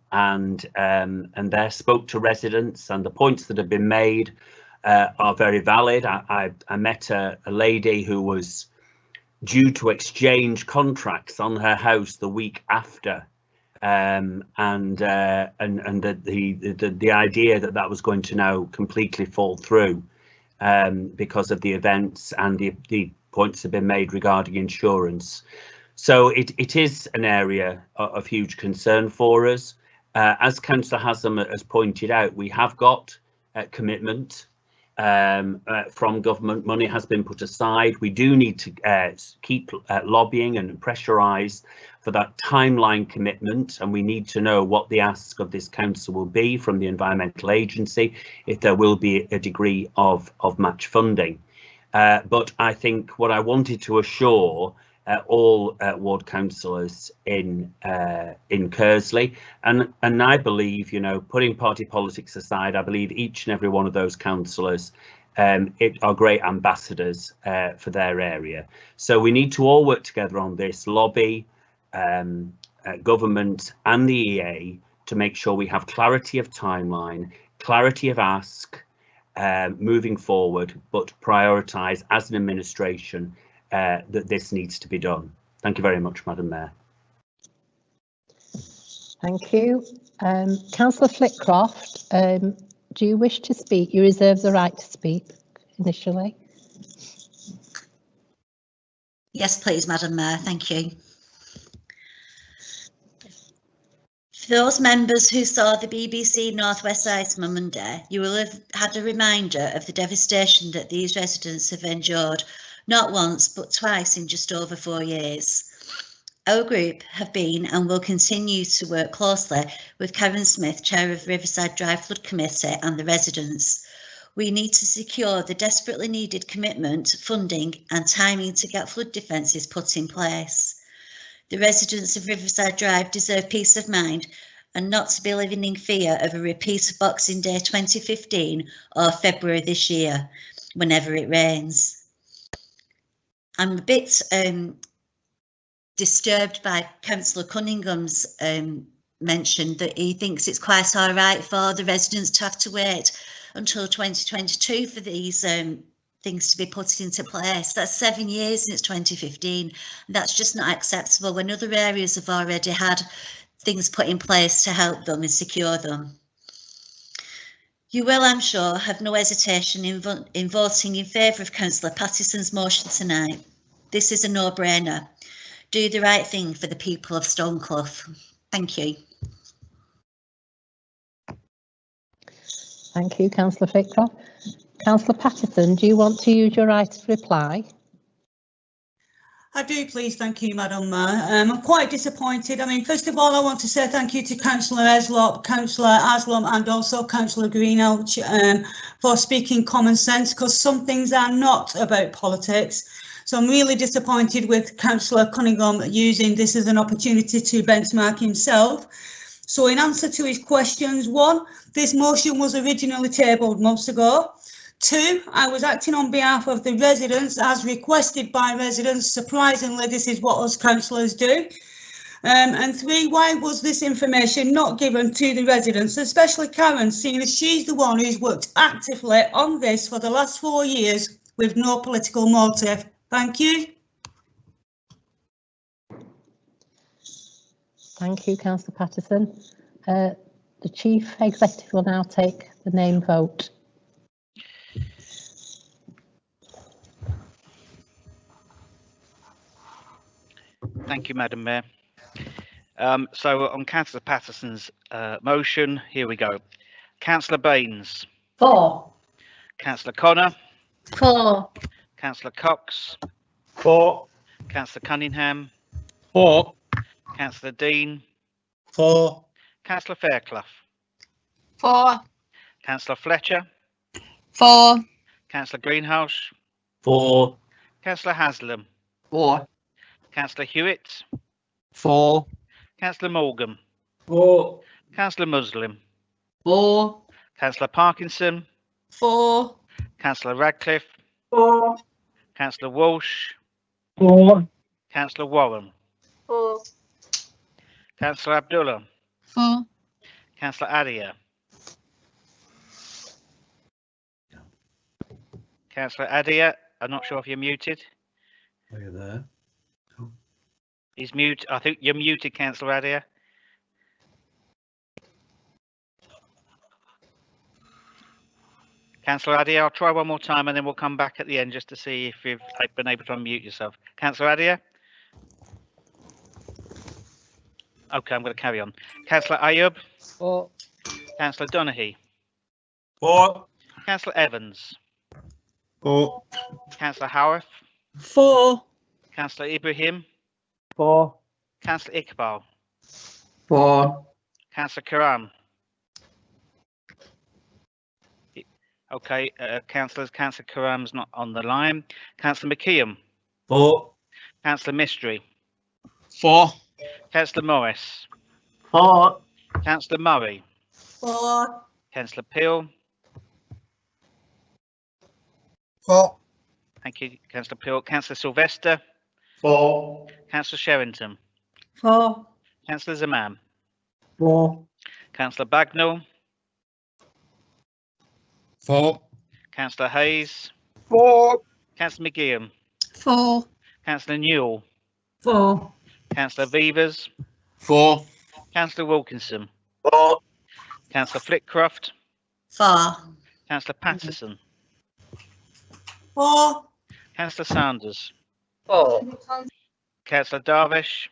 there spoke to residents, and the points that have been made are very valid. I met a lady who was due to exchange contracts on her house the week after and the idea that that was going to now completely fall through because of the events and the points have been made regarding insurance. So it is an area of huge concern for us. As Councillor Haslam has pointed out, we have got commitment from government. Money has been put aside. We do need to keep lobbying and pressurise for that timeline commitment, and we need to know what the ask of this council will be from the Environmental Agency, if there will be a degree of match funding. But I think what I wanted to assure all ward councillors in Kersley, and I believe, you know, putting party politics aside, I believe each and every one of those councillors are great ambassadors for their area. So we need to all work together on this, lobby, government and the EA, to make sure we have clarity of timeline, clarity of ask moving forward, but prioritise as an administration that this needs to be done. Thank you very much, Madam Mayor. Thank you. Councillor Flitcroft, do you wish to speak? You reserve the right to speak initially. Yes, please, Madam Mayor. Thank you. For those members who saw the BBC North West item on Monday, you will have had a reminder of the devastation that these residents have endured, not once but twice in just over 4 years. Our group have been and will continue to work closely with Karen Smith, Chair of Riverside Drive Flood Committee, and the residents. We need to secure the desperately needed commitment, funding and timing to get flood defences put in place. The residents of Riverside Drive deserve peace of mind and not to be living in fear of a repeat of Boxing Day 2015 or February this year, whenever it rains. I'm a bit disturbed by Councillor Cunningham's mention that he thinks it's quite all right for the residents to have to wait until 2022 for these things to be put into place. That's 7 years since 2015. That's just not acceptable when other areas have already had things put in place to help them and secure them. You will, I'm sure, have no hesitation in voting in favour of Councillor Pattison's motion tonight. This is a no-brainer. Do the right thing for the people of Stoneclough. Thank you. Thank you, Councillor Flitcroft. Councillor Pattison, do you want to use your right to reply? I do, please. Thank you, Madam Mayor. I'm quite disappointed. I mean, first of all, I want to say thank you to Councillor Haslam and also Councillor Greenouch for speaking common sense, because some things are not about politics. So I'm really disappointed with Councillor Cunningham using this as an opportunity to benchmark himself. So in answer to his questions, 1, this motion was originally tabled months ago. 2, I was acting on behalf of the residents as requested by residents. Surprisingly, this is what us councillors do. And 3, why was this information not given to the residents, especially Karen, seeing as she's the one who's worked actively on this for the last 4 years with no political motive? Thank you. Thank you, Councillor Pattison. The Chief Executive will now take the name vote. Thank you, Madam Mayor. So on Councillor Pattison's motion, here we go. Councillor Baines. 4. Councillor Connor. 4. Councillor Cox. 4. Councillor Cunningham. 4. Councillor Dean. 4. Councillor Fairclough. 4. Councillor Fletcher. 4. Councillor Greenhouse. 4. Councillor Haslam. 4. Councillor Hewitt. 4. Councillor Morgan. 4. Councillor Muslim. 4. Councillor Parkinson. 4. Councillor Radcliffe. 4. Councillor Walsh. 4. Councillor Warren. 4. Councillor Abdullah. 4. Councillor Adia. Councillor Adia, I'm not sure if you're muted. Are you there? He's mute. I think you're muted, Councillor Adia. Councillor Adia, I'll try one more time and then we'll come back at the end just to see if you've been able to unmute yourself. Councillor Adia? Okay, I'm going to carry on. Councillor Ayub? For. Councillor Donaghy? For. Councillor Evans? For. Councillor Howarth? For. Councillor Ibrahim? For. Councillor Iqbal? For. Councillor Karam? Okay, Councillor Karam's not on the line. Councillor McKeon? For. Councillor Mystery? For. Councillor Morris? For. Councillor Murray? For. Councillor Peel? For. Thank you, Councillor Peel. Councillor Sylvester? For. Councillor Sherrington? For. Councillor Zaman? For. Councillor Bagnall? For. Councillor Hayes? For. Councillor McGeehan? For. Councillor Newell? For. Councillor Vivers? For. Councillor Wilkinson? For. Councillor Flitcroft? For. Councillor Patterson? For. Councillor Sanders? For. Councillor Darvish?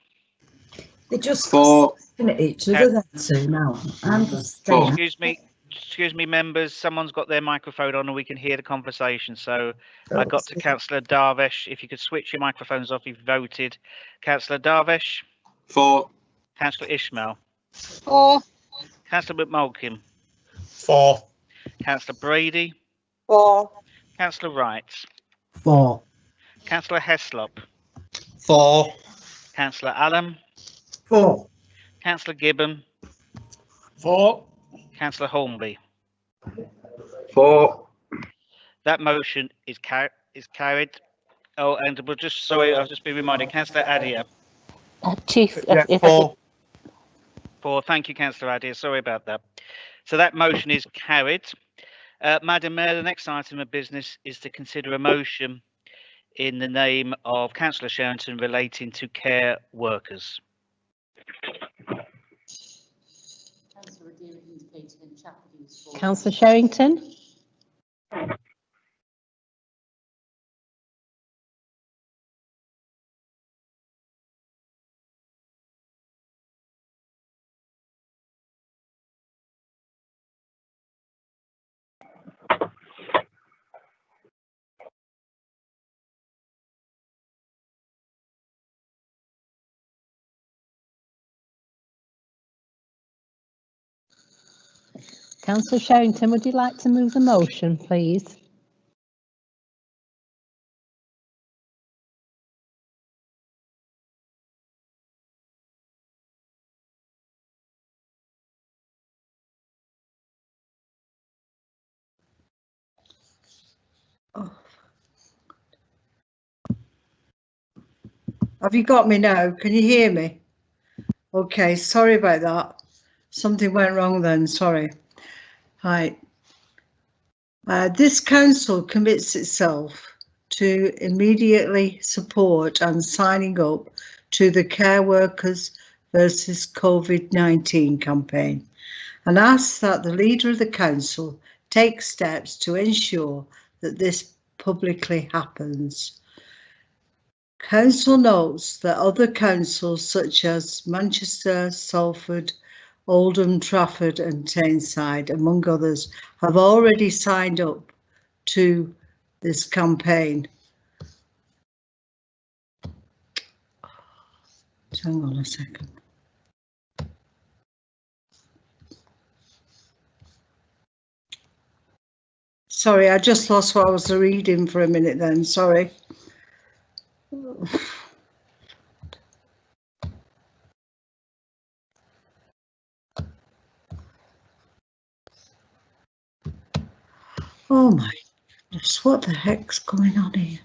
They just For. looking at each other then too now. I'm just saying. Excuse me, members. Someone's got their microphone on and we can hear the conversation. So I got to Councillor Darvish. If you could switch your microphones off, you've voted. Councillor Darvish? For. Councillor Ishmael? For. Councillor McMulkin? For. Councillor Brady? For. Councillor Wright? For. Councillor Heslop? For. Councillor Allen? For. Councillor Gibbon? For. Councillor Hornby? For. That motion is carried. Oh, and we'll just, sorry, I've just been reminded, Councillor Adia? Chief, Yeah, for. For, thank you, Councillor Adia, sorry about that. So that motion is carried. Madam Mayor, the next item of business is to consider a motion in the name of Councillor Sherrington relating to care workers. Councillor Sherrington? Councillor Sherrington, would you like to move the motion, please? Oh. Have you got me now? Can you hear me? Okay, sorry about that. Something went wrong then, sorry. Hi. This council commits itself to immediately support and signing up to the Care Workers versus COVID-19 campaign and asks that the leader of the council take steps to ensure that this publicly happens. Council notes that other councils such as Manchester, Salford, Oldham, Trafford and Tameside, among others, have already signed up to this campaign. Hang on a second. Sorry, I just lost what I was reading for a minute then, sorry. Oh my goodness, what the heck's going on here?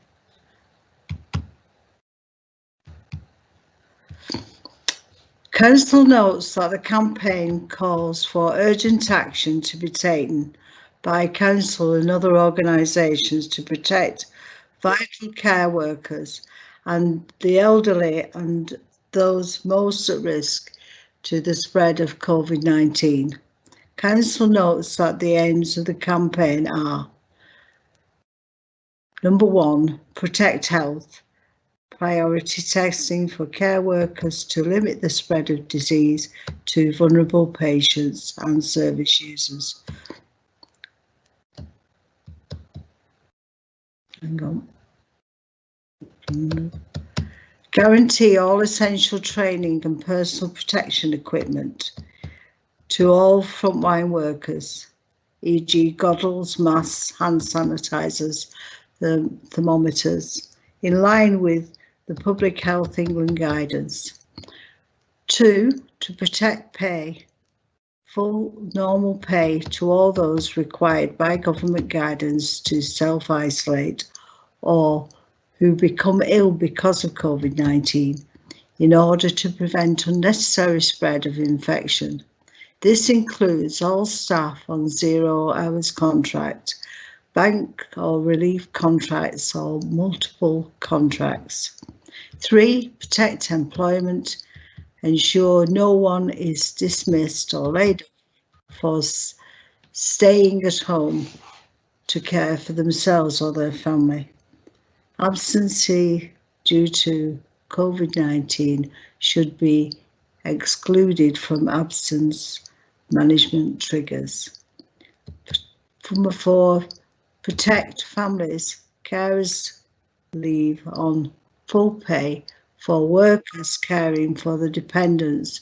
Council notes that the campaign calls for urgent action to be taken by council and other organisations to protect vital care workers and the elderly and those most at risk to the spread of COVID-19. Council notes that the aims of the campaign are Number 1, protect health. Priority testing for care workers to limit the spread of disease to vulnerable patients and service users. Hang on. Guarantee all essential training and personal protection equipment to all frontline workers, e.g. goggles, masks, hand sanitisers, thermometers, in line with the Public Health England guidance. 2, to protect pay, full normal pay to all those required by government guidance to self-isolate or who become ill because of COVID-19 in order to prevent unnecessary spread of infection. This includes all staff on 0 hours contract, bank or relief contracts or multiple contracts. 3, protect employment, ensure no one is dismissed or laid off for staying at home to care for themselves or their family. Absentee due to COVID-19 should be excluded from absence management triggers. Number 4, protect families, carers leave on full pay for workers caring for the dependents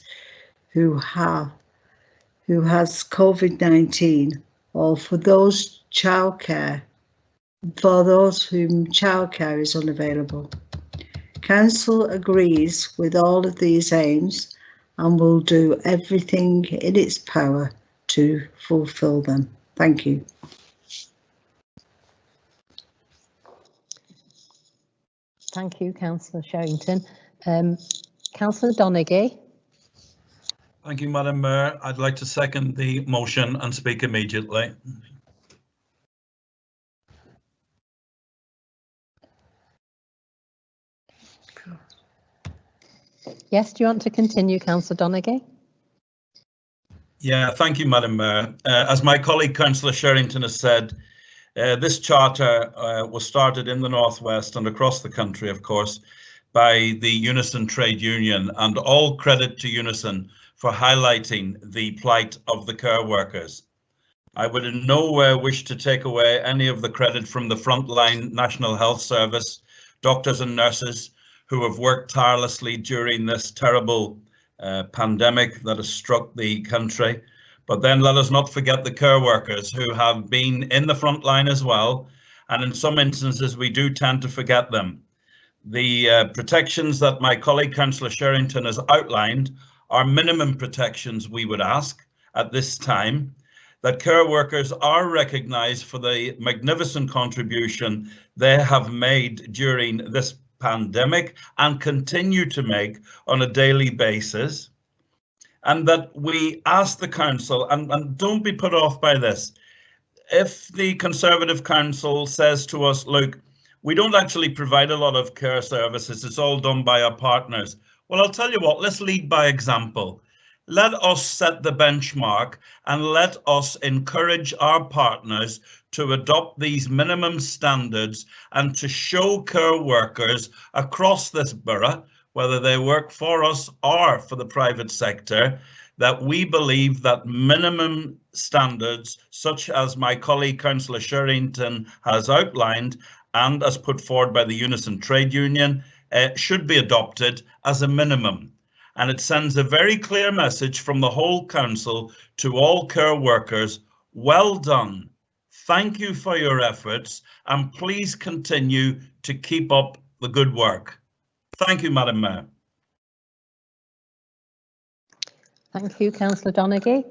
who has COVID-19 or for those whom childcare is unavailable. Council agrees with all of these aims and will do everything in its power to fulfil them. Thank you. Thank you, Councillor Sherrington. Councillor Donaghy. Thank you, Madam Mayor. I'd like to second the motion and speak immediately. Yes, do you want to continue, Councillor Donaghy? Yeah, thank you, Madam Mayor. As my colleague Councillor Sherrington has said, this charter was started in the Northwest and across the country, of course, by the Unison Trade Union, and all credit to Unison for highlighting the plight of the care workers. I would in no way wish to take away any of the credit from the frontline National Health Service, doctors and nurses who have worked tirelessly during this terrible pandemic that has struck the country. But then let us not forget the care workers who have been in the front line as well. And in some instances, we do tend to forget them. The protections that my colleague Councillor Sherrington has outlined are minimum protections we would ask at this time, that care workers are recognised for the magnificent contribution they have made during this pandemic and continue to make on a daily basis, and that we ask the council, and don't be put off by this, if the Conservative Council says to us, look, we don't actually provide a lot of care services, it's all done by our partners. Well, I'll tell you what, let's lead by example. Let us set the benchmark and let us encourage our partners to adopt these minimum standards and to show care workers across this borough, whether they work for us or for the private sector, that we believe that minimum standards, such as my colleague Councillor Sherrington has outlined and as put forward by the Unison Trade Union, should be adopted as a minimum. And it sends a very clear message from the whole council to all care workers. Well done. Thank you for your efforts, and please continue to keep up the good work. Thank you, Madam Mayor. Thank you, Councillor Donaghy.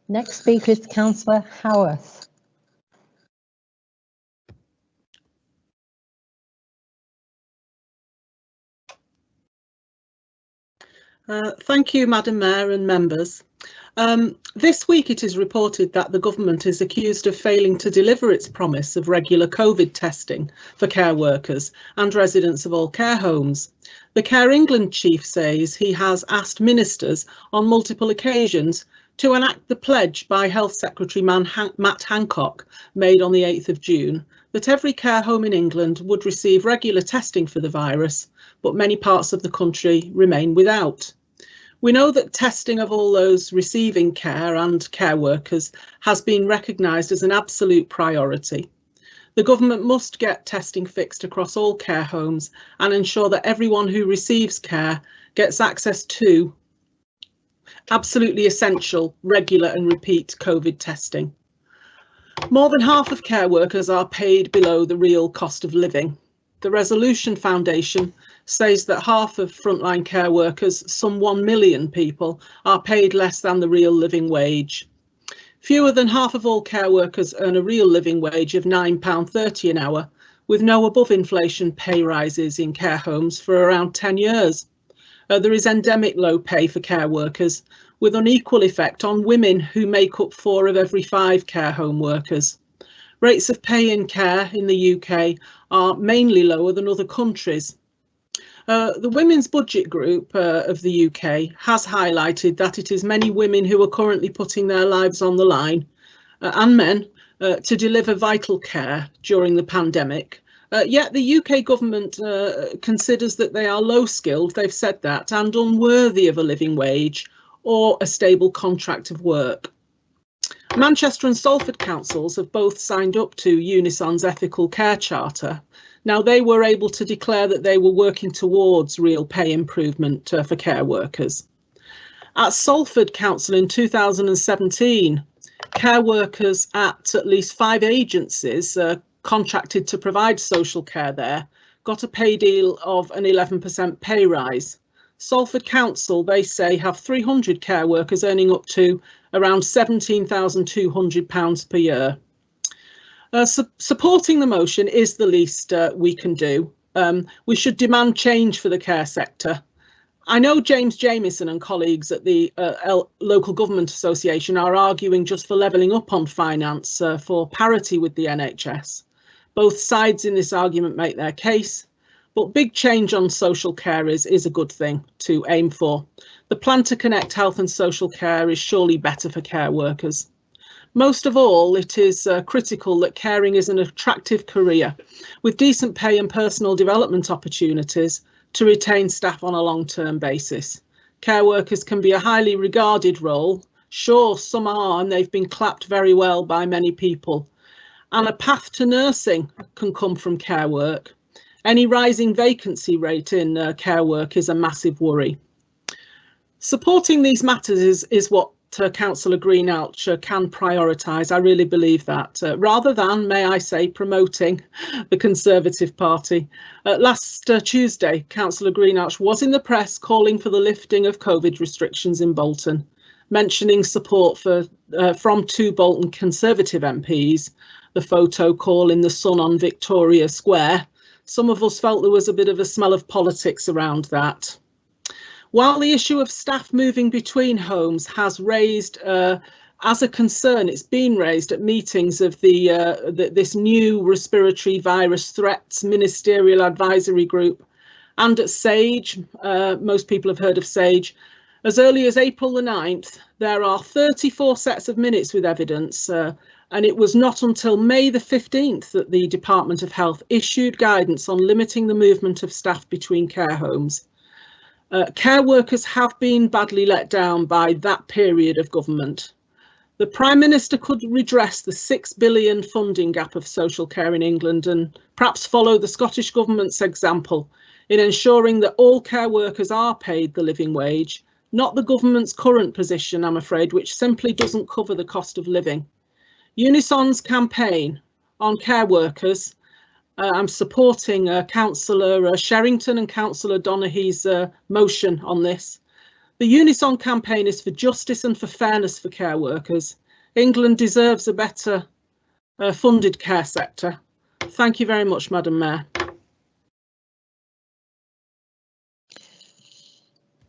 Next speaker is Councillor Howarth. Thank you, Madam Mayor and members. This week it is reported that the government is accused of failing to deliver its promise of regular COVID testing for care workers and residents of all care homes. The Care England chief says he has asked ministers on multiple occasions to enact the pledge by Health Secretary Matt Hancock made on the 8th of June that every care home in England would receive regular testing for the virus, but many parts of the country remain without. We know that testing of all those receiving care and care workers has been recognised as an absolute priority. The government must get testing fixed across all care homes and ensure that everyone who receives care gets access to absolutely essential, regular and repeat COVID testing. More than half of care workers are paid below the real cost of living. The Resolution Foundation says that half of frontline care workers, some 1 million people, are paid less than the real living wage. Fewer than half of all care workers earn a real living wage of £9.30 an hour, with no above inflation pay rises in care homes for around 10 years. There is endemic low pay for care workers, with unequal effect on women who make up 4 of every 5 care home workers. Rates of pay in care in the UK are mainly lower than other countries. The Women's Budget Group of the UK has highlighted that it is many women who are currently putting their lives on the line, and men, to deliver vital care during the pandemic. Yet the UK government considers that they are low skilled, they've said that, and unworthy of a living wage or a stable contract of work. Manchester and Salford councils have both signed up to Unison's Ethical Care Charter. Now, they were able to declare that they were working towards real pay improvement for care workers. At Salford Council in 2017, care workers at least 5 agencies contracted to provide social care there got a pay deal of an 11% pay rise. Salford Council, they say, have 300 care workers earning up to around £17,200 per year. Supporting the motion is the least we can do. We should demand change for the care sector. I know James Jamieson and colleagues at the Local Government Association are arguing just for levelling up on finance for parity with the NHS. Both sides in this argument make their case, but big change on social care is a good thing to aim for. The plan to connect health and social care is surely better for care workers. Most of all, it is critical that caring is an attractive career with decent pay and personal development opportunities to retain staff on a long-term basis. Care workers can be a highly regarded role. Sure, some are, and they've been clapped very well by many people. And a path to nursing can come from care work. Any rising vacancy rate in care work is a massive worry. Supporting these matters is what Councillor Greenhalgh can prioritise. I really believe that, rather than, may I say, promoting the Conservative Party. Last Tuesday, Councillor Greenhalgh was in the press calling for the lifting of COVID restrictions in Bolton, mentioning support from 2 Bolton Conservative MPs, the photo call in the sun on Victoria Square. Some of us felt there was a bit of a smell of politics around that. While the issue of staff moving between homes has raised as a concern, it's been raised at meetings of this new respiratory virus threats ministerial advisory group and at SAGE. Most people have heard of SAGE. As early as April the 9th, there are 34 sets of minutes with evidence, and it was not until May the 15th that the Department of Health issued guidance on limiting the movement of staff between care homes. Care workers have been badly let down by that period of government. The Prime Minister could redress the £6 billion funding gap of social care in England and perhaps follow the Scottish Government's example in ensuring that all care workers are paid the living wage, not the government's current position, I'm afraid, which simply doesn't cover the cost of living. Unison's campaign on care workers, I'm supporting Councillor Sherrington and Councillor Donaghy's motion on this. The Unison campaign is for justice and for fairness for care workers. England deserves a better funded care sector. Thank you very much, Madam Mayor.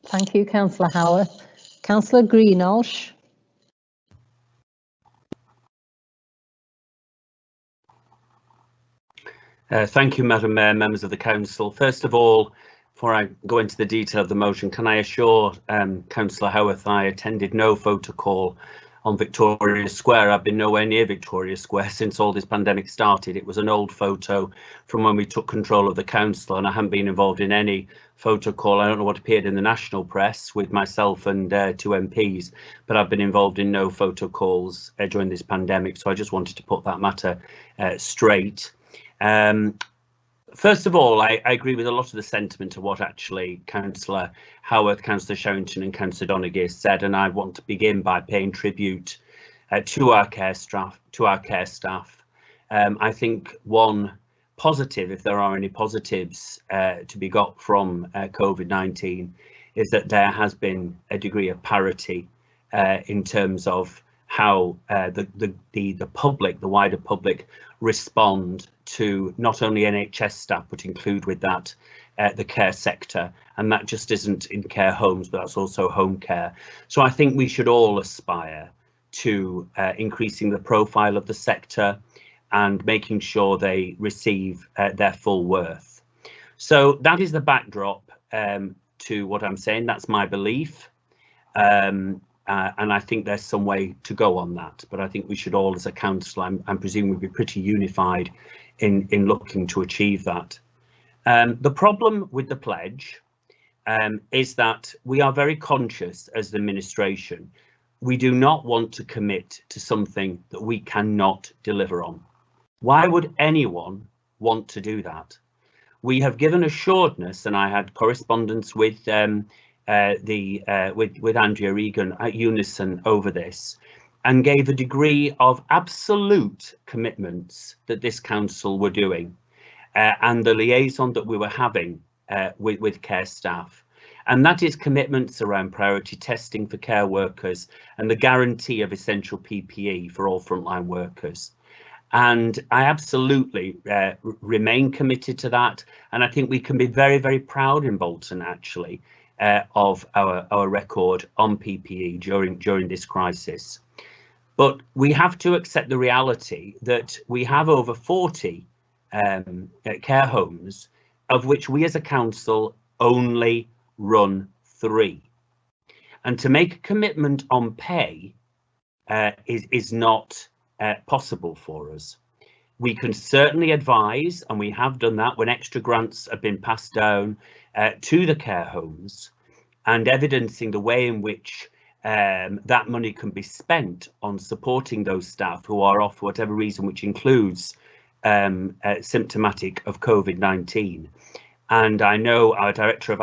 Thank you, Councillor Howarth. Councillor Greenhalgh. Thank you, Madam Mayor, members of the Council. First of all, before I go into the detail of the motion, can I assure Councillor Howarth I attended no photo call on Victoria Square. I've been nowhere near Victoria Square since all this pandemic started. It was an old photo from when we took control of the council, and I haven't been involved in any photo call. I don't know what appeared in the national press with myself and 2 MPs, but I've been involved in no photo calls during this pandemic. So I just wanted to put that matter straight. First of all, I agree with a lot of the sentiment of what actually Councillor Howarth, Councillor Sherrington and Councillor Donaghy said, and I want to begin by paying tribute to our care staff. I think one positive, if there are any positives to be got from COVID-19, is that there has been a degree of parity in terms of how the public, the wider public, respond to not only NHS staff, but include with that the care sector. And that just isn't in care homes, but that's also home care. So I think we should all aspire to increasing the profile of the sector and making sure they receive their full worth. So that is the backdrop to what I'm saying. That's my belief. And I think there's some way to go on that, but I think we should all, as a council, I'm presuming, be pretty unified in looking to achieve that. The problem with the pledge is that we are very conscious as the administration. We do not want to commit to something that we cannot deliver on. Why would anyone want to do that? We have given assuredness, and I had correspondence with with Andrea Egan at Unison over this, and gave a degree of absolute commitments that this council were doing, and the liaison that we were having with care staff. And that is commitments around priority testing for care workers and the guarantee of essential PPE for all frontline workers. And I absolutely remain committed to that. And I think we can be very, very proud in Bolton, actually, of our record on PPE during this crisis. But we have to accept the reality that we have over 40 care homes, of which we as a council only run 3. And to make a commitment on pay is not possible for us. We can certainly advise, and we have done that when extra grants have been passed down to the care homes, and evidencing the way in which that money can be spent on supporting those staff who are off for whatever reason, which includes symptomatic of COVID-19. And I know our Director of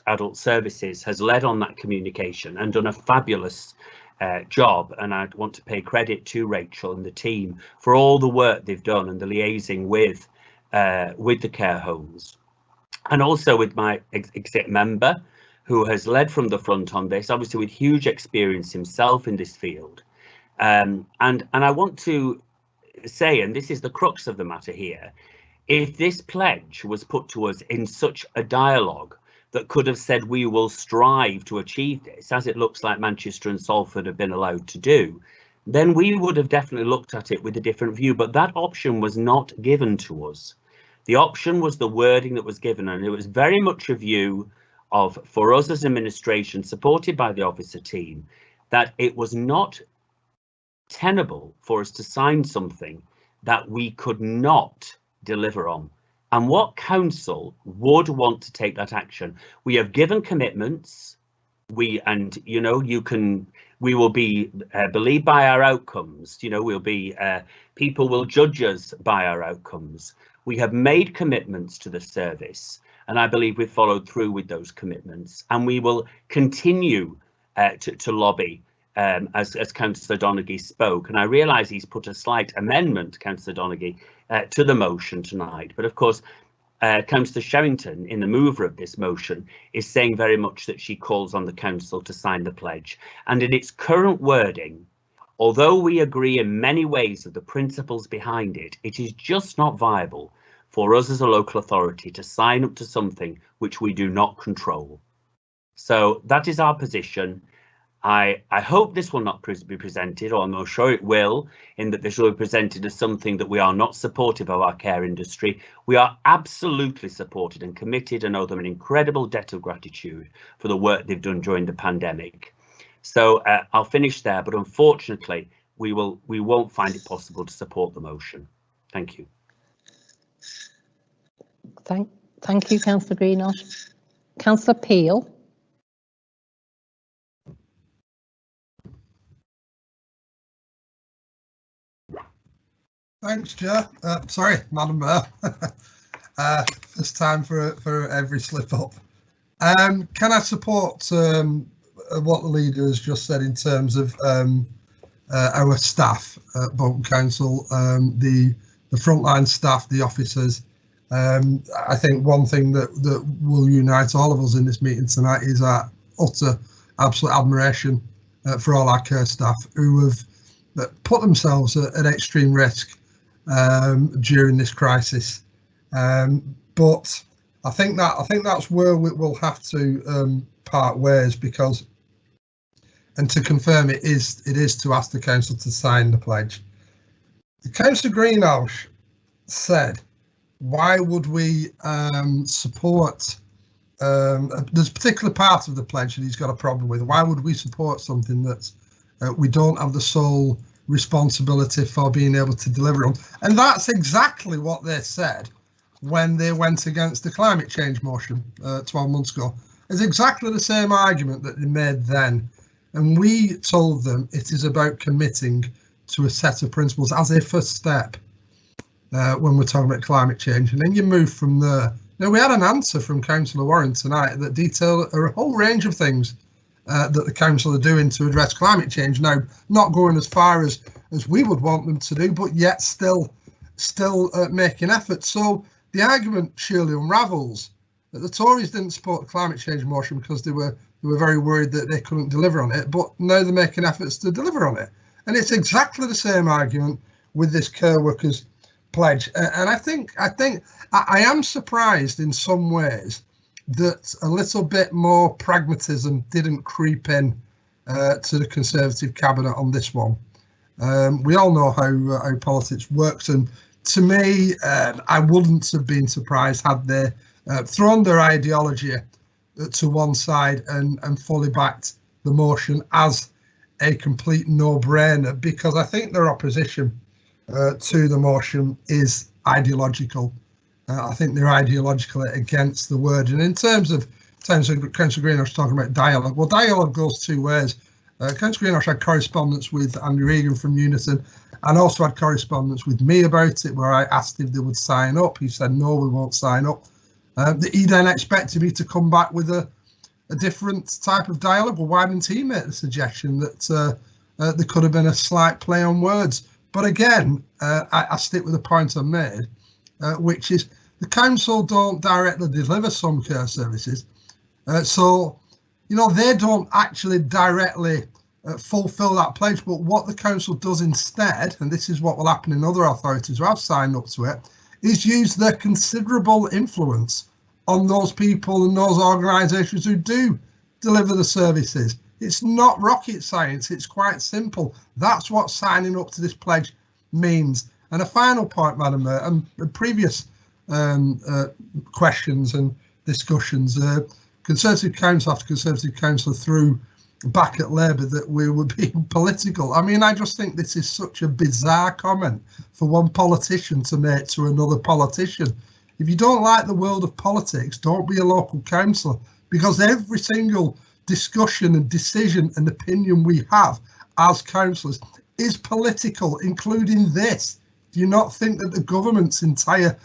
Adult Services has led on that communication and done a fabulous job, and I want to pay credit to Rachel and the team for all the work they've done and the liaising with the care homes, and also with my exec member who has led from the front on this, obviously with huge experience himself in this field. And I want to say, and this is the crux of the matter here, if this pledge was put to us in such a dialogue that could have said we will strive to achieve this, as it looks like Manchester and Salford have been allowed to do, then we would have definitely looked at it with a different view. But that option was not given to us. The option was the wording that was given, and it was very much a view of, for us as administration, supported by the officer team, that it was not tenable for us to sign something that we could not deliver on. And what council would want to take that action? We have given commitments. We will be believed by our outcomes. We'll be people will judge us by our outcomes. We have made commitments to the service, and I believe we've followed through with those commitments, and we will continue to lobby as Councillor Donaghy spoke. And I realise he's put a slight amendment, Councillor Donaghy, to the motion tonight. But of course, Councillor Sherrington, in the mover of this motion, is saying very much that she calls on the council to sign the pledge. And in its current wording, although we agree in many ways of the principles behind it, it is just not viable for us as a local authority to sign up to something which we do not control. So that is our position. I hope this will not be presented, or I'm sure it will, in that this will be presented as something that we are not supportive of our care industry. We are absolutely supported and committed and owe them an incredible debt of gratitude for the work they've done during the pandemic. So I'll finish there, but unfortunately, we won't find it possible to support the motion. Thank you. Thank you, Councillor Greenosh. Councillor Peel. Thanks, Chair. Sorry, Madam Mayor. It's time for every slip up. Can I support what the leader has just said in terms of our staff at Bolton Council, the frontline staff, the officers? I think one thing that will unite all of us in this meeting tonight is our utter, absolute admiration for all our care staff who have put themselves at extreme risk during this crisis. But I think that's where we'll have to part ways, because, and to confirm it is to ask the council to sign the pledge. Councillor Greenosh said, why would we support, there's a particular part of the pledge that he's got a problem with. Why would we support something that we don't have the sole responsibility for being able to deliver on? And that's exactly what they said when they went against the climate change motion 12 months ago. It's exactly the same argument that they made then. And we told them it is about committing to a set of principles as a first step when we're talking about climate change, and then you move from there. Now, we had an answer from Councillor Warren tonight that detailed a whole range of things that the council are doing to address climate change. Now, not going as far as we would want them to do, but yet still making efforts. So the argument surely unravels that the Tories didn't support the climate change motion because they were very worried that they couldn't deliver on it, but now they're making efforts to deliver on it. And it's exactly the same argument with this care workers pledge. And I am surprised in some ways that a little bit more pragmatism didn't creep in to the Conservative cabinet on this one. We all know how politics works, and to me, I wouldn't have been surprised had they thrown their ideology to one side and fully backed the motion as a complete no-brainer, because I think their opposition to the motion is ideological. I think they're ideologically against the word. And in terms of Councillor Greenosh talking about dialogue, well, dialogue goes two ways. Councillor Greenosh had correspondence with Andy Regan from Unison, and also had correspondence with me about it, where I asked if they would sign up. He said, no, we won't sign up. He then expected me to come back with a different type of dialogue. Well, why didn't he make the suggestion that there could have been a slight play on words? But again, I stick with the point I made, which is the council don't directly deliver some care services. So, you know, they don't actually directly fulfill that pledge. But what the council does instead, and this is what will happen in other authorities who have signed up to it, is use their considerable influence on those people and those organisations who do deliver the services. It's not rocket science, it's quite simple. That's what signing up to this pledge means. And a final point, Madam Mayor, and previous questions and discussions, Conservative Council after Conservative Council threw back at Labour that we were being political. I mean, I just think this is such a bizarre comment for one politician to make to another politician. If you don't like the world of politics, don't be a local councillor, because every single discussion and decision and opinion we have as councillors is political, including this. Do you not think that the government's entire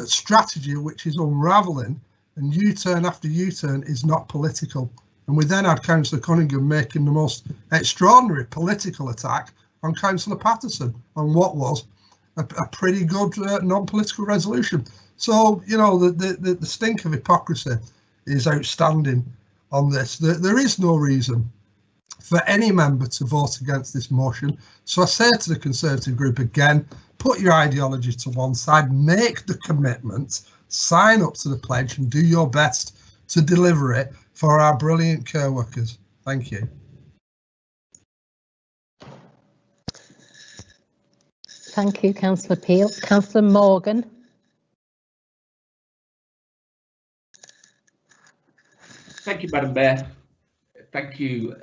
strategy, which is unravelling and U-turn after U-turn, is not political? And we then had Councillor Cunningham making the most extraordinary political attack on Councillor Patterson on what was a pretty good non-political resolution. So, you know, the stink of hypocrisy is outstanding on this. There is no reason for any member to vote against this motion. So I say to the Conservative group again, put your ideology to one side, make the commitment, sign up to the pledge and do your best to deliver it for our brilliant care workers. Thank you. Thank you, Councillor Peel. Councillor Morgan. Thank you, Madam Mayor. Thank you,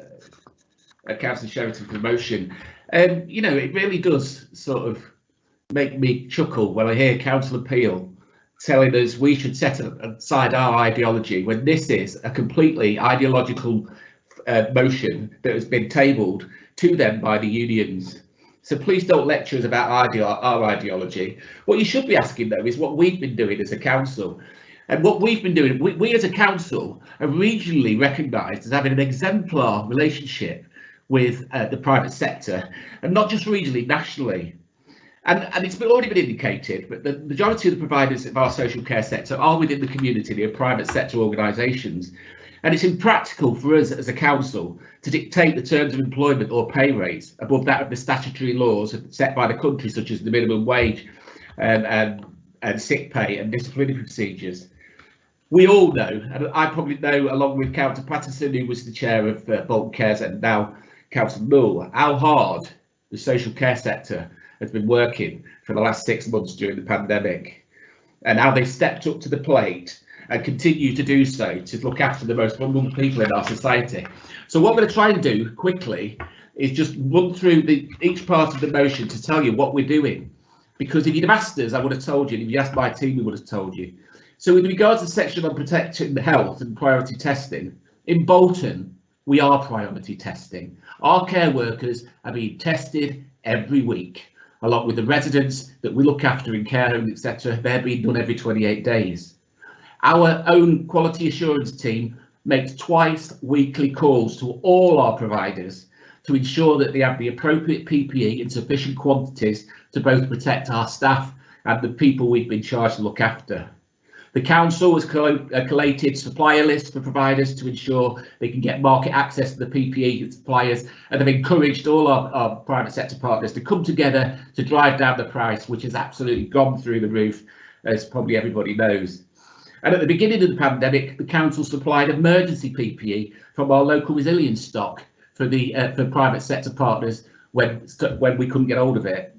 Councillor Sheraton, for the motion. You know, it really does sort of make me chuckle when I hear Councillor Peel telling us we should set aside our ideology when this is a completely ideological motion that has been tabled to them by the unions. So please don't lecture us about our ideology. What you should be asking, though, is what we've been doing as a council. And what we've been doing, we as a council are regionally recognised as having an exemplar relationship with the private sector, and not just regionally, nationally. And it's already been indicated, but the majority of the providers of our social care sector are within the community, they are private sector organisations. And it's impractical for us as a council to dictate the terms of employment or pay rates above that of the statutory laws set by the country, such as the minimum wage and sick pay and disciplinary procedures. We all know, and I probably know along with Councillor Patterson, who was the chair of Bolton Cares, and now Councillor Mull, how hard the social care sector has been working for the last 6 months during the pandemic, and how they stepped up to the plate and continue to do so to look after the most vulnerable people in our society. So what I'm going to try and do quickly is just run through each part of the motion to tell you what we're doing. Because if you'd have asked us, I would have told you, and if you asked my team, we would have told you. So with regards to the section on protecting the health and priority testing, in Bolton, we are priority testing. Our care workers are being tested every week, along with the residents that we look after in care homes, etc. They're being done every 28 days. Our own quality assurance team makes twice weekly calls to all our providers to ensure that they have the appropriate PPE in sufficient quantities to both protect our staff and the people we've been charged to look after. The council has collated supplier lists for providers to ensure they can get market access to the PPE suppliers, and have encouraged all our private sector partners to come together to drive down the price, which has absolutely gone through the roof, as probably everybody knows. And at the beginning of the pandemic, the council supplied emergency PPE from our local resilience stock for private sector partners when we couldn't get hold of it.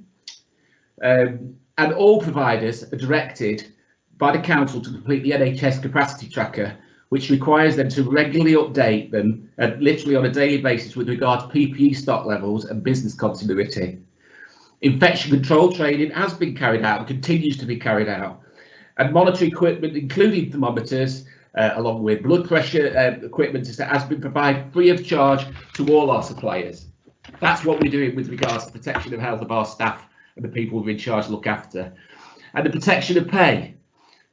And all providers are directed by the council to complete the NHS capacity tracker, which requires them to regularly update them literally on a daily basis with regard to PPE stock levels and business continuity. Infection control training has been carried out and continues to be carried out, and monitoring equipment, including thermometers, along with blood pressure equipment, has been provided free of charge to all our suppliers. That's what we're doing with regards to the protection of health of our staff and the people we're in charge to look after. And the protection of pay.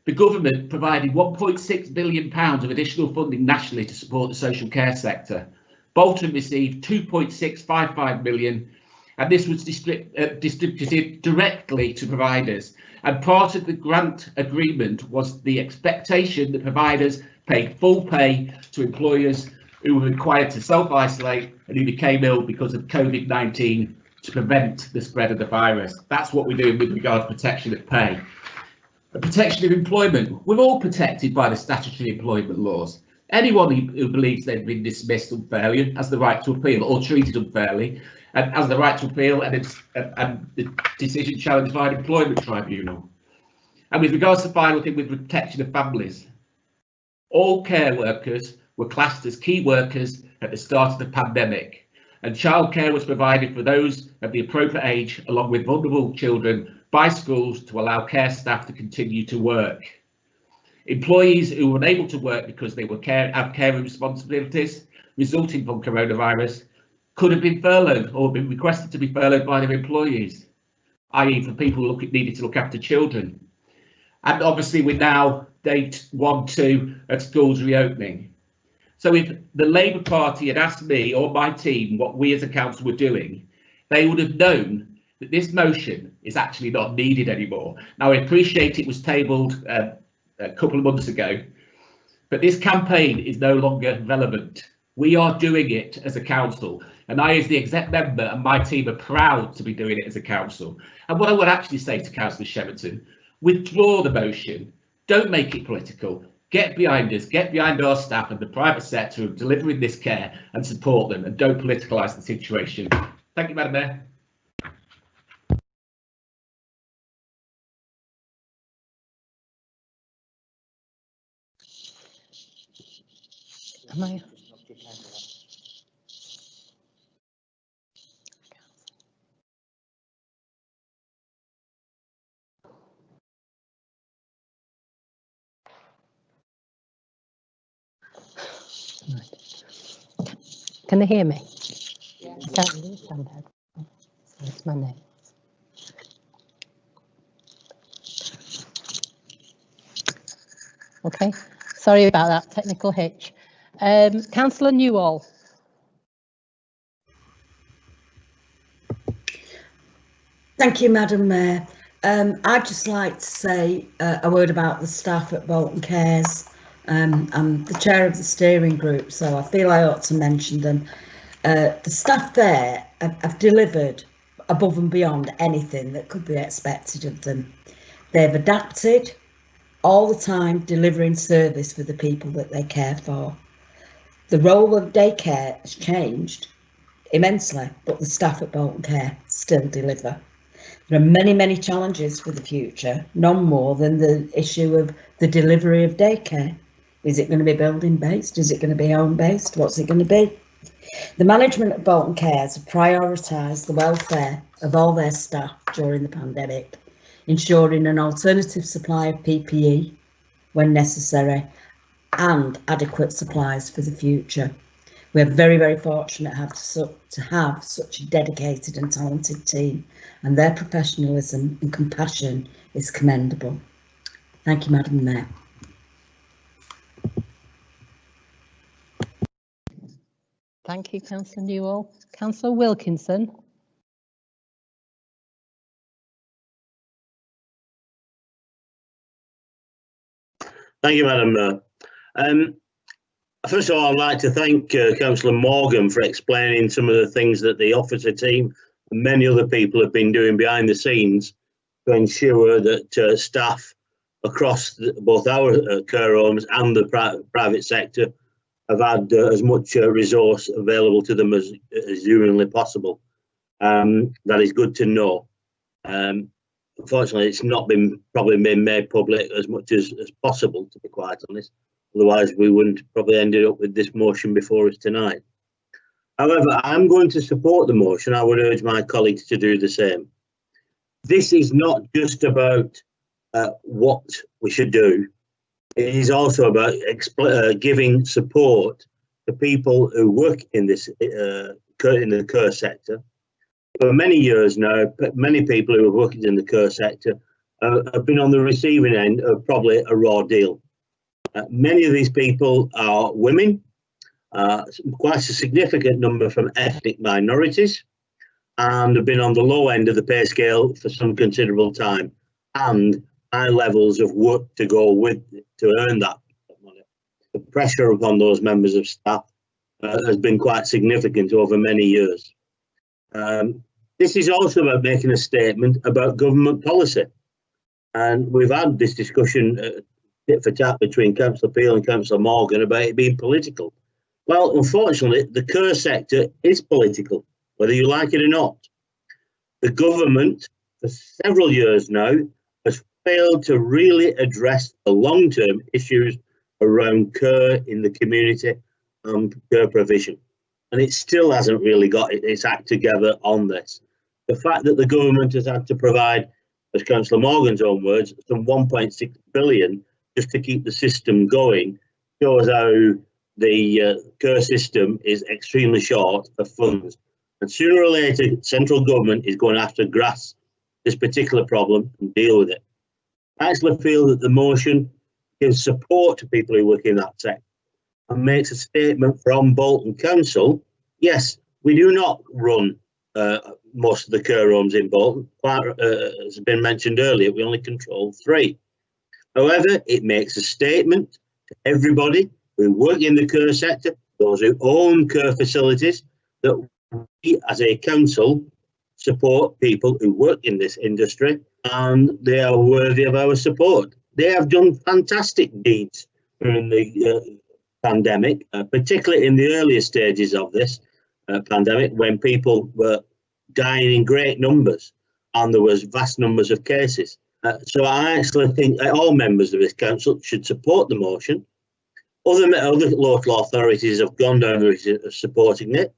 The government provided £1.6 billion of additional funding nationally to support the social care sector. Bolton received £2.655 million, and this was distributed directly to providers. And part of the grant agreement was the expectation that providers paid full pay to employers who were required to self-isolate and who became ill because of COVID-19 to prevent the spread of the virus. That's what we're doing with regard to protection of pay. The protection of employment. We're all protected by the statutory employment laws. Anyone who believes they've been dismissed unfairly has the right to appeal, or treated unfairly, and has the right to appeal, and the decision challenged by an employment tribunal. And with regards to the final thing, with protection of families, all care workers were classed as key workers at the start of the pandemic, and childcare was provided for those of the appropriate age, along with vulnerable children, by schools to allow care staff to continue to work. Employees who were unable to work because they have care responsibilities resulting from coronavirus could have been furloughed or been requested to be furloughed by their employees, i.e. for people who needed to look after children. And obviously we're now date 1-2 at schools reopening. So if the Labour Party had asked me or my team what we as a council were doing, they would have known that this motion is actually not needed anymore. Now, I appreciate it was tabled a couple of months ago, but this campaign is no longer relevant. We are doing it as a council, and I, as the exec member, and my team are proud to be doing it as a council. And what I would actually say to Councillor Sheraton, withdraw the motion, don't make it political, get behind us, get behind our staff and the private sector of delivering this care and support them, and don't politicalise the situation. Thank you, Madam Mayor. Am I? Can they hear me? I can't understand that. So it's my name. Okay, sorry about that technical hitch. Councillor Newall. Thank you, Madam Mayor. I'd just like to say a word about the staff at Bolton Cares. I'm the chair of the steering group, so I feel I ought to mention them. The staff there have delivered above and beyond anything that could be expected of them. They've adapted all the time, delivering service for the people that they care for. The role of daycare has changed immensely, but the staff at Bolton Care still deliver. There are many, many challenges for the future, none more than the issue of the delivery of daycare. Is it going to be building based? Is it going to be home based? What's it going to be? The management of Bolton Cares have prioritised the welfare of all their staff during the pandemic, ensuring an alternative supply of PPE when necessary and adequate supplies for the future. We are very, very fortunate to have such a dedicated and talented team, and their professionalism and compassion is commendable. Thank you, Madam Mayor. Thank you, Councillor Newall. Councillor Wilkinson. Thank you, Madam Mayor. First of all, I'd like to thank Councillor Morgan for explaining some of the things that the officer team and many other people have been doing behind the scenes to ensure that staff across both our care homes and the private sector have had as much resource available to them as humanly possible. That is good to know. Unfortunately, it's not probably been made public as much as possible, to be quite honest. Otherwise, we wouldn't probably ended up with this motion before us tonight. However, I'm going to support the motion. I would urge my colleagues to do the same. This is not just about what we should do. It is also about giving support to people who work in this in the care sector. For many years now, many people who have worked in the care sector have been on the receiving end of probably a raw deal. Many of these people are women, quite a significant number from ethnic minorities, and have been on the low end of the pay scale for some considerable time, and high levels of work to go with to earn that money. The pressure upon those members of staff has been quite significant over many years. This is also about making a statement about government policy, and we've had this discussion tit for tat between Councillor Peel and Councillor Morgan about it being political. Well, unfortunately, the care sector is political, whether you like it or not. The government, for several years now, has failed to really address the long-term issues around care in the community and care provision. And it still hasn't really got its act together on this. The fact that the government has had to provide, as Councillor Morgan's own words, some 1.6 billion just to keep the system going shows how the care system is extremely short of funds. And sooner or later, central government is going to have to grasp this particular problem and deal with it. I actually feel that the motion gives support to people who work in that sector and makes a statement from Bolton Council. Yes, we do not run most of the care homes in Bolton. Quite, as has been mentioned earlier, we only control 3. However, it makes a statement to everybody who work in the care sector, those who own care facilities, that we as a council support people who work in this industry and they are worthy of our support. They have done fantastic deeds during the pandemic, particularly in the earlier stages of this pandemic when people were dying in great numbers and there was vast numbers of cases. So I actually think that all members of this council should support the motion. Other local authorities have gone down the route of supporting it,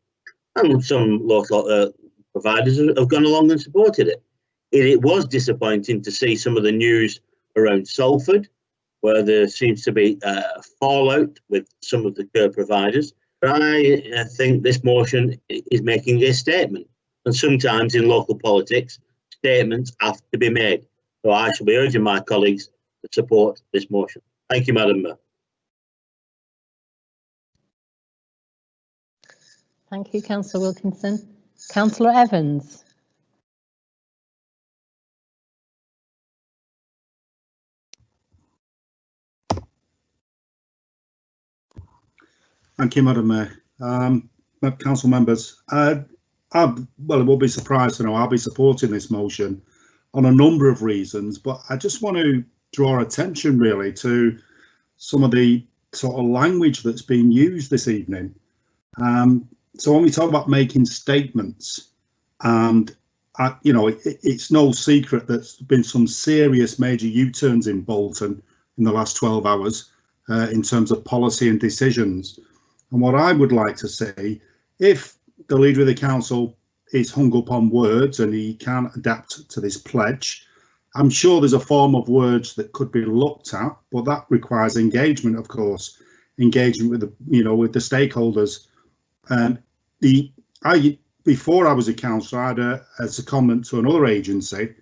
and some local providers have gone along and supported it. It was disappointing to see some of the news around Salford, where there seems to be a fallout with some of the care providers. But I think this motion is making a statement, and sometimes in local politics, statements have to be made. So I shall be urging my colleagues to support this motion. Thank you, Madam Mayor. Thank you, Councillor Wilkinson. Councillor Evans. Thank you, Madam Mayor. Council members, well, it won't be surprised to know I'll be supporting this motion on a number of reasons, but I just want to draw attention really to some of the sort of language that's being used this evening. So when we talk about making statements, and you know, it's no secret that there's been some serious major U-turns in Bolton in the last 12 hours in terms of policy and decisions. And what I would like to say, if the leader of the council is hung up on words and he can't adapt to this pledge, I'm sure there's a form of words that could be looked at, but that requires engagement, of course, engagement with the, you know, with the stakeholders. Before I was a councillor, I had as a comment to another agency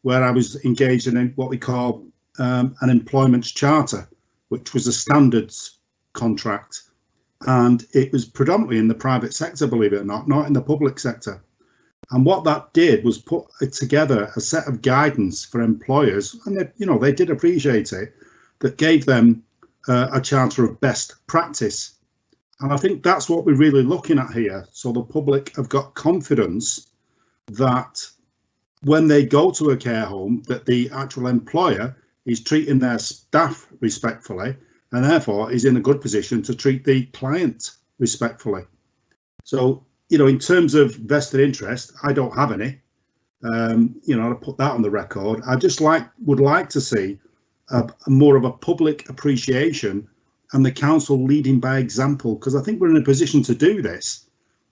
where I was engaged in what we call an employment charter, which was a standards contract. And it was predominantly in the private sector, believe it or not in the public sector. And what that did was put together a set of guidance for employers, and they, you know, they did appreciate it, that gave them a charter of best practice. And I think that's what we're really looking at here. So the public have got confidence that when they go to a care home, that the actual employer is treating their staff respectfully, and therefore is in a good position to treat the client respectfully. So, you know, in terms of vested interest, I don't have any. You know, to put that on the record, I just would like to see more of a public appreciation and the council leading by example, because I think we're in a position to do this.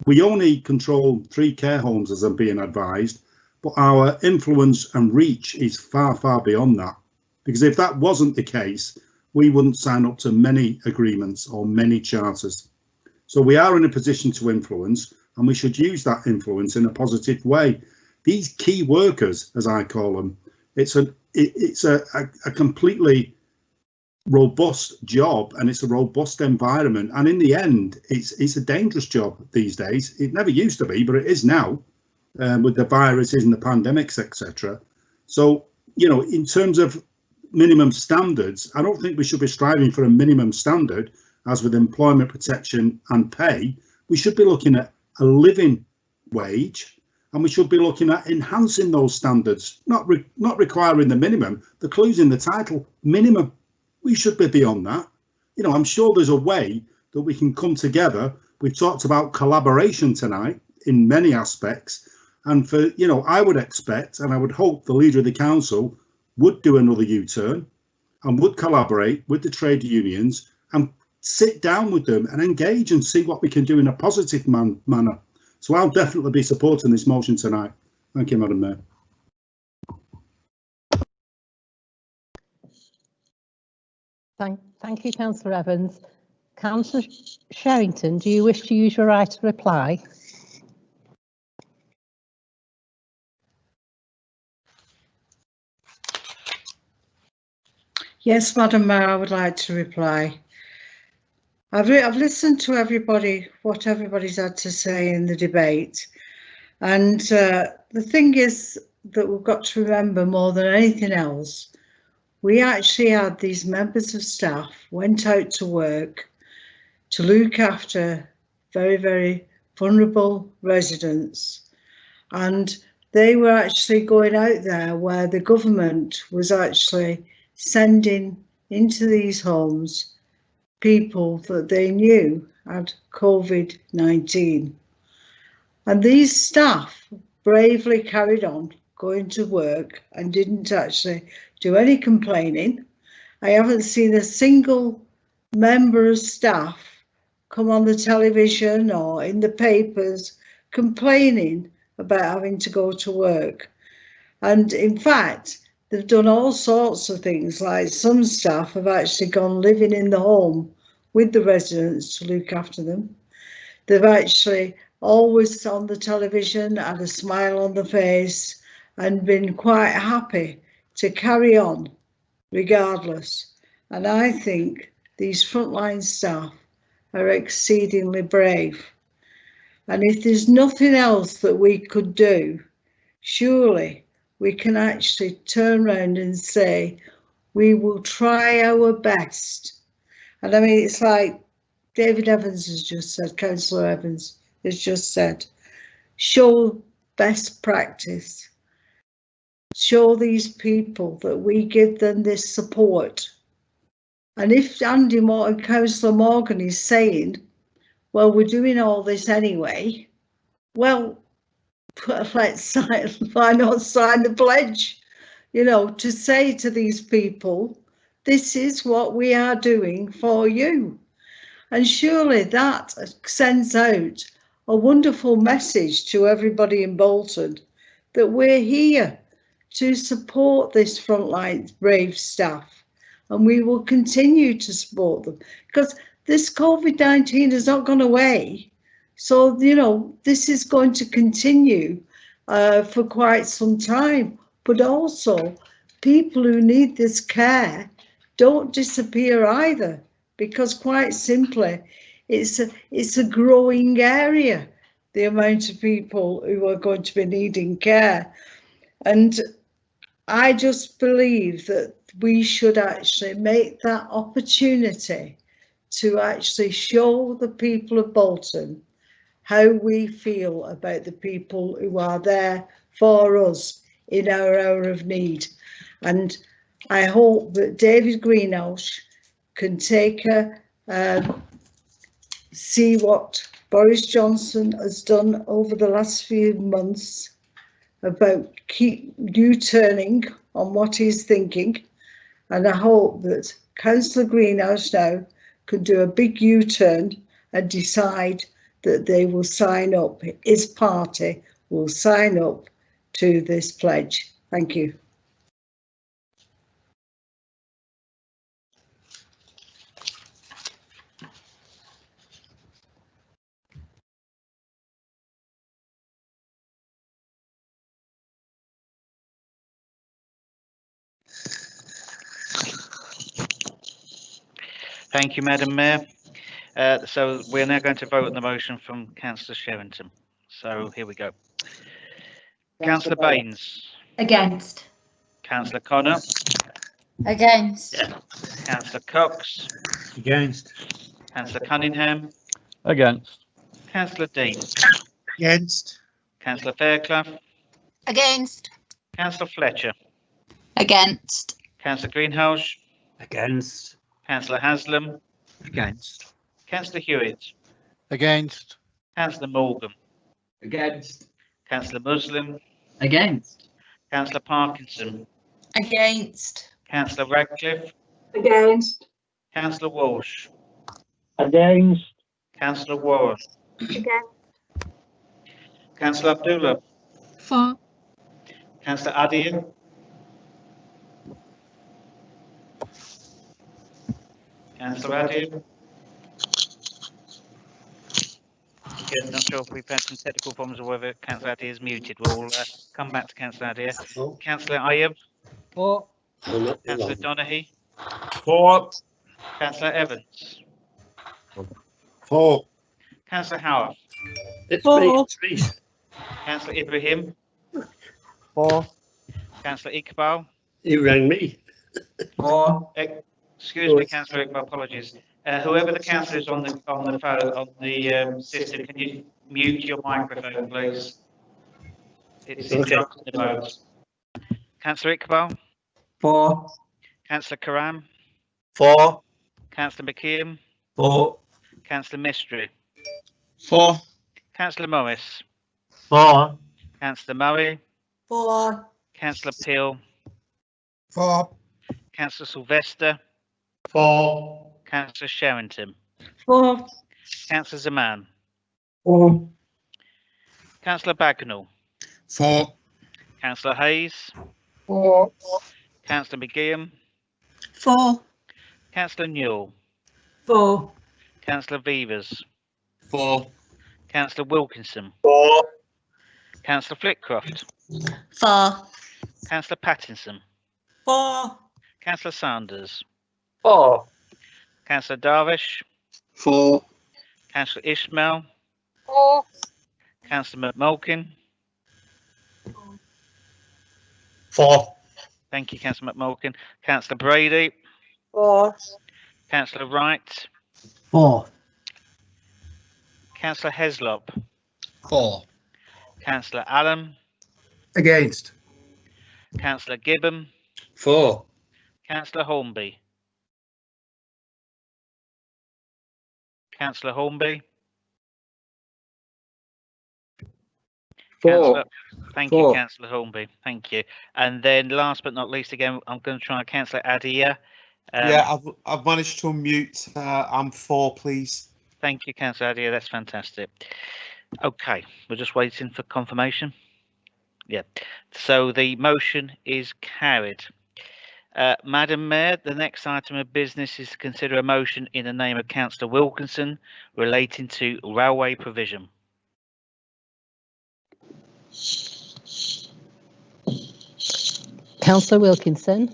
We only control 3 care homes, as I'm being advised, but our influence and reach is far, far beyond that. Because if that wasn't the case, we wouldn't sign up to many agreements or many charters. So we are in a position to influence, and we should use that influence in a positive way. These key workers, as I call them, it's a completely robust job, and it's a robust environment. And in the end, it's a dangerous job these days. It never used to be, but it is now, with the viruses and the pandemics, etc. So, you know, in terms of minimum standards, I don't think we should be striving for a minimum standard as with employment protection and pay. We should be looking at a living wage, and we should be looking at enhancing those standards, not requiring the minimum. The clue's in the title, minimum. We should be beyond that. You know, I'm sure there's a way that we can come together. We've talked about collaboration tonight in many aspects, and for, you know, I would expect and I would hope the leader of the council would do another U-turn and would collaborate with the trade unions and sit down with them and engage and see what we can do in a positive manner. So I'll definitely be supporting this motion tonight. Thank you, Madam Mayor. Thank you, Councillor Evans. Councillor Sherrington, do you wish to use your right to reply? Yes, Madam Mayor, I would like to reply. I've listened to everybody, what everybody's had to say in the debate. And the thing is that we've got to remember more than anything else, we actually had these members of staff went out to work to look after very, very vulnerable residents. And they were actually going out there where the government was actually sending into these homes people that they knew had COVID-19. And these staff bravely carried on going to work and didn't actually do any complaining. I haven't seen a single member of staff come on the television or in the papers complaining about having to go to work. And in fact, they've done all sorts of things, like some staff have actually gone living in the home with the residents to look after them. They've actually always on the television had a smile on the face and been quite happy to carry on regardless. And I think these frontline staff are exceedingly brave. And if there's nothing else that we could do, surely we can actually turn around and say, we will try our best. And I mean, it's like David Evans has just said, Councillor Evans has just said, show best practice. Show these people that we give them this support. And if Andy Morgan, Councillor Morgan is saying, well, we're doing all this anyway, well, let's sign, why not sign the pledge? You know, to say to these people, this is what we are doing for you. And surely that sends out a wonderful message to everybody in Bolton that we're here to support this frontline brave staff, and we will continue to support them because this COVID-19 has not gone away. So, you know, this is going to continue for quite some time, but also people who need this care don't disappear either, because quite simply, it's a growing area, the amount of people who are going to be needing care. And I just believe that we should actually make that opportunity to actually show the people of Bolton how we feel about the people who are there for us in our hour of need. And I hope that David Greenhouse can take see what Boris Johnson has done over the last few months about keep U-turning on what he's thinking. And I hope that Councillor Greenhouse now can do a big U-turn and decide that they will sign up, his party will sign up to this pledge. Thank you. Thank you, Madam Mayor. So we're now going to vote on the motion from Councillor Sherrington. So here we go. Councillor Baines. Against. Councillor Connor. Against. Councillor Cox. Against. Councillor Cunningham. Against. Councillor Dean. Against. Councillor Fairclough. Against. Councillor Fletcher. Against. Councillor Greenhouse. Against. Councillor Haslam. Against. Councillor Hewitt. Against. Councillor Morgan. Against. Councillor Muslim. Against. Councillor Parkinson. Against. Councillor Radcliffe. Against. Councillor Walsh. Against. Councillor Warren. Against. Councillor Abdullah. For. Councillor Adia. Councillor Adia. Again, not sure if we've had some technical problems or whether Councillor Adia is muted. We'll come back to Councillor Adia. Councillor Ayub. For. Councillor Donaghy. For. Councillor Evans. For. Councillor Howard. It's me, it's me. Councillor Ibrahim. For. Councillor Iqbal. You rang me. For. Excuse me, Councillor Iqbal, apologies. Whoever the councillor is on the phone, on the system, can you mute your microphone, please? It's interrupting the vote. Councillor Iqbal. For. Councillor Karam. For. Councillor McKeon. For. Councillor Mistry. For. Councillor Morris. For. Councillor Murray. For. Councillor Peel. For. Councillor Sylvester. For. Councillor Sherrington, 4. Councillor Zaman, 4. Councillor Bagnall, 4. Councillor Hayes, 4. Councillor McGeehan, 4. Councillor Newell, 4. Councillor Vivers, 4. Councillor Wilkinson, 4. Councillor Flitcroft, 4. Councillor Pattinson, 4. Councillor Sanders, 4. Councillor Darvish, 4. Councillor Ishmael, 4. Councillor McMulkin. 4. Thank you, Councillor McMulkin. Councillor Brady, 4. Councillor Wright, 4. Councillor Heslop, 4. Councillor Allen, Against. Councillor Gibbon, 4. Councillor Hornby, Councillor Hornby, 4. Councillor. Thank you, 4. Councillor Hornby. Thank you. And then, last but not least, again, I'm going to try Councillor Adia. Yeah, I've managed to unmute. I'm 4, please. Thank you, Councillor Adia. That's fantastic. Okay, we're just waiting for confirmation. Yeah. So the motion is carried. Madam Mayor, the next item of business is to consider a motion in the name of Councillor Wilkinson relating to railway provision. Councillor Wilkinson.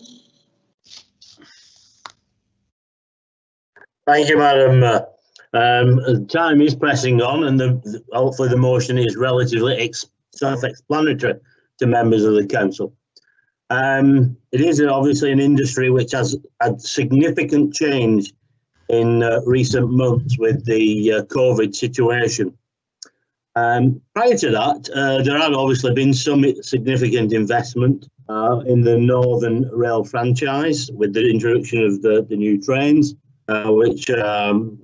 Thank you, Madam. Time is pressing on, and hopefully the motion is relatively self-explanatory to members of the council. It is obviously an industry which has had significant change in recent months with the COVID situation. Prior to that, there had obviously been some significant investment in the Northern Rail franchise with the introduction of the new trains, which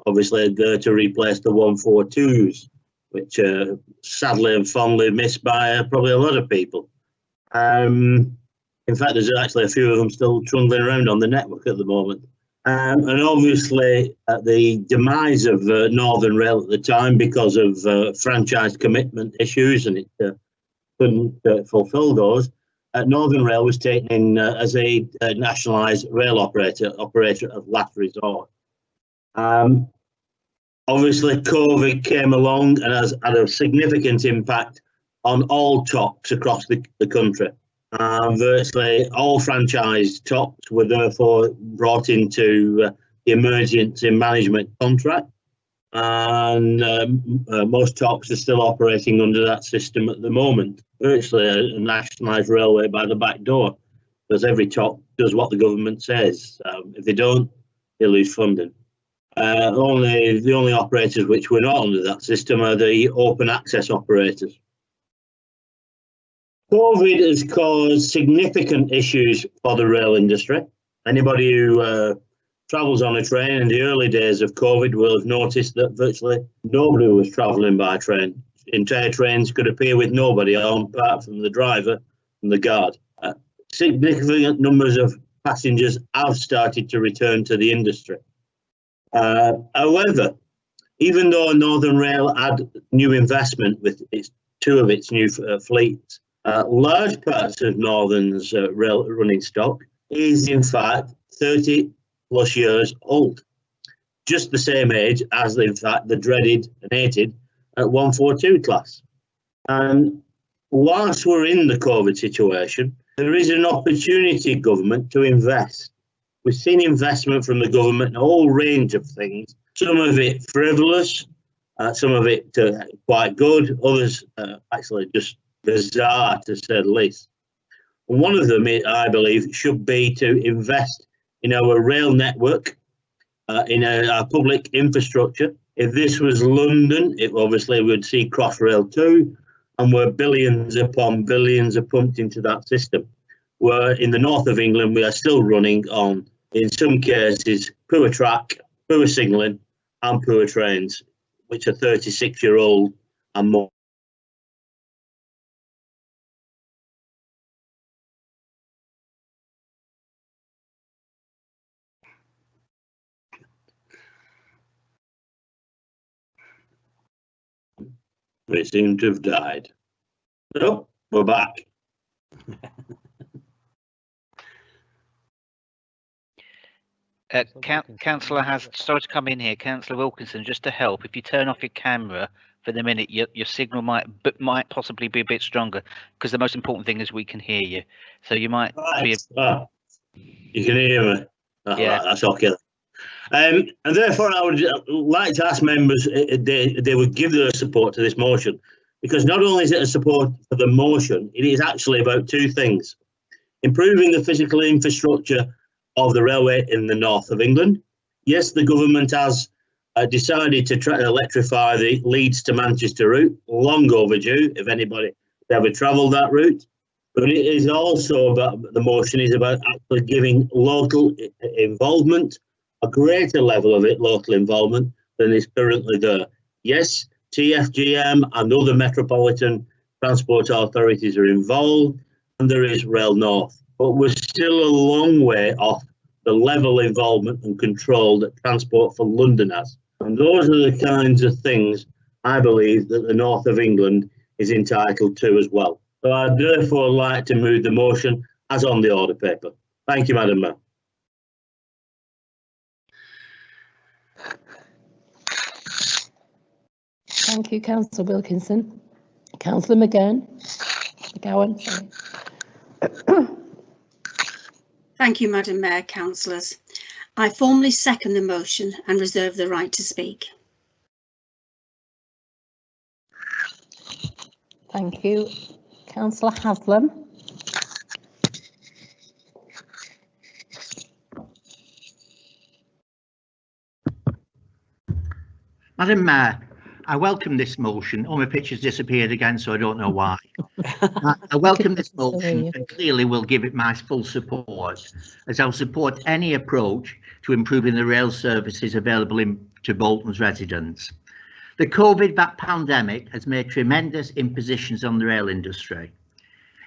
obviously are there to replace the 142s, which are sadly and fondly missed by probably a lot of people. In fact, there's actually a few of them still trundling around on the network at the moment. And obviously, the demise of Northern Rail at the time because of franchise commitment issues, and it couldn't fulfil those, Northern Rail was taken in as a nationalised rail operator of last resort. Obviously, COVID came along and has had a significant impact on all TOCs across the country. Virtually all franchise TOCs were therefore brought into the emergency management contract, and most TOCs are still operating under that system at the moment. Virtually a nationalised railway by the back door, because every TOC does what the government says. If they don't, they lose funding. The only operators which were not under that system are the open access operators. COVID has caused significant issues for the rail industry. Anybody who travels on a train in the early days of COVID will have noticed that virtually nobody was travelling by train. Entire trains could appear with nobody on, apart from the driver and the guard. Significant numbers of passengers have started to return to the industry. However, even though Northern Rail had new investment with two of its new fleets, large parts of Northern's rail running stock is in fact 30 plus years old, just the same age as in fact the dreaded and hated 142 class. And whilst we're in the COVID situation, there is an opportunity government to invest. We've seen investment from the government in a whole range of things, some of it frivolous, some of it quite good, others actually just bizarre to say the least. And one of them, I believe, should be to invest in our rail network, in our public infrastructure. If this was London, it obviously would see Crossrail 2, and where billions upon billions are pumped into that system. Where in the north of England, we are still running on, in some cases, poor track, poor signalling, and poor trains, which are 36-year-old and more. We seem to have died. Nope, we're back. Councillor has, sorry to come in here, Councillor Wilkinson, just to help, if you turn off your camera for the minute, your signal might possibly be a bit stronger, because the most important thing is we can hear you. So you might be. You can hear me. Yeah. That's okay. And therefore, I would like to ask members they would give their support to this motion, because not only is it a support for the motion, it is actually about two things: improving the physical infrastructure of the railway in the north of England. Yes, the government has decided to try to electrify the Leeds to Manchester route, long overdue if anybody ever travelled that route. But it is also about, the motion is about actually giving local involvement, a greater level of local involvement than is currently there. Yes, TfGM and other metropolitan transport authorities are involved, and there is Rail North, but we're still a long way off the level of involvement and control that Transport for London has. And those are the kinds of things I believe that the north of England is entitled to as well. So I'd therefore like to move the motion as on the order paper. Thank you, Madam Mayor. Thank you, Councillor Wilkinson. Councillor McGowan, sorry. Thank you, Madam Mayor, councillors. I formally second the motion and reserve the right to speak. Thank you. Councillor Haslam. Madam Mayor, I welcome this motion. Oh, my picture's disappeared again, so I don't know why. I welcome this motion and clearly will give it my full support, as I'll support any approach to improving the rail services available to Bolton's residents. The COVID pandemic has made tremendous impositions on the rail industry.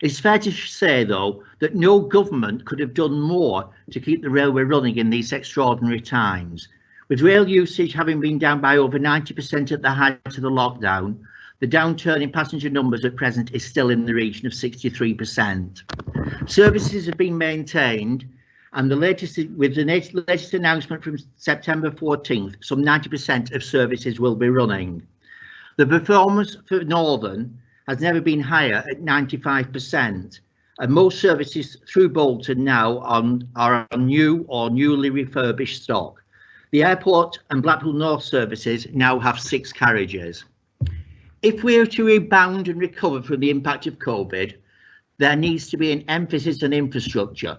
It's fair to say, though, that no government could have done more to keep the railway running in these extraordinary times. With rail usage having been down by over 90% at the height of the lockdown, the downturn in passenger numbers at present is still in the region of 63%. Services have been maintained, and with the latest announcement from September 14th, some 90% of services will be running. The performance for Northern has never been higher at 95%, and most services through Bolton now are on new or newly refurbished stock. The airport and Blackpool North services now have 6 carriages. If we are to rebound and recover from the impact of COVID, there needs to be an emphasis on infrastructure.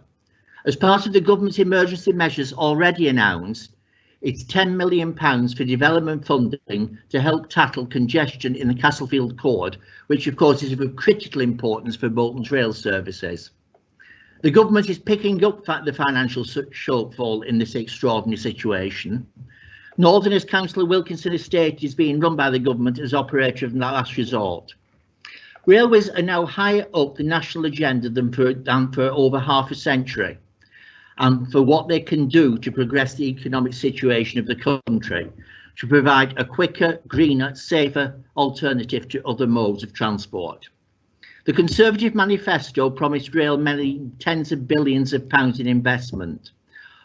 As part of the government's emergency measures already announced, it's £10 million for development funding to help tackle congestion in the Castlefield Chord, which of course is of critical importance for Bolton's rail services. The government is picking up the financial shortfall in this extraordinary situation. Northern, as Councillor Wilkinson has stated, is being run by the government as operator of last resort. Railways are now higher up the national agenda than for over half a century, and for what they can do to progress the economic situation of the country, to provide a quicker, greener, safer alternative to other modes of transport. The Conservative manifesto promised rail many tens of billions of pounds in investment,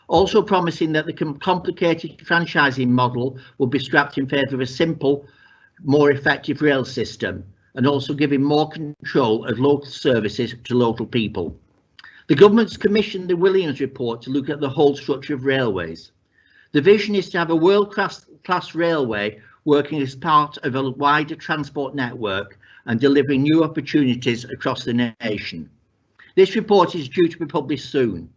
also promising that the complicated franchising model will be scrapped in favour of a simple, more effective rail system, and also giving more control of local services to local people. The government's commissioned the Williams report to look at the whole structure of railways. The vision is to have a world-class railway working as part of a wider transport network and delivering new opportunities across the nation. This report is due to be published soon.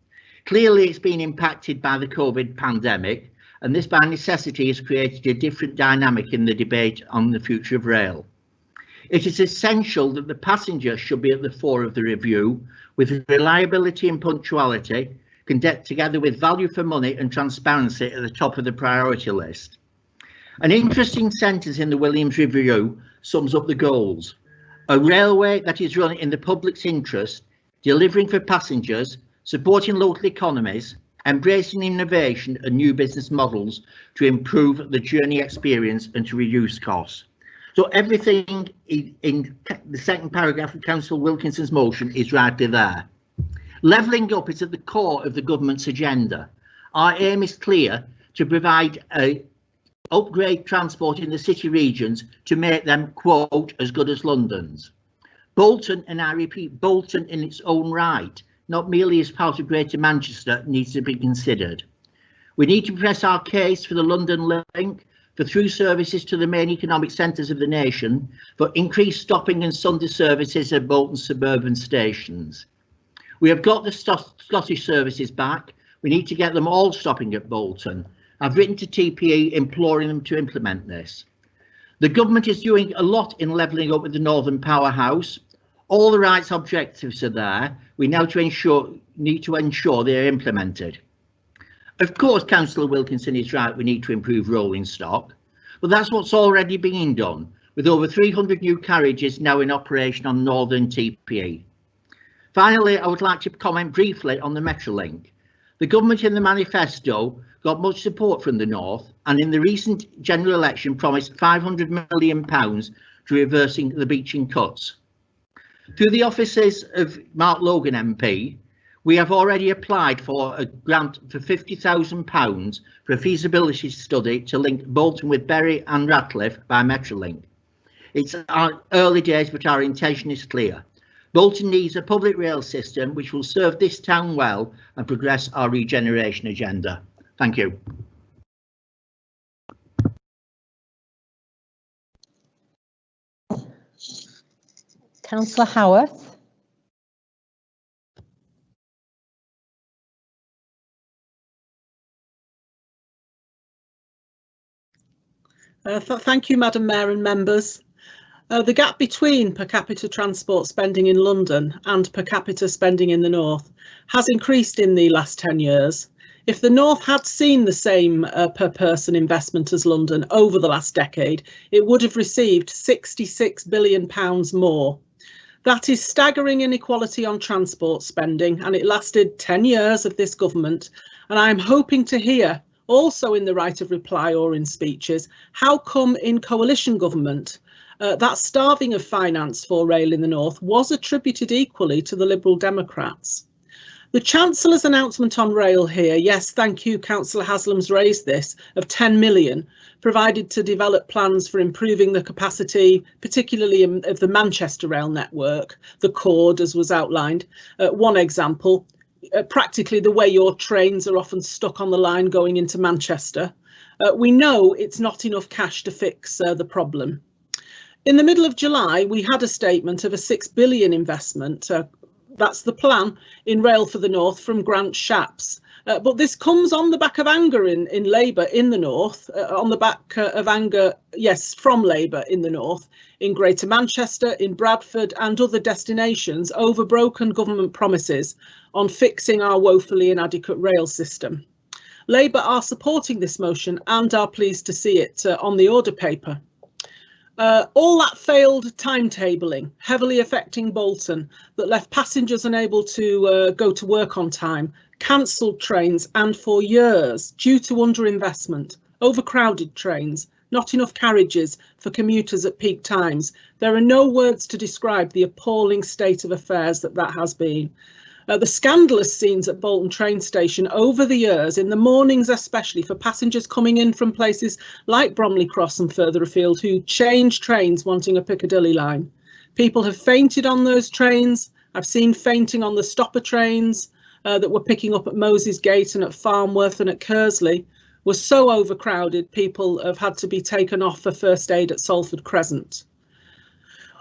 Clearly, it's been impacted by the COVID pandemic, and this by necessity has created a different dynamic in the debate on the future of rail. It is essential that the passenger should be at the fore of the review, with reliability and punctuality, together with value for money and transparency at the top of the priority list. An interesting sentence in the Williams review sums up the goals. A railway that is run in the public's interest, delivering for passengers, supporting local economies, embracing innovation and new business models to improve the journey experience and to reduce costs. So everything in the second paragraph of Councillor Wilkinson's motion is rightly there. Levelling up is at the core of the government's agenda. Our aim is clear: to provide upgrade transport in the city regions to make them, quote, as good as London's. Bolton, and I repeat, Bolton in its own right, not merely as part of Greater Manchester, needs to be considered. We need to press our case for the London link, for through services to the main economic centres of the nation, for increased stopping and Sunday services at Bolton suburban stations. We have got the Scottish services back. We need to get them all stopping at Bolton. I've written to TPE imploring them to implement this. The government is doing a lot in levelling up with the Northern Powerhouse. All the rights objectives are there. We now need to ensure they are implemented. Of course, Councillor Wilkinson is right, we need to improve rolling stock, but that's what's already being done, with over 300 new carriages now in operation on Northern TPE. Finally, I would like to comment briefly on the Metrolink. The government in the manifesto got much support from the North, and in the recent general election promised £500 million to reversing the Beeching cuts. Through the offices of Mark Logan MP, we have already applied for a grant for £50,000 for a feasibility study to link Bolton with Bury and Ratcliffe by Metrolink. It's our early days, but our intention is clear. Bolton needs a public rail system which will serve this town well and progress our regeneration agenda. Thank you. Councillor Howarth. Thank you, Madam Mayor and members. The gap between per capita transport spending in London and per capita spending in the North has increased in the last 10 years. If the North had seen the same per person investment as London over the last decade, it would have received £66 billion more. That is staggering inequality on transport spending, and it lasted 10 years of this government, and I'm hoping to hear, also in the right of reply or in speeches, how come in coalition government that starving of finance for rail in the North was attributed equally to the Liberal Democrats. The Chancellor's announcement on rail here, yes, thank you, Councillor Haslam's raised this, of 10 million, provided to develop plans for improving the capacity, particularly of the Manchester rail network, the cord as was outlined. One example, practically the way your trains are often stuck on the line going into Manchester. We know it's not enough cash to fix the problem. In the middle of July, we had a statement of a £6 billion investment. That's the plan in Rail for the North from Grant Shapps. But this comes on the back of anger in Labour in the North, on the back of anger, yes, from Labour in the North, in Greater Manchester, in Bradford and other destinations over broken government promises on fixing our woefully inadequate rail system. Labour are supporting this motion and are pleased to see it on the order paper. All that failed timetabling, heavily affecting Bolton, that left passengers unable to go to work on time, cancelled trains and for years due to underinvestment, overcrowded trains, not enough carriages for commuters at peak times. There are no words to describe the appalling state of affairs that has been. The scandalous scenes at Bolton train station over the years, in the mornings especially, for passengers coming in from places like Bromley Cross and further afield who change trains wanting a Piccadilly line. People have fainted on those trains. I've seen fainting on the stopper trains that were picking up at Moses Gate and at Farnworth and at Kersley. Were so overcrowded, people have had to be taken off for first aid at Salford Crescent.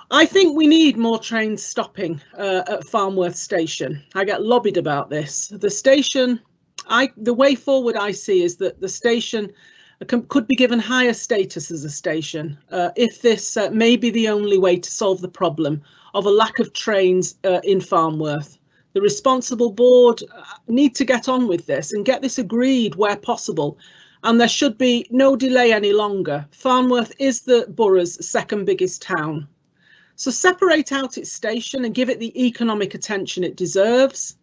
I think we need more trains stopping at Farnworth Station. I get lobbied about this. The station, the way forward I see is that the station could be given higher status as a station if this may be the only way to solve the problem of a lack of trains in Farnworth. The responsible board need to get on with this and get this agreed where possible. And there should be no delay any longer. Farnworth is the borough's second biggest town. So separate out its station and give it the economic attention it deserves.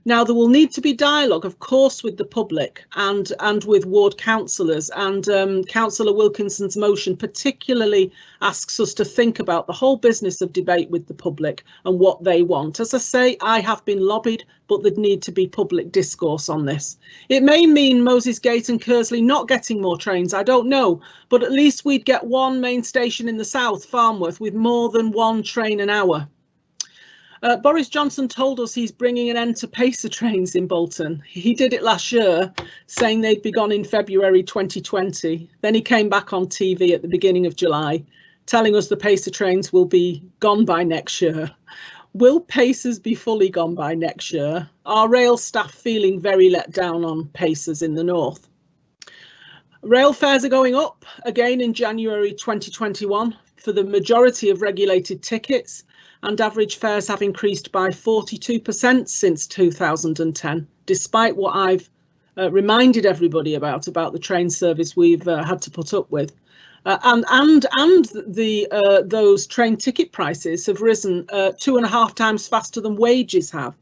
Now, there will need to be dialogue, of course, with the public and with ward councillors, and Councillor Wilkinson's motion particularly asks us to think about the whole business of debate with the public and what they want. As I say, I have been lobbied, but there'd need to be public discourse on this. It may mean Moses Gate and Kersley not getting more trains, I don't know, but at least we'd get one main station in the south, Farnworth, with more than one train an hour. Boris Johnson told us he's bringing an end to pacer trains in Bolton. He did it last year, saying they'd be gone in February 2020. Then he came back on TV at the beginning of July, telling us the pacer trains will be gone by next year. Will pacers be fully gone by next year? Are rail staff feeling very let down on pacers in the north? Rail fares are going up again in January 2021 for the majority of regulated tickets, and average fares have increased by 42% since 2010, despite what I've reminded everybody about the train service we've had to put up with. Those train ticket prices have risen 2.5 times faster than wages have.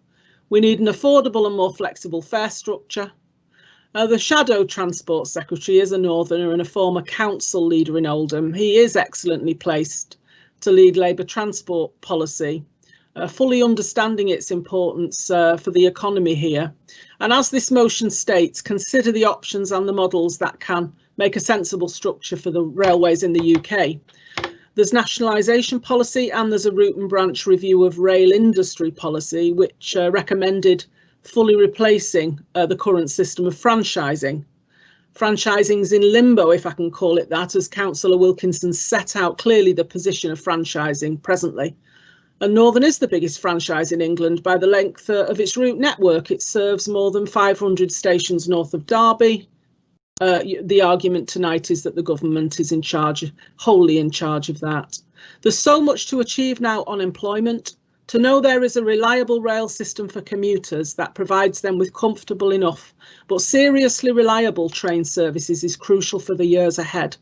We need an affordable and more flexible fare structure. The Shadow Transport Secretary is a Northerner and a former council leader in Oldham. He is excellently placed to lead Labour transport policy, fully understanding its importance for the economy here. And as this motion states, consider the options and the models that can make a sensible structure for the railways in the UK. There's nationalisation policy and there's a root and branch review of rail industry policy, which recommended fully replacing the current system of franchising. Franchising's in limbo, if I can call it that, as Councillor Wilkinson set out clearly the position of franchising presently. And Northern is the biggest franchise in England by the length of its route network. It serves more than 500 stations north of Derby. The argument tonight is that the government is wholly in charge of that. There's so much to achieve now on employment. To know there is a reliable rail system for commuters that provides them with comfortable enough but seriously reliable train services is crucial for the years ahead.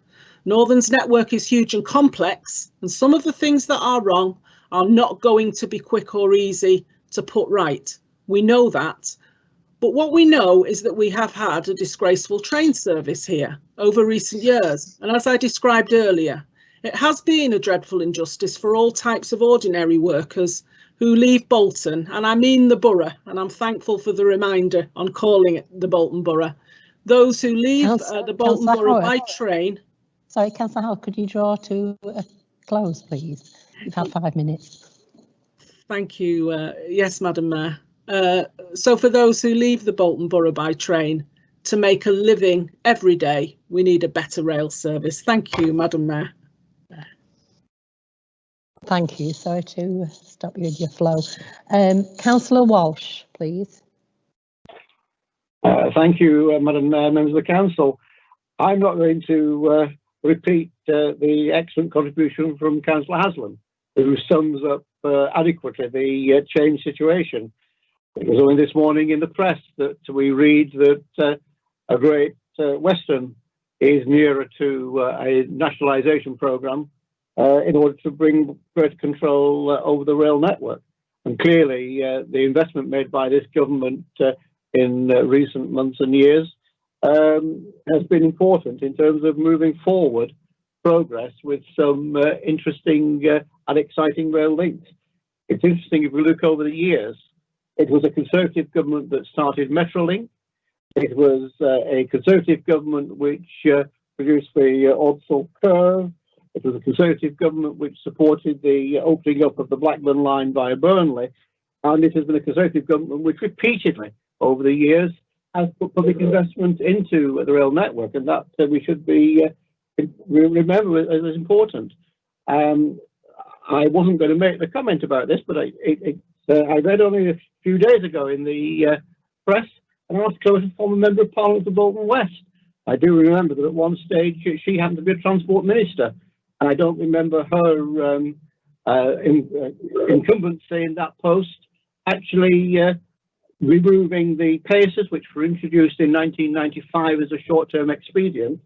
Northern's network is huge and complex, and some of the things that are wrong are not going to be quick or easy to put right. We know that. But what we know is that we have had a disgraceful train service here over recent years. And as I described earlier, it has been a dreadful injustice for all types of ordinary workers who leave Bolton, and I mean the borough, and I'm thankful for the reminder on calling it the Bolton Borough. Those who leave the Bolton Borough by train. Sorry, Councillor Howard, could you draw to a close, please? You've had 5 minutes. Thank you. Yes, Madam Mayor. So for those who leave the Bolton Borough by train to make a living every day, we need a better rail service. Thank you, Madam Mayor. Thank you. Sorry to stop you in your flow. Councillor Walsh, please. Thank you, Madam Mayor, members of the council. I'm not going to repeat the excellent contribution from Councillor Haslam, who sums up adequately the change situation. It was only this morning in the press that we read that a Great Western is nearer to a nationalisation programme in order to bring greater control over the rail network. And clearly the investment made by this government in recent months and years has been important in terms of moving forward progress with some interesting and exciting rail links. It's interesting, if we look over the years, it was a Conservative government that started Metrolink. It was a Conservative government which produced the Ordsall Curve. It was a Conservative government which supported the opening up of the Blackburn line via Burnley. And it has been a Conservative government which repeatedly over the years has put public investment into the rail network. And that we should be remember as important. I wasn't going to make the comment about this, but I read only a few days ago in the press an article of a former Member of Parliament for Bolton West. I do remember that at one stage she happened to be a Transport Minister. And I don't remember her incumbency in that post actually removing the pacers, which were introduced in 1995 as a short-term expedient,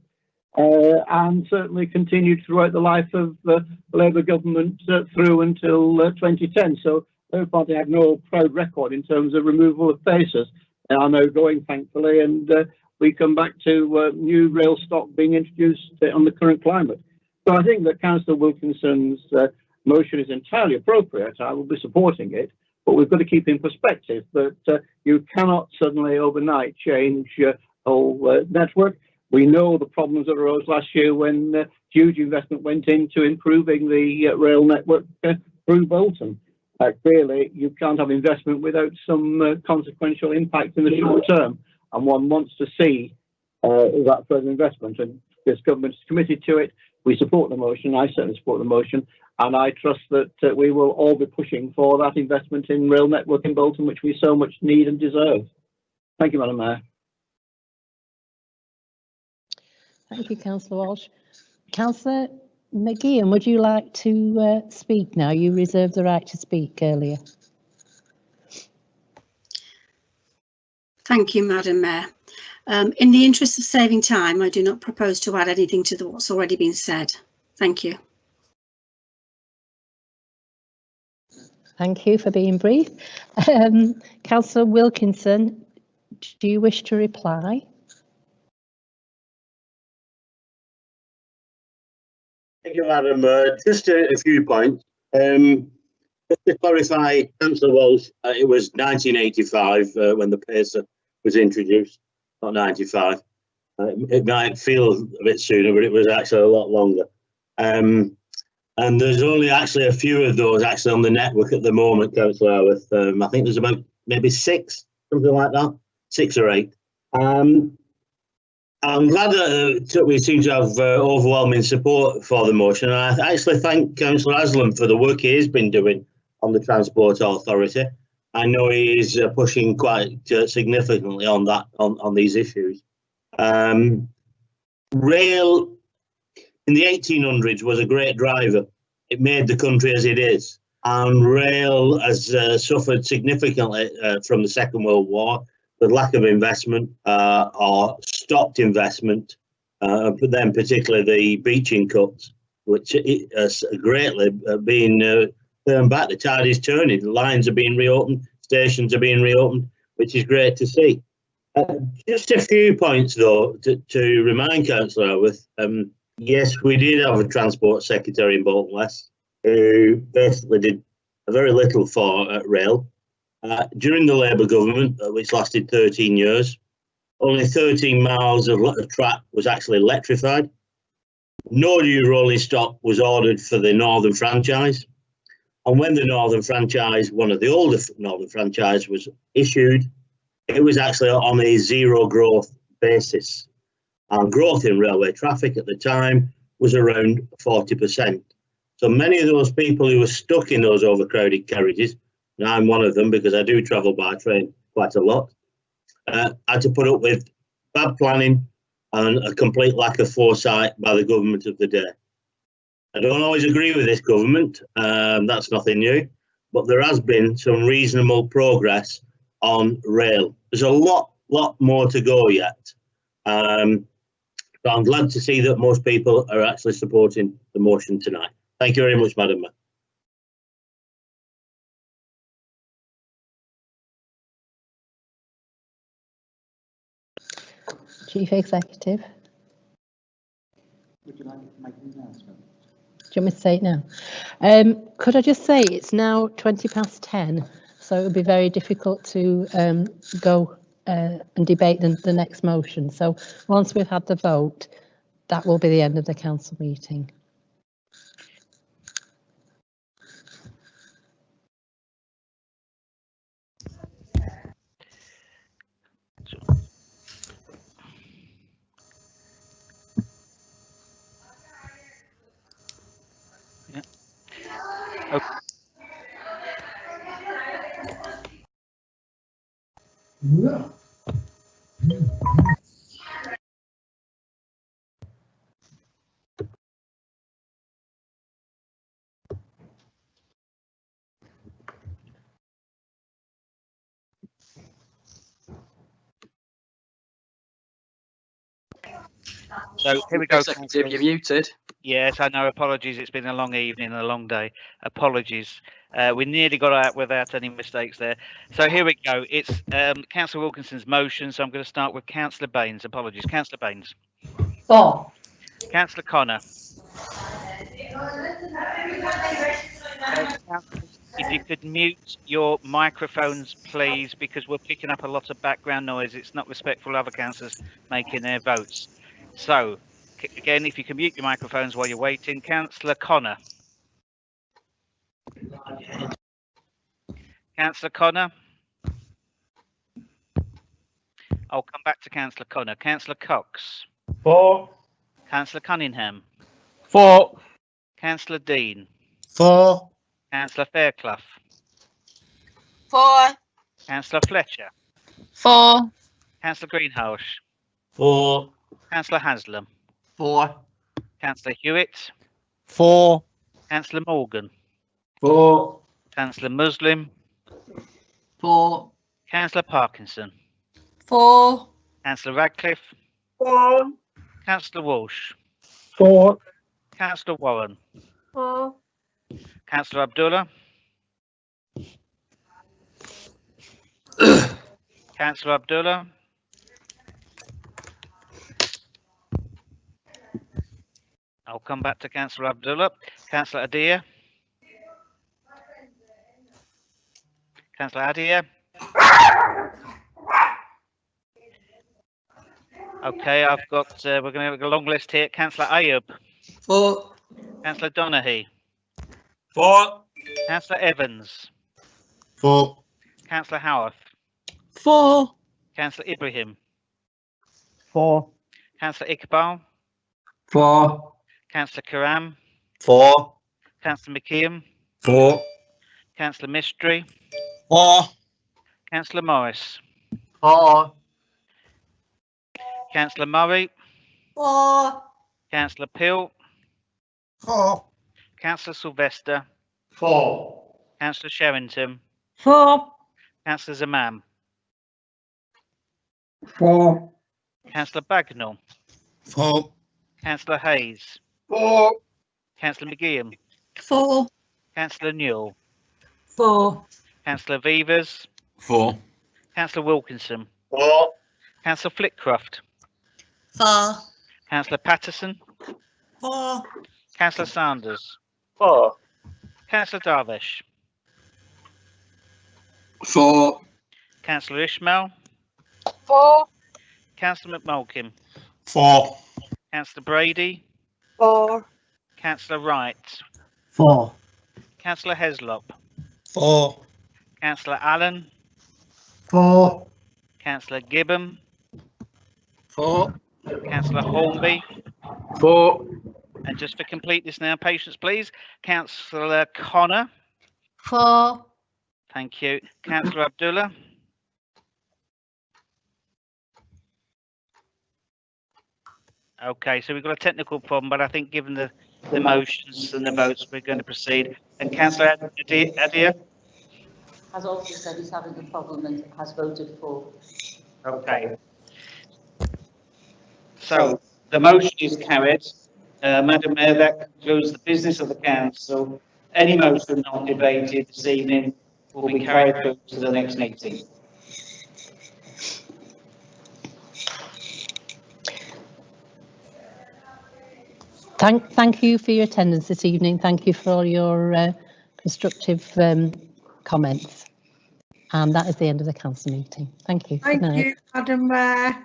and certainly continued throughout the life of the Labour government through until 2010. So Labour Party have no proud record in terms of removal of faces. They are now going, thankfully, and we come back to new rail stock being introduced on the current climate. So I think that Councillor Wilkinson's motion is entirely appropriate. I will be supporting it, but we've got to keep in perspective that you cannot suddenly overnight change the whole network. We know the problems that arose last year when huge investment went into improving the rail network through Bolton. Clearly, you can't have investment without some consequential impact in the short term, and one wants to see that further investment, and this government is committed to it. We support the motion. I certainly support the motion, and I trust that we will all be pushing for that investment in rail network in Bolton, which we so much need and deserve. Thank you, Madam Mayor. Thank you, Councillor Walsh. Councillor McGeehan, would you like to speak now? You reserved the right to speak earlier. Thank you, Madam Mayor. In the interest of saving time, I do not propose to add anything to what's already been said. Thank you. Thank you for being brief. Councillor Wilkinson, do you wish to reply? Thank you, Madam. Just a few points. Just to clarify, Councillor Walsh, it was 1985 when the PACER was introduced, not 95. It might feel a bit sooner, but it was actually a lot longer. And there's only actually a few of those actually on the network at the moment, Councillor Howarth. I think there's about maybe 6, something like that, 6 or 8. I'm glad that we seem to have overwhelming support for the motion. And I actually thank Councillor Haslam for the work he has been doing on the Transport Authority. I know he is pushing quite significantly on that, on these issues. Rail in the 1800s was a great driver. It made the country as it is. And rail has suffered significantly from the Second World War. The lack of investment or stopped investment, but then particularly the beaching cuts, which has greatly been turned back. The tide is turning. The lines are being reopened, stations are being reopened, which is great to see. Just a few points, though, to remind Councillor Howarth. Yes, we did have a Transport Secretary in Bolton West who basically did very little for rail. During the Labour government, which lasted 13 years, only 13 miles of track was actually electrified. No new rolling stock was ordered for the Northern franchise. And when the Northern franchise, one of the older Northern franchise, was issued, it was actually on a zero growth basis. And growth in railway traffic at the time was around 40%. So many of those people who were stuck in those overcrowded carriages, and I'm one of them because I do travel by train quite a lot, had to put up with bad planning and a complete lack of foresight by the government of the day. I don't always agree with this government, that's nothing new, but there has been some reasonable progress on rail. There's a lot more to go yet. So I'm glad to see that most people are actually supporting the motion tonight. Thank you very much, Madam Mayor. Chief Executive. Would you like to make an announcement? Do you want me to say it now? Could I just say it's now 10:20, so it would be very difficult to go and debate the next motion. So once we've had the vote, that will be the end of the council meeting. No. So here we go. Executive, you're muted. Yes, I know. Apologies. It's been a long evening and a long day. Apologies. We nearly got out without any mistakes there. So here we go. It's Councillor Wilkinson's motion. So I'm going to start with Councillor Baines. Apologies. Councillor Baines. 4. Councillor Connor. Councillors, if you could mute your microphones, please, because we're picking up a lot of background noise. It's not respectful of other councillors making their votes. So, again, if you can mute your microphones while you're waiting. Councillor Connor. Councillor Connor. I'll come back to Councillor Connor. Councillor Cox. 4. Councillor Cunningham. 4. Councillor Dean. 4. Councillor Fairclough. 4. Councillor Fletcher. 4. Councillor Greenhalgh. 4. Councillor Haslam. 4. Councillor Hewitt. 4. Councillor Morgan. 4. Councillor Muslim. 4. Councillor Parkinson. 4. Councillor Radcliffe. 4. Councillor Walsh. 4. Councillor Warren. 4. Councillor Abdullah. Councillor Abdullah. I'll come back to Councillor Abdullah. Councillor Adia. Councillor Adia. Okay, I've got, we're going to have a long list here. Councillor Ayub. 4. Councillor Donaghy. 4. Councillor Evans. 4. Councillor Howarth. 4. Councillor Ibrahim. 4. Councillor Iqbal. 4. Councillor Karam. 4. Councillor McKeon. 4. Councillor Mistry. 4. Councillor Morris. 4. Councillor Murray. 4. Councillor Pill. 4. Councillor Sylvester. 4. Councillor Sherrington. 4. Councillor Zamam. 4. Councillor Bagnall. 4. Councillor Hayes. 4. Councillor McGeehan. 4. Councillor Newell. 4. Councillor Vivers. 4. Councillor Wilkinson. 4. Councillor Flitcroft. 4. Councillor Patterson. 4. Councillor Sanders. 4. Councillor Darvish. 4. Councillor Ishmael. 4. Councillor McMulkin. 4. Councillor Brady. 4. Councillor Wright. 4. Councillor Heslop. 4. Councillor Allen. 4. Councillor Gibbon. 4. Councillor Hornby. 4. And just for completeness now, patience please. Councillor Connor. 4. Thank you. Councillor Abdullah. Okay, so we've got a technical problem, but I think given the motions and the votes, we're going to proceed. And Councillor Adia? Has also said he's having a problem and has voted for. Okay. So the motion is carried. Madam Mayor, that concludes the business of the council. Any motion not debated this evening will be carried through to the next meeting. Thank you for your attendance this evening. Thank you for all your constructive comments. And that is the end of the council meeting. Thank you. Thank you, Madam Mayor.